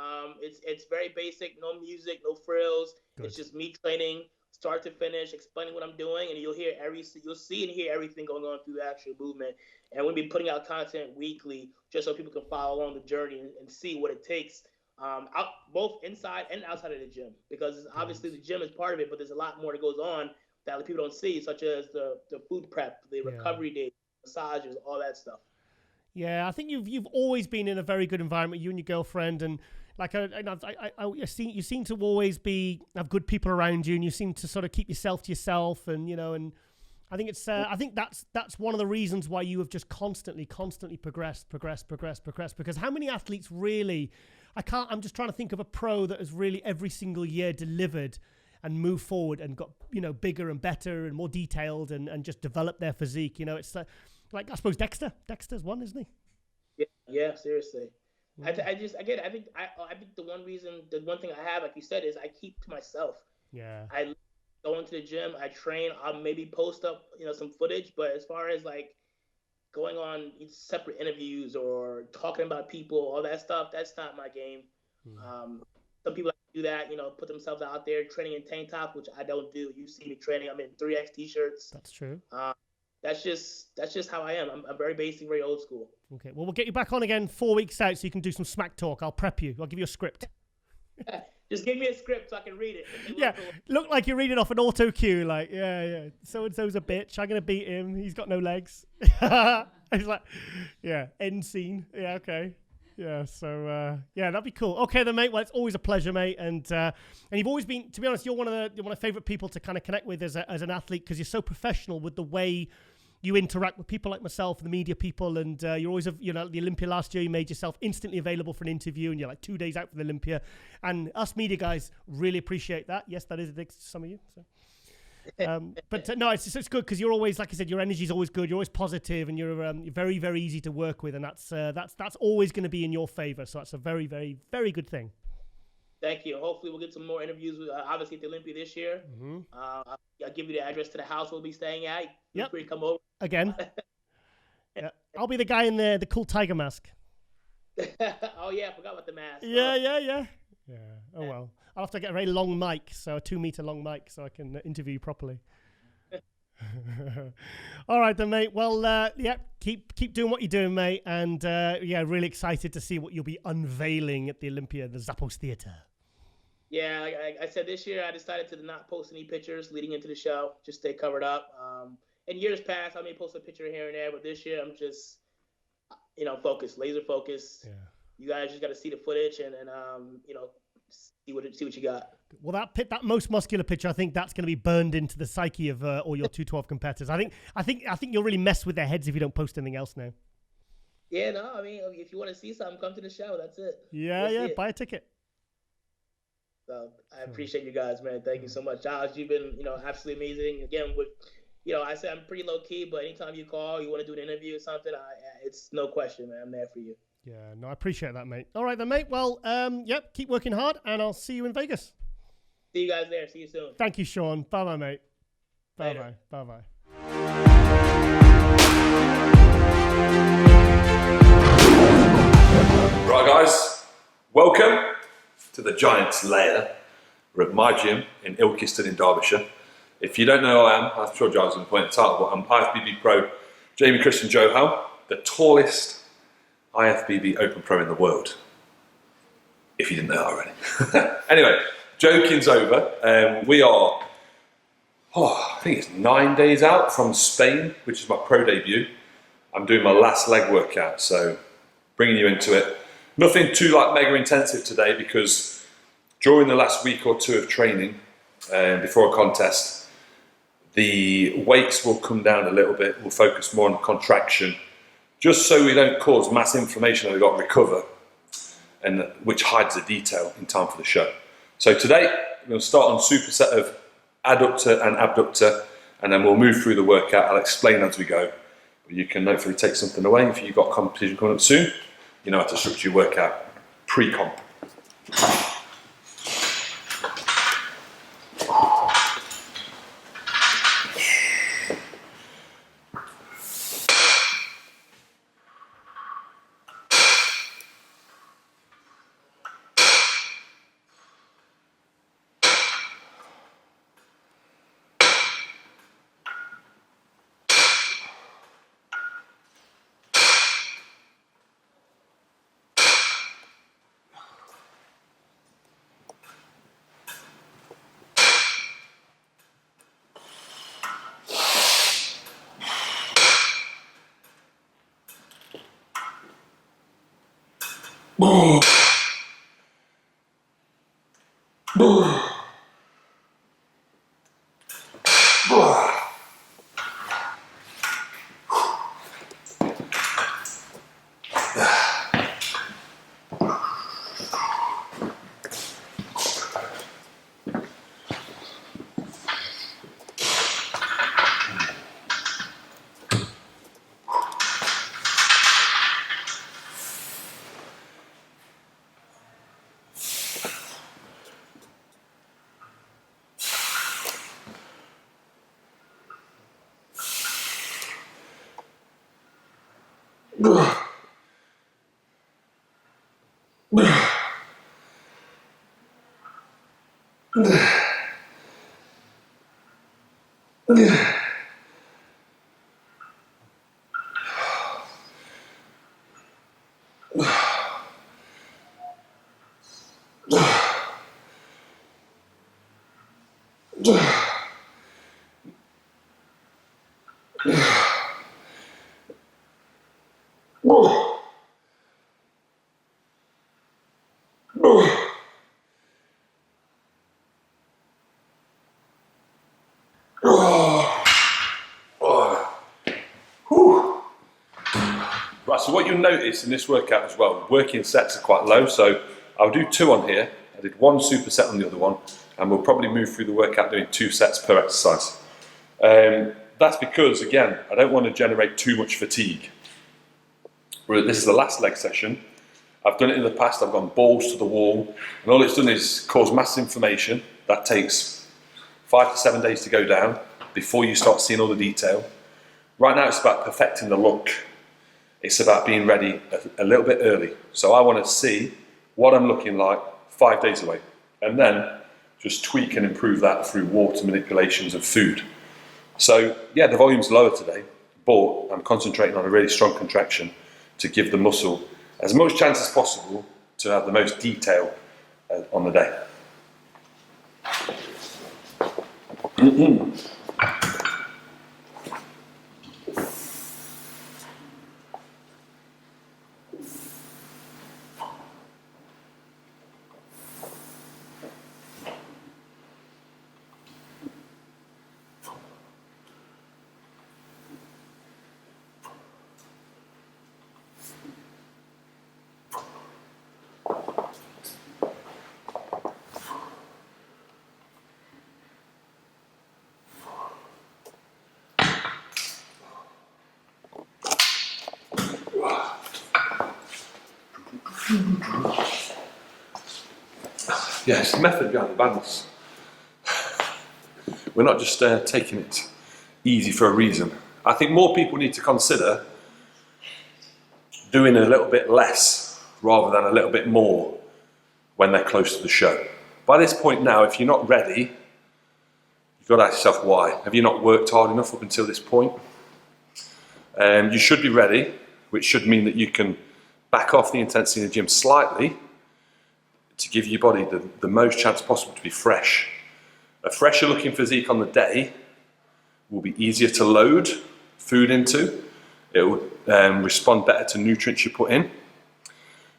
It's very basic, no music, no frills. Good. It's just me training, start to finish, explaining what I'm doing, and you'll see and hear everything going on through the actual movement. And we'll be putting out content weekly just so people can follow along the journey and see what it takes, both inside and outside of the gym. Because obviously the gym is part of it, but there's a lot more that goes on that people don't see, such as the food prep, the recovery days, massages, all that stuff. Yeah, I think you've always been in a very good environment, you and your girlfriend, and like you seem to always have good people around you, and you seem to sort of keep yourself to yourself, and I think it's. I think that's one of the reasons why you have just constantly progressed. Because how many athletes really? I'm just trying to think of a pro that has really every single year delivered and moved forward and got bigger and better and more detailed and just developed their physique. It's like I suppose Dexter's one, isn't he? Yeah, seriously. I think the one thing I have, like you said, is I keep to myself. Yeah. I go into the gym, I train, I'll maybe post up, some footage, but as far as like going on separate interviews or talking about people, all that stuff, that's not my game. Some people do that, put themselves out there training in tank top, which I don't do. You see me training, I'm in 3X t-shirts. That's true. That's just how I am. I'm very basic, very old school. Okay, well, we'll get you back on again 4 weeks out so you can do some smack talk. I'll prep you. I'll give you a script. Just give me a script so I can read it. Yeah, look like you're reading off an auto cue. Like, yeah. So-and-so's a bitch. I'm going to beat him. He's got no legs. He's like, yeah, end scene. Yeah, okay. Yeah, so, that'd be cool. Okay then, mate. Well, it's always a pleasure, mate. And you've always been, to be honest, you're one of my favorite people to kind of connect with as an athlete because you're so professional with the way you interact with people like myself, the media people, and you're always, the Olympia last year, you made yourself instantly available for an interview, and you're like 2 days out for the Olympia. And us media guys really appreciate that. Yes, that is addicted to some of you. So. But no, it's good because you're always, like I said, your energy's always good. You're always positive, and you're very, very easy to work with, and that's always going to be in your favor. So that's a very, very, very good thing. Thank you. Hopefully, we'll get some more interviews with obviously at the Olympia this year. Mm-hmm. I'll give you the address to the house we'll be staying at. Feel free to come over again. Yeah, I'll be the guy in the cool tiger mask. Oh yeah, I forgot about the mask. Yeah. Oh well, I'll have to get a very long mic, so a 2-meter long mic, so I can interview you properly. All right then, mate. Well, keep doing what you're doing, mate, and really excited to see what you'll be unveiling at the Olympia, the Zappos Theatre. Yeah, like I said, this year I decided to not post any pictures leading into the show, just stay covered up. In years past, I may post a picture here and there, but this year I'm just, focused, laser focused. Yeah. You guys just got to see the footage and see what you got. Well, that most muscular picture, I think that's going to be burned into the psyche of all your 212 competitors. I think you'll really mess with their heads if you don't post anything else now. Yeah, no, I mean, if you want to see something, come to the show. That's it. Yeah, buy a ticket. So I appreciate you guys, man. Thank you so much, Giles. You've been, absolutely amazing. Again, with, I said I'm pretty low key, but anytime you call, you want to do an interview or something, it's no question, man. I'm there for you. Yeah, no, I appreciate that, mate. All right then, mate. Well, keep working hard, and I'll see you in Vegas. See you guys there. See you soon. Thank you, Shaun. Bye-bye, mate. Bye-bye. Bye-bye. Right, guys. Welcome to the Giant's Lair. We're at my gym in Ilkeston in Derbyshire. If you don't know who I am, I'm sure Giles will point it out, but I'm IFBB Pro Jamie Christian-Johal, the tallest IFBB Open Pro in the world. If you didn't know that already. Anyway, joking's over. We are, I think it's 9 days out from Spain, which is my pro debut. I'm doing my last leg workout, so bringing you into it. Nothing too mega intensive today because during the last week or two of training before a contest, the weights will come down a little bit. We'll focus more on contraction, just so we don't cause mass inflammation and we've got to recover, and which hides the detail in time for the show. So today, we're going to start on superset of adductor and abductor, and then we'll move through the workout. I'll explain as we go. You can hopefully take something away if you've got competition coming up soon. You know how to structure your workout pre-comp. Right, so what you'll notice in this workout as well, working sets are quite low, so I'll do 2 on here. I did 1 superset on the other one, and we'll probably move through the workout doing 2 sets per exercise. That's because, again, I don't want to generate too much fatigue. This is the last leg session. I've done it in the past, I've gone balls to the wall, and all it's done is cause mass inflammation. That takes 5 to 7 days to go down before you start seeing all the detail. Right now it's about perfecting the look. It's about being ready a little bit early. So I want to see what I'm looking like 5 days away, and then just tweak and improve that through water manipulations of food. So yeah, the volume's lower today, but I'm concentrating on a really strong contraction to give the muscle as much chance as possible to have the most detail on the day. Yes, the method behind the madness. We're not just taking it easy for a reason. I think more people need to consider doing a little bit less rather than a little bit more when they're close to the show. By this point now, if you're not ready, you've got to ask yourself why. Have you not worked hard enough up until this point? You should be ready, which should mean that you can back off the intensity in the gym slightly to give your body the most chance possible to be fresh. A fresher looking physique on the day will be easier to load food into. It will respond better to nutrients you put in,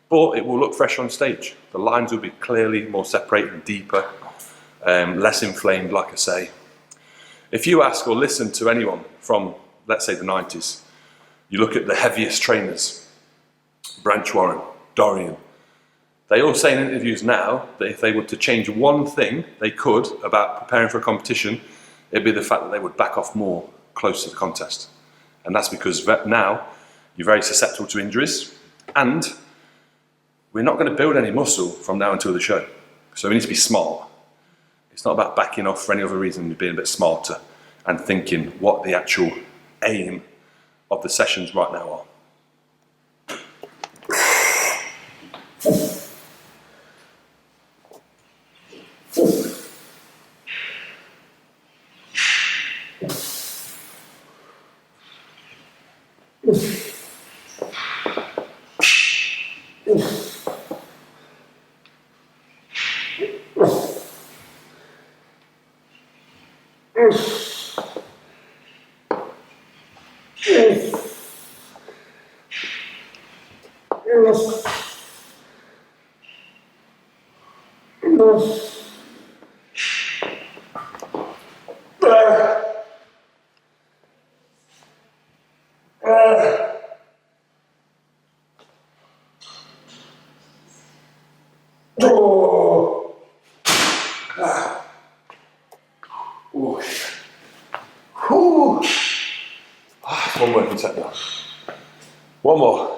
but it will look fresher on stage. The lines will be clearly more separated and deeper, less inflamed, like I say. If you ask or listen to anyone from, let's say, the 90s, you look at the heaviest trainers, Branch Warren, Dorian, they all say in interviews now that if they were to change one thing they could about preparing for a competition, it'd be the fact that they would back off more close to the contest. And that's because now you're very susceptible to injuries, and we're not going to build any muscle from now until the show. So we need to be smart. It's not about backing off for any other reason than being a bit smarter and thinking what the actual aim of the sessions right now are. One working set now. One more.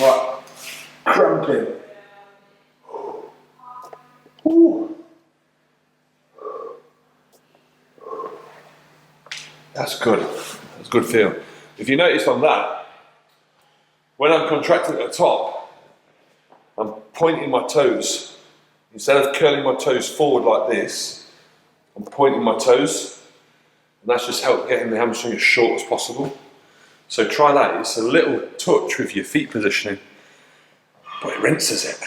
Right, cramping. That's good. That's a good feel. If you notice on that, when I'm contracting at the top, I'm pointing my toes. Instead of curling my toes forward like this, I'm pointing my toes, and that's just helped getting the hamstring as short as possible. So try that. It's a little touch with your feet positioning, but it rinses it.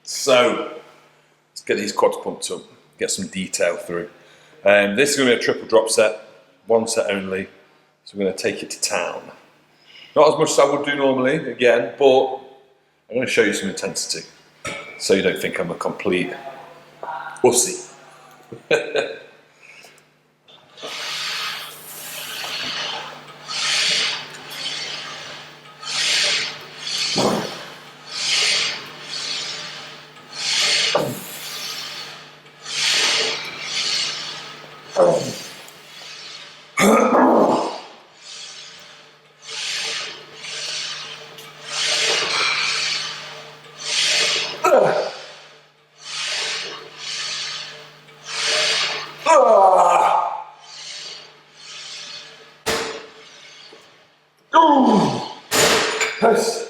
So let's get these quads pumped up, get some detail through. This is going to be a triple drop set, one set only. So we're going to take it to town. Not as much as I would do normally, again, but I'm going to show you some intensity, so you don't think I'm a complete wussy. Nice.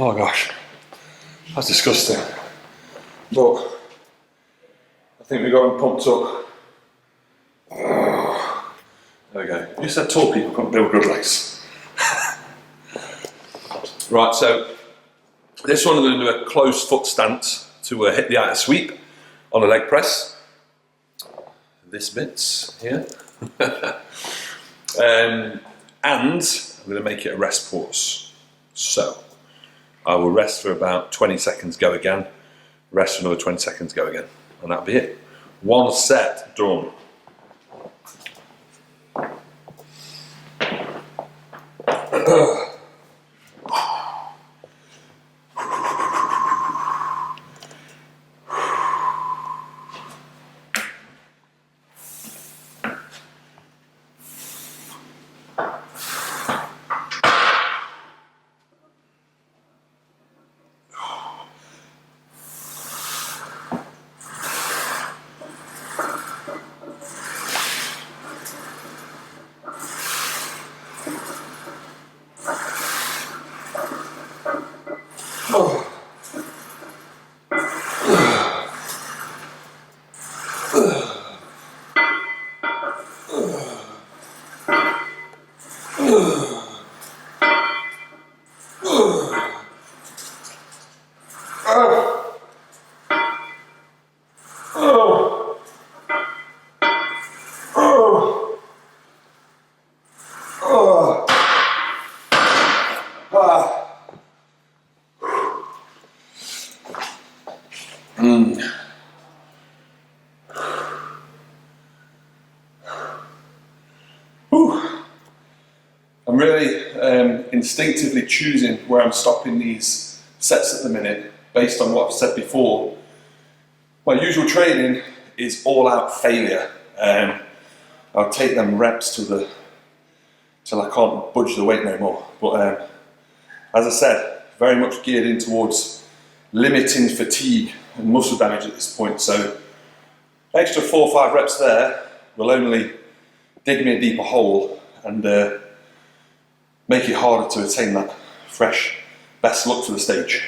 Oh gosh, that's disgusting. But I think we got them pumped up. There we go. You said tall people couldn't build good legs. Right, so this one I'm going to do a closed foot stance to hit the outer sweep on a leg press. This bit's here. And I'm going to make it a rest pause. So I will rest for about 20 seconds, go again, rest for another 20 seconds, go again, and that'll be it. 1 set, done. I'm really instinctively choosing where I'm stopping these sets at the minute based on what I've said before. My usual training is all out failure. I'll take them reps till I can't budge the weight no more. But as I said, very much geared in towards limiting fatigue and muscle damage at this point. So extra 4 or 5 reps there will only dig me a deeper hole and make it harder to attain that fresh, best look for the stage.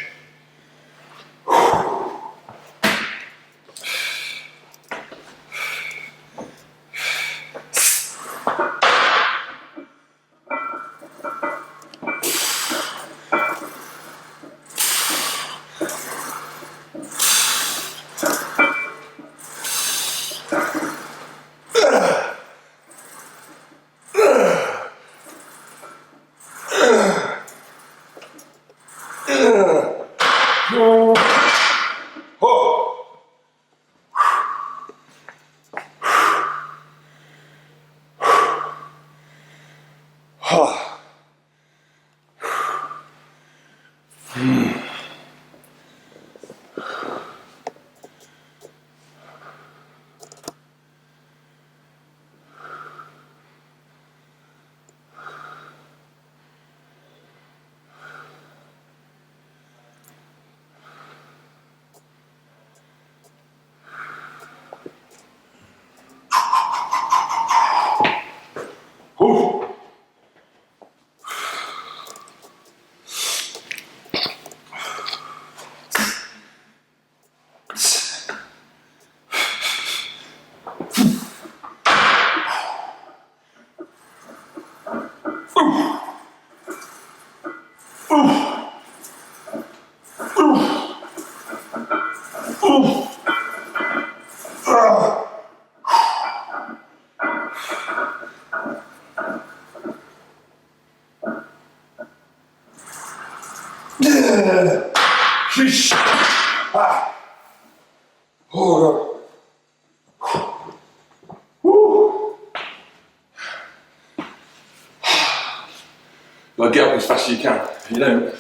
Well, get up as fast as you can. If you don't,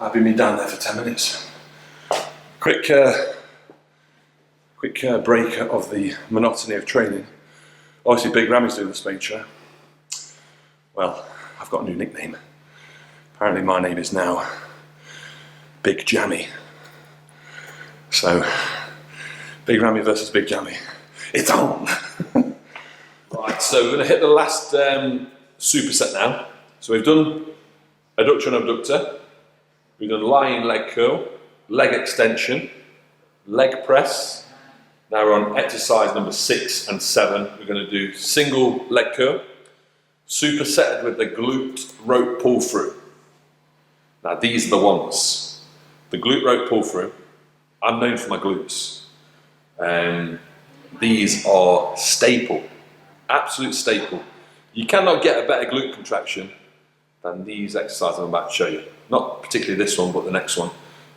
I'll be down there for 10 minutes. Quick break of the monotony of training. Obviously, Big Rammy's doing the Spain show. Well, I've got a new nickname. Apparently, my name is now Big Jammy. So, Big Rammy versus Big Jammy. It's on! Right, so we're going to hit the last superset now. So we've done adductor and abductor, we've done lying leg curl, leg extension, leg press. Now we're on exercise number 6 and 7. We're going to do single leg curl, supersetted with the glute rope pull through. Now these are the ones. The glute rope pull through. I'm known for my glutes. These are staple, absolute staple. You cannot get a better glute contraction than these exercises I'm about to show you. Not particularly this one, but the next one,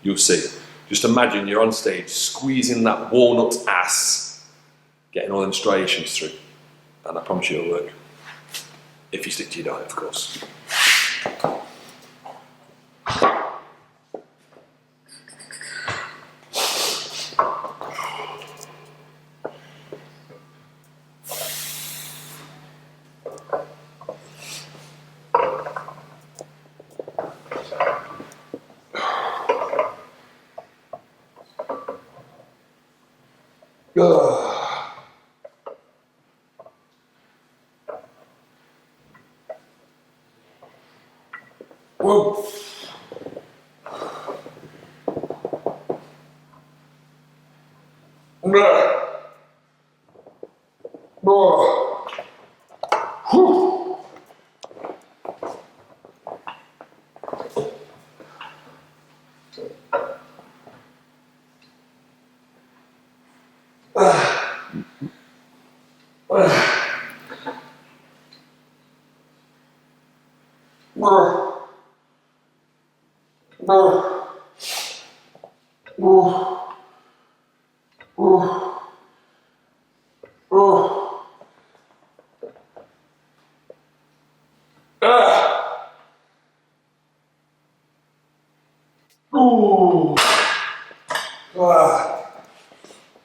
you'll see. Just imagine you're on stage squeezing that walnut ass, getting all them striations through. And I promise you it'll work. If you stick to your diet, of course. Whoa.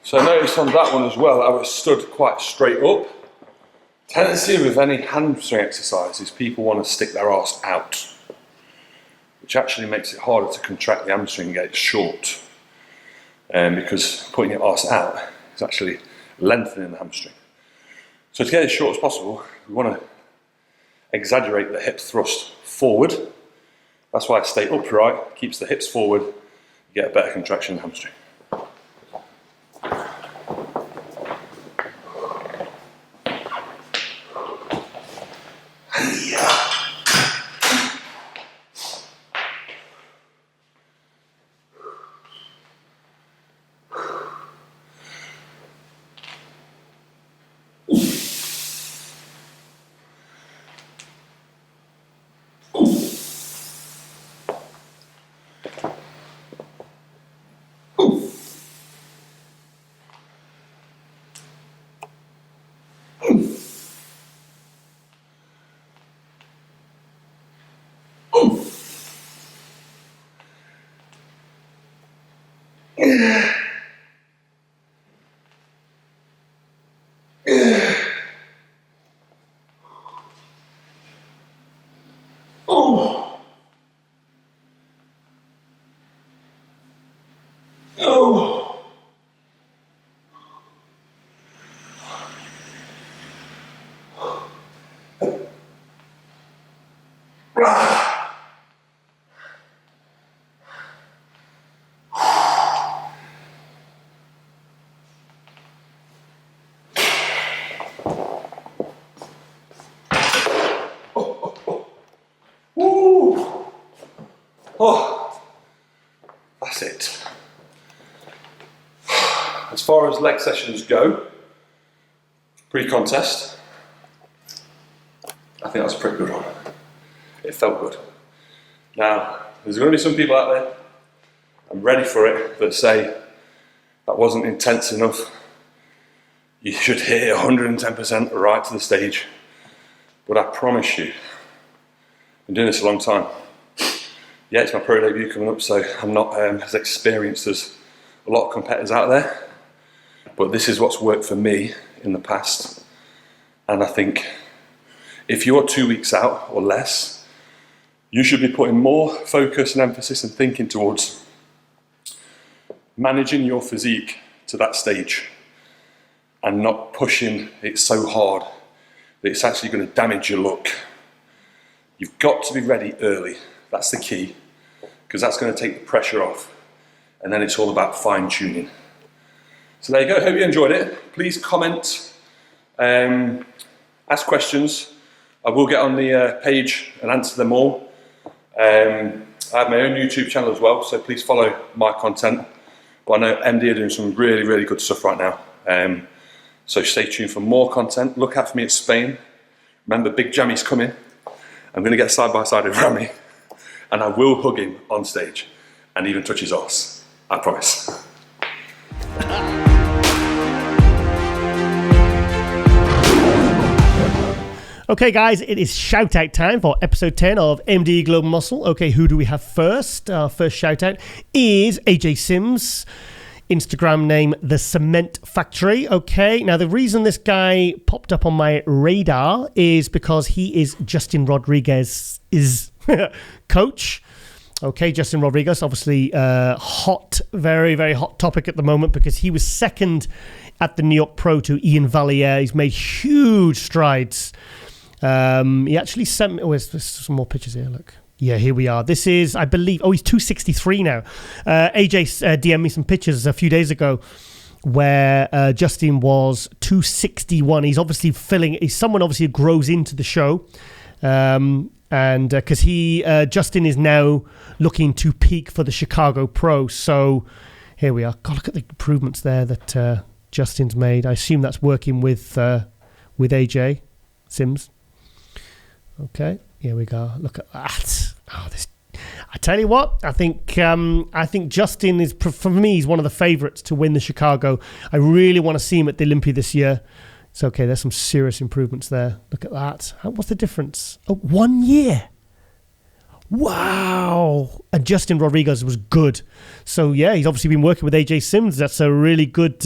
So I noticed on that one as well, I was stood quite straight up. Tendency with any hamstring exercise is people want to stick their arse out, which actually makes it harder to contract the hamstring and get it short. Because putting your arse out is actually lengthening the hamstring. So to get it as short as possible, we want to exaggerate the hip thrust forward. That's why I stay upright, keeps the hips forward, you get a better contraction in the hamstring. Oh, that's it. As far as leg sessions go, pre-contest, I think that's a pretty good one. It felt good. Now, there's going to be some people out there, I'm ready for it, that say that wasn't intense enough. You should hit it 110% right to the stage. But I promise you, I've been doing this a long time. Yeah, it's my pro debut coming up, so I'm not as experienced as a lot of competitors out there. But this is what's worked for me in the past. And I think if you're 2 weeks out or less, you should be putting more focus and emphasis and thinking towards managing your physique to that stage and not pushing it so hard that it's actually going to damage your look. You've got to be ready early. That's the key, because that's going to take the pressure off, and then it's all about fine-tuning. So there you go, hope you enjoyed it. Please comment, ask questions. I will get on the page and answer them all. I have my own YouTube channel as well, so please follow my content. But I know MD are doing some really, really good stuff right now. So stay tuned for more content. Look out for me at Spain. Remember, Big Jammy's coming. I'm going to get side by side with Rami, and I will hug him on stage and even touch his arse. I promise. Okay, guys, it is shout out time for episode 10 of MD Global Muscle. Okay, who do we have first? Our first shout out is AJ Sims. Instagram name The Cement Factory. Okay, now the reason this guy popped up on my radar is because he is Justin Rodriguez's coach. Okay, Justin Rodriguez, obviously hot, very, very hot topic at the moment because he was second at the New York Pro to Ian Valliere. He's made huge strides. He actually sent me, there's some more pictures here, look. Yeah, here we are. This is, I believe, he's 263 now. AJ DM'd me some pictures a few days ago where Justin was 261. He's obviously he's someone obviously who grows into the show. And because Justin is now looking to peak for the Chicago Pro. So here we are. God, look at the improvements there that Justin's made. I assume that's working with AJ Sims. Okay, here we go. Look at that. Oh, this! I tell you what, I think Justin is, for me, he's one of the favourites to win the Chicago. I really want to see him at the Olympia this year. It's okay. There's some serious improvements there. Look at that. What's the difference? Oh, 1 year. Wow. And Justin Rodriguez was good. So yeah, he's obviously been working with AJ Sims. That's a really good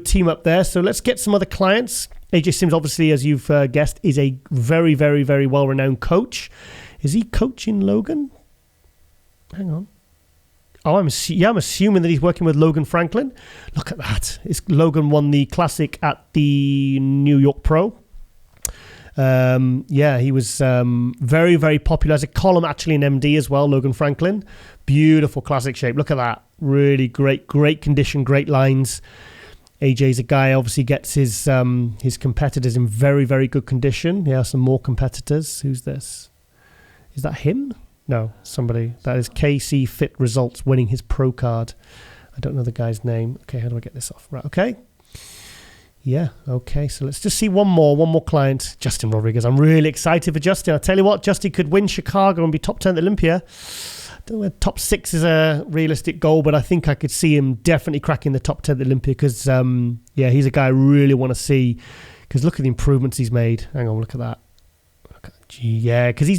team up there. So let's get some other clients. AJ Sims, obviously, as you've guessed, is a very, very, very well-renowned coach. Is he coaching Logan? Hang on. Oh, I'm assuming that he's working with Logan Franklin. Look at that. Logan won the Classic at the New York Pro. He was very, very popular as a column, actually, in MD as well, Logan Franklin. Beautiful Classic shape. Look at that. Really great condition, great lines. AJ's a guy, obviously gets his competitors in very, very good condition. Yeah, some more competitors. Who's this? Is that him? No, somebody. That is KC Fit Results winning his pro card. I don't know the guy's name. Okay, how do I get this off? Right, okay. Yeah, okay. So let's just see one more client. Justin Rodriguez. I'm really excited for Justin. I'll tell you what, Justin could win Chicago and be top 10 at Olympia. I don't know, top 6 is a realistic goal, but I think I could see him definitely cracking the top 10 at Olympia because, he's a guy I really want to see because look at the improvements he's made. Hang on, look at that. Because he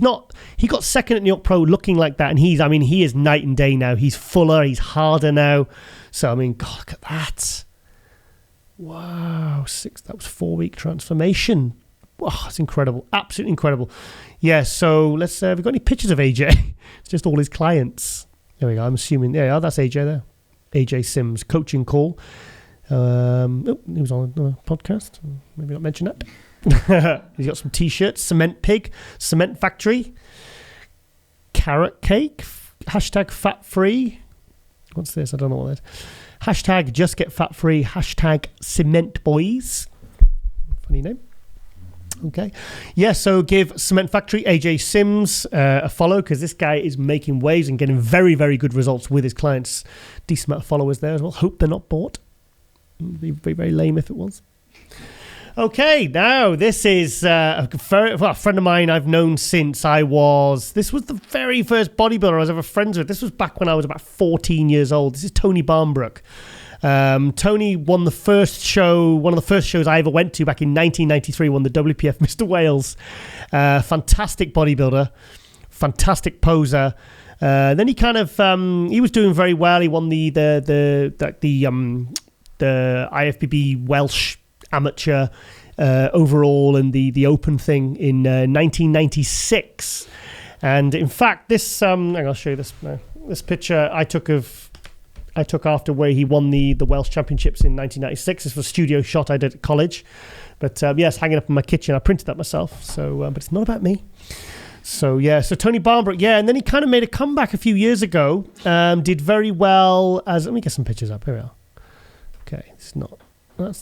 got second at New York Pro looking like that, and he is night and day now. He's fuller, he's harder now. So, God, look at that. Wow, that was 4-week transformation. Wow, it's incredible. Absolutely incredible. Yeah, so let's, have we got any pictures of AJ? It's just all his clients. There we go. I'm assuming, that's AJ there. AJ Sims, coaching call. He was on a podcast. Maybe not mention that. He's got some t-shirts. Cement Pig, Cement Factory, Carrot Cake, hashtag fat free. What's this? I don't know what that is. Hashtag just get fat free, hashtag Cement Boys. Funny name. Okay. Yeah, so give Cement Factory, AJ Sims, a follow because this guy is making waves and getting very, very good results with his clients. Decent amount of followers there as well. Hope they're not bought. It'd be very, very lame if it was. Okay, now this is a friend of mine I've known since this was the very first bodybuilder I was ever friends with. This was back when I was about 14 years old. This is Tony Barnbrook. Tony won one of the first shows I ever went to back in 1993, won the WPF Mr. Wales. Fantastic bodybuilder, fantastic poser. Then he kind of, he was doing very well. He won the IFBB Welsh amateur overall and the open thing in 1996. And in fact, this, I'll show you this now. This picture I took after where he won the Welsh Championships in 1996. This was a studio shot I did at college. But yes, hanging up in my kitchen. I printed that myself. So, but it's not about me. So yeah, so Tony Barnbrook, yeah, and then he kind of made a comeback a few years ago. Did very well as. Let me get some pictures up. Here we are. Okay, that's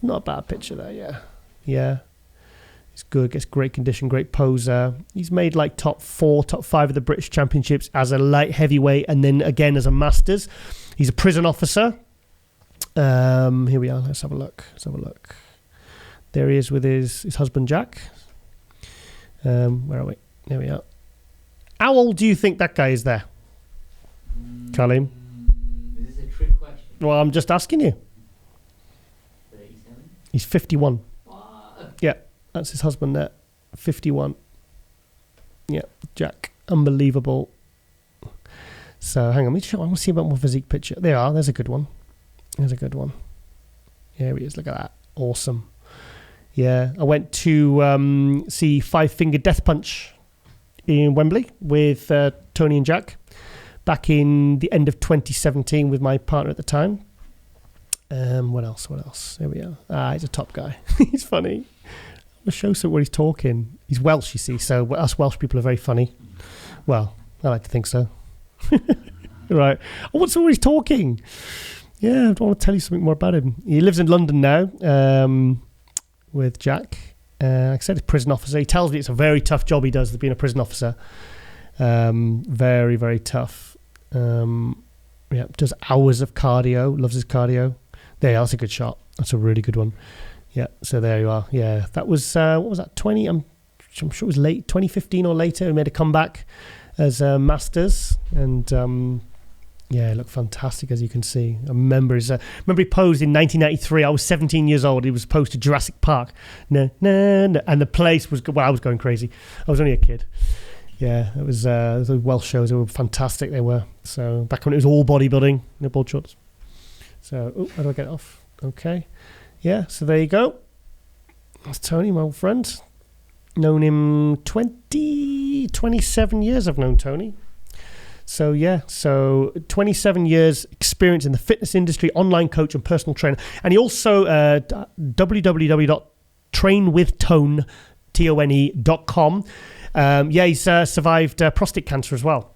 not a bad picture there. Yeah. He's good, gets great condition, great poser. He's made like top 5 of the British Championships as a light heavyweight and then again as a Masters. He's a prison officer. Here we are. Let's have a look. There he is with his husband, Jack. Where are we? There we are. How old do you think that guy is there? Colin? Is this a trick question? Well, I'm just asking you. 37? He's 51. What? Yeah, that's his husband there. 51. Yeah, Jack. Unbelievable. So, hang on. I want to see about more physique picture. There are. There's a good one. There's a good one. Here he is. Look at that. Awesome. Yeah, I went to see Five Finger Death Punch in Wembley with Tony and Jack back in the end of 2017 with my partner at the time. What else? There we are. He's a top guy. He's funny. I'll show some where he's talking. He's Welsh, you see, so us Welsh people are very funny. Well, I like to think so. Right. Oh, what's always talking? Yeah, I want to tell you something more about him. He lives in London now with Jack. Like I said, he's a prison officer. He tells me it's a very tough job he does, being a prison officer. Very, very tough. Yeah, does hours of cardio. Loves his cardio. There, that's a good shot. That's a really good one. Yeah, so there you are. Yeah, that was, what was that, 20? I'm sure it was late, 2015 or later. He made a comeback as Masters. And yeah, it looked fantastic, as you can see. I remember he posed in 1993. I was 17 years old. He was posed to Jurassic Park. And the place was, well, I was going crazy. I was only a kid. Yeah, it was the Welsh shows. They were fantastic. They were. So back when it was all bodybuilding, no board shorts. So, how do I get it off? Okay. Yeah, so there you go. That's Tony, my old friend. Known him 27 years I've known Tony. So, yeah, 27 years experience in the fitness industry, online coach and personal trainer. And he also, www.trainwithtone.com. Yeah, he's survived prostate cancer as well.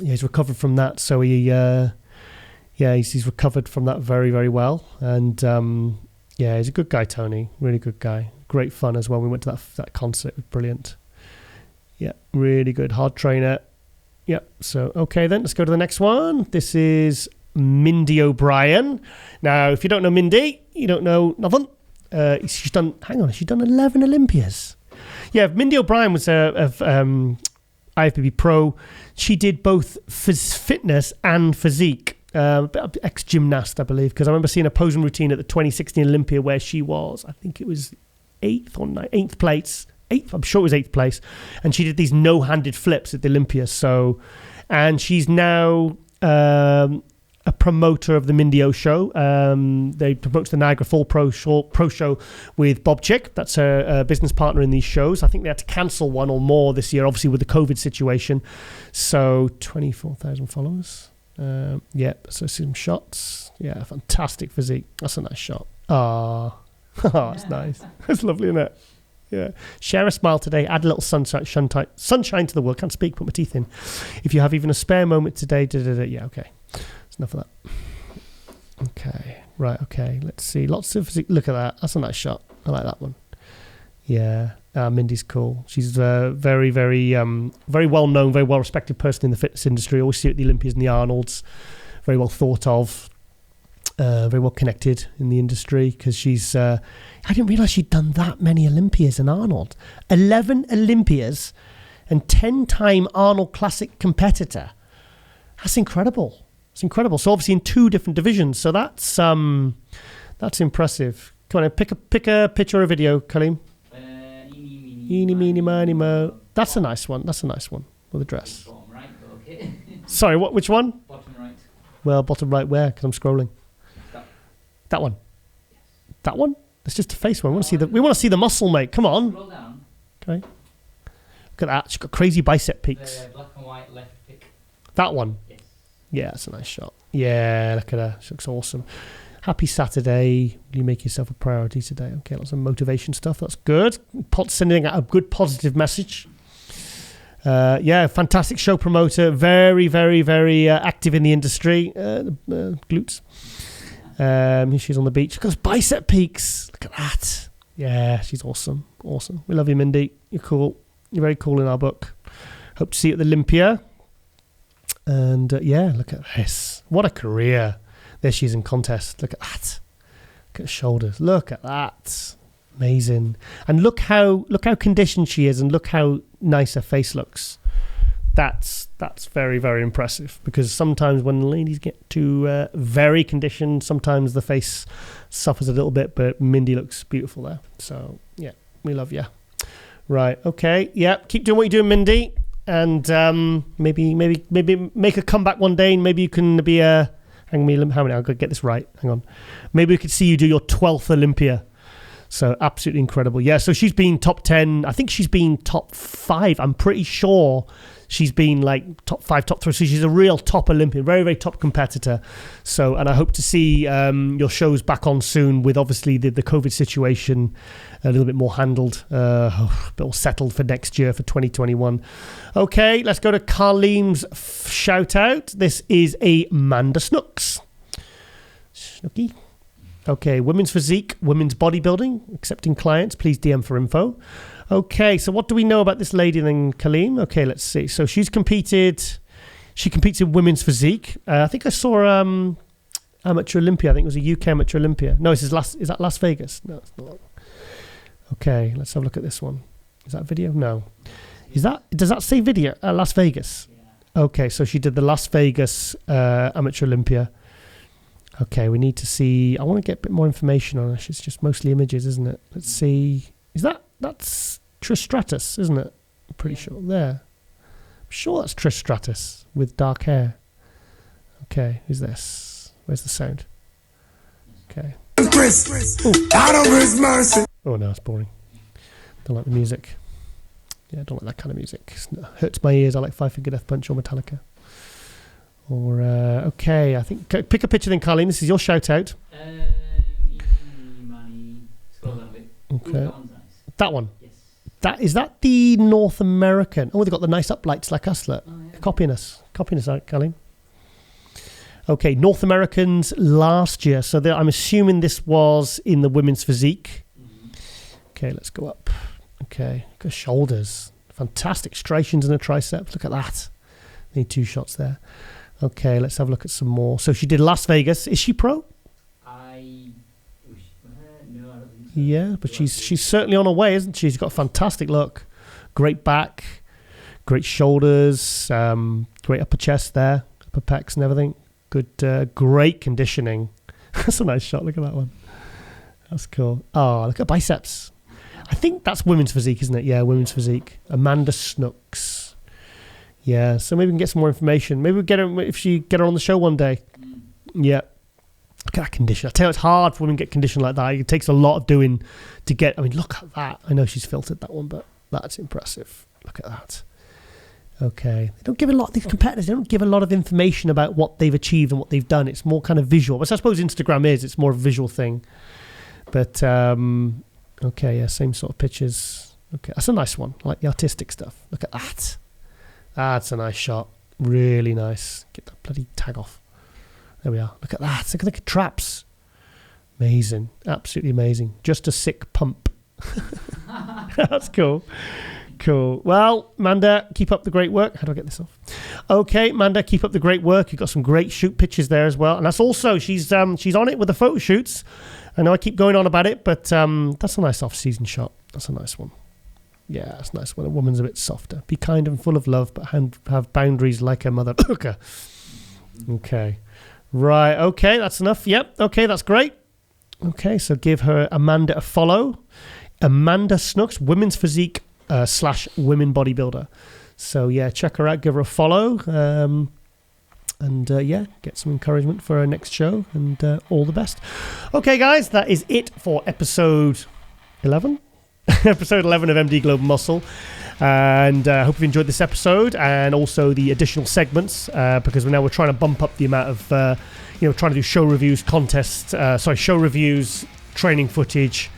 Yeah, he's recovered from that. So he's recovered from that very, very well. And yeah, he's a good guy, Tony. Really good guy. Great fun as well. We went to that concert. It was brilliant. Yeah, really good. Hard trainer. Yeah. So, okay then, let's go to the next one. This is Mindy O'Brien. Now, if you don't know Mindy, you don't know nothing. She's done 11 Olympias. Yeah, Mindy O'Brien was of IFBB Pro. She did both fitness and physique. Ex-gymnast, I believe, because I remember seeing a posing routine at the 2016 Olympia where she was, I think it was 8th place. I'm sure it was 8th place. And she did these no-handed flips at the Olympia. So, and she's now a promoter of the Mindy O show. They promote the Niagara Fall Pro show with Bob Chick. That's her business partner in these shows. I think they had to cancel one or more this year, obviously with the COVID situation. So 24,000 followers. Yeah, so some shots. Yeah, fantastic physique. That's a nice shot. Oh, it's nice. It's lovely, isn't it? Yeah. Share a smile today. Add a little sunshine to the world. Can't speak, put my teeth in. If you have even a spare moment today, yeah, okay. That's enough of that. Okay, right, okay. Let's see. Lots of physique. Look at that. That's a nice shot. I like that one. Yeah. Mindy's cool. She's very, very, very well known, very well respected person in the fitness industry. I always see her at the Olympias and the Arnolds. Very well thought of. Very well connected in the industry because she's. I didn't realise she'd done that many Olympias and Arnold. 11 Olympias and 10-time Arnold Classic competitor. That's incredible. It's incredible. So obviously in 2 different divisions. So that's impressive. Come on, pick a picture or a video, Kaleem. Eeny, meeny, miny, mo. That's a nice one. With a dress. Bottom right, okay. Sorry, which one? Bottom right. Well, bottom right where? Because I'm scrolling. That one. Yes. That one? It's just a face one. We want to see the muscle, mate. Come on. Scroll down. Okay. Look at that. She's got crazy bicep peaks. The black and white left pick. That one. Yes. Yeah, that's a nice shot. Yeah, look at her. She looks awesome. Happy Saturday. You make yourself a priority today. Okay, lots of motivation stuff. That's good. Sending out a good positive message. Yeah, fantastic show promoter. Very, very, very active in the industry. Glutes. Here she's on the beach. Look at those bicep peaks. Look at that. Yeah, she's awesome. Awesome. We love you, Mindy. You're cool. You're very cool in our book. Hope to see you at the Olympia. And yeah, look at this. What a career. There she is in contest. Look at that. Look at her shoulders. Look at that. Amazing. And look how conditioned she is, and look how nice her face looks. That's very, very impressive, because sometimes when ladies get too very conditioned, sometimes the face suffers a little bit, but Mindy looks beautiful there. So, yeah, we love you. Right, okay. Yeah, keep doing what you're doing, Mindy. And maybe make a comeback one day, and maybe you can be a... How many? I'll go get this right. Hang on. Maybe we could see you do your 12th Olympia. So absolutely incredible. Yeah, so she's been top 10. I think she's been top 5. I'm pretty sure she's been like top 5, top 3. So she's a real top Olympian, very, very top competitor. So, and I hope to see your shows back on soon, with obviously the COVID situation a little bit more handled, a bit more settled for next year, for 2021. Okay, let's go to Carlene's shout out. This is Amanda Snooks. Snooky. Okay, women's physique, women's bodybuilding, accepting clients. Please DM for info. Okay, so what do we know about this lady then, Carlene? Okay, let's see. So she competes in women's physique. I think I saw Amateur Olympia. I think it was a UK Amateur Olympia. No, is that Las Vegas? No, it's not. Okay, let's have a look at this one. Is that video? No. Does that say video? Las Vegas? Yeah. Okay, so she did the Las Vegas Amateur Olympia. Okay, we need to see... I want to get a bit more information on her. It's just mostly images, isn't it? Let's see... That's Trish Stratus, isn't it? I'm pretty sure. There. I'm sure that's Trish Stratus with dark hair. Okay, who's this? Where's the sound? Okay. Oh no, it's boring. Don't like the music. Yeah, I don't like that kind of music. It hurts my ears. I like Five Finger Death Punch or Metallica. Or, okay, I think... Pick a picture then, Carlene. This is your shout-out. Okay. That one? Yes. Is that the North American? Oh, they've got the nice uplights like us, look. Oh, yeah. Copying us out, Carlene. Okay, North Americans last year. So I'm assuming this was in the women's physique. Mm-hmm. Okay, let's go up. Okay, look at shoulders. Fantastic striations in the triceps. Look at that. Need 2 shots there. Okay, let's have a look at some more. So she did Las Vegas. Is she pro? No, I don't think so. Yeah, but she's certainly on her way, isn't she? She's got a fantastic look. Great back, great shoulders, great upper chest there, upper pecs and everything. Good, great conditioning. That's a nice shot. Look at that one. That's cool. Oh, look at biceps. I think that's women's physique, isn't it? Yeah, women's physique. Amanda Snooks. Yeah, so maybe we can get some more information. Maybe we'll get her, if she get her on the show one day. Mm. Yeah. Look at that condition. I tell you, it's hard for women to get conditioned like that. It takes a lot of doing to get... I mean, look at that. I know she's filtered that one, but that's impressive. Look at that. Okay. They don't give a lot... These competitors, they don't give a lot of information about what they've achieved and what they've done. It's more kind of visual. But I suppose Instagram is. It's more of a visual thing. But, okay, yeah, same sort of pictures. Okay, that's a nice one. I like the artistic stuff. Look at that. That's a nice shot. Really nice. Get that bloody tag off. There we are. Look at that. Look at the traps. Amazing. Absolutely amazing. Just a sick pump. That's cool. Cool. Well, Manda, keep up the great work. How do I get this off? Okay, Manda, keep up the great work. You've got some great shoot pictures there as well. And that's also, she's on it with the photo shoots. I know I keep going on about it, but that's a nice off-season shot. That's a nice one. Yeah, it's nice when a woman's a bit softer. Be kind and full of love, but have boundaries like her mother. Okay. Right, okay, that's enough. Yep, okay, that's great. Okay, so give her Amanda a follow. Amanda Snooks, women's physique / women bodybuilder. So, yeah, check her out, give her a follow. And, yeah, get some encouragement for her next show. And all the best. Okay, guys, that is it for episode 11. Episode 11 of MD Global Muscle, and I hope you've enjoyed this episode and also the additional segments, because we're trying to bump up the amount of trying to do show reviews, show reviews, training footage,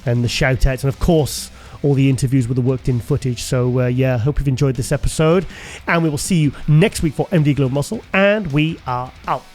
and the shout outs, and of course all the interviews with the worked in footage. So yeah, hope you've enjoyed this episode, and we will see you next week for MD Global Muscle, and we are out.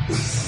you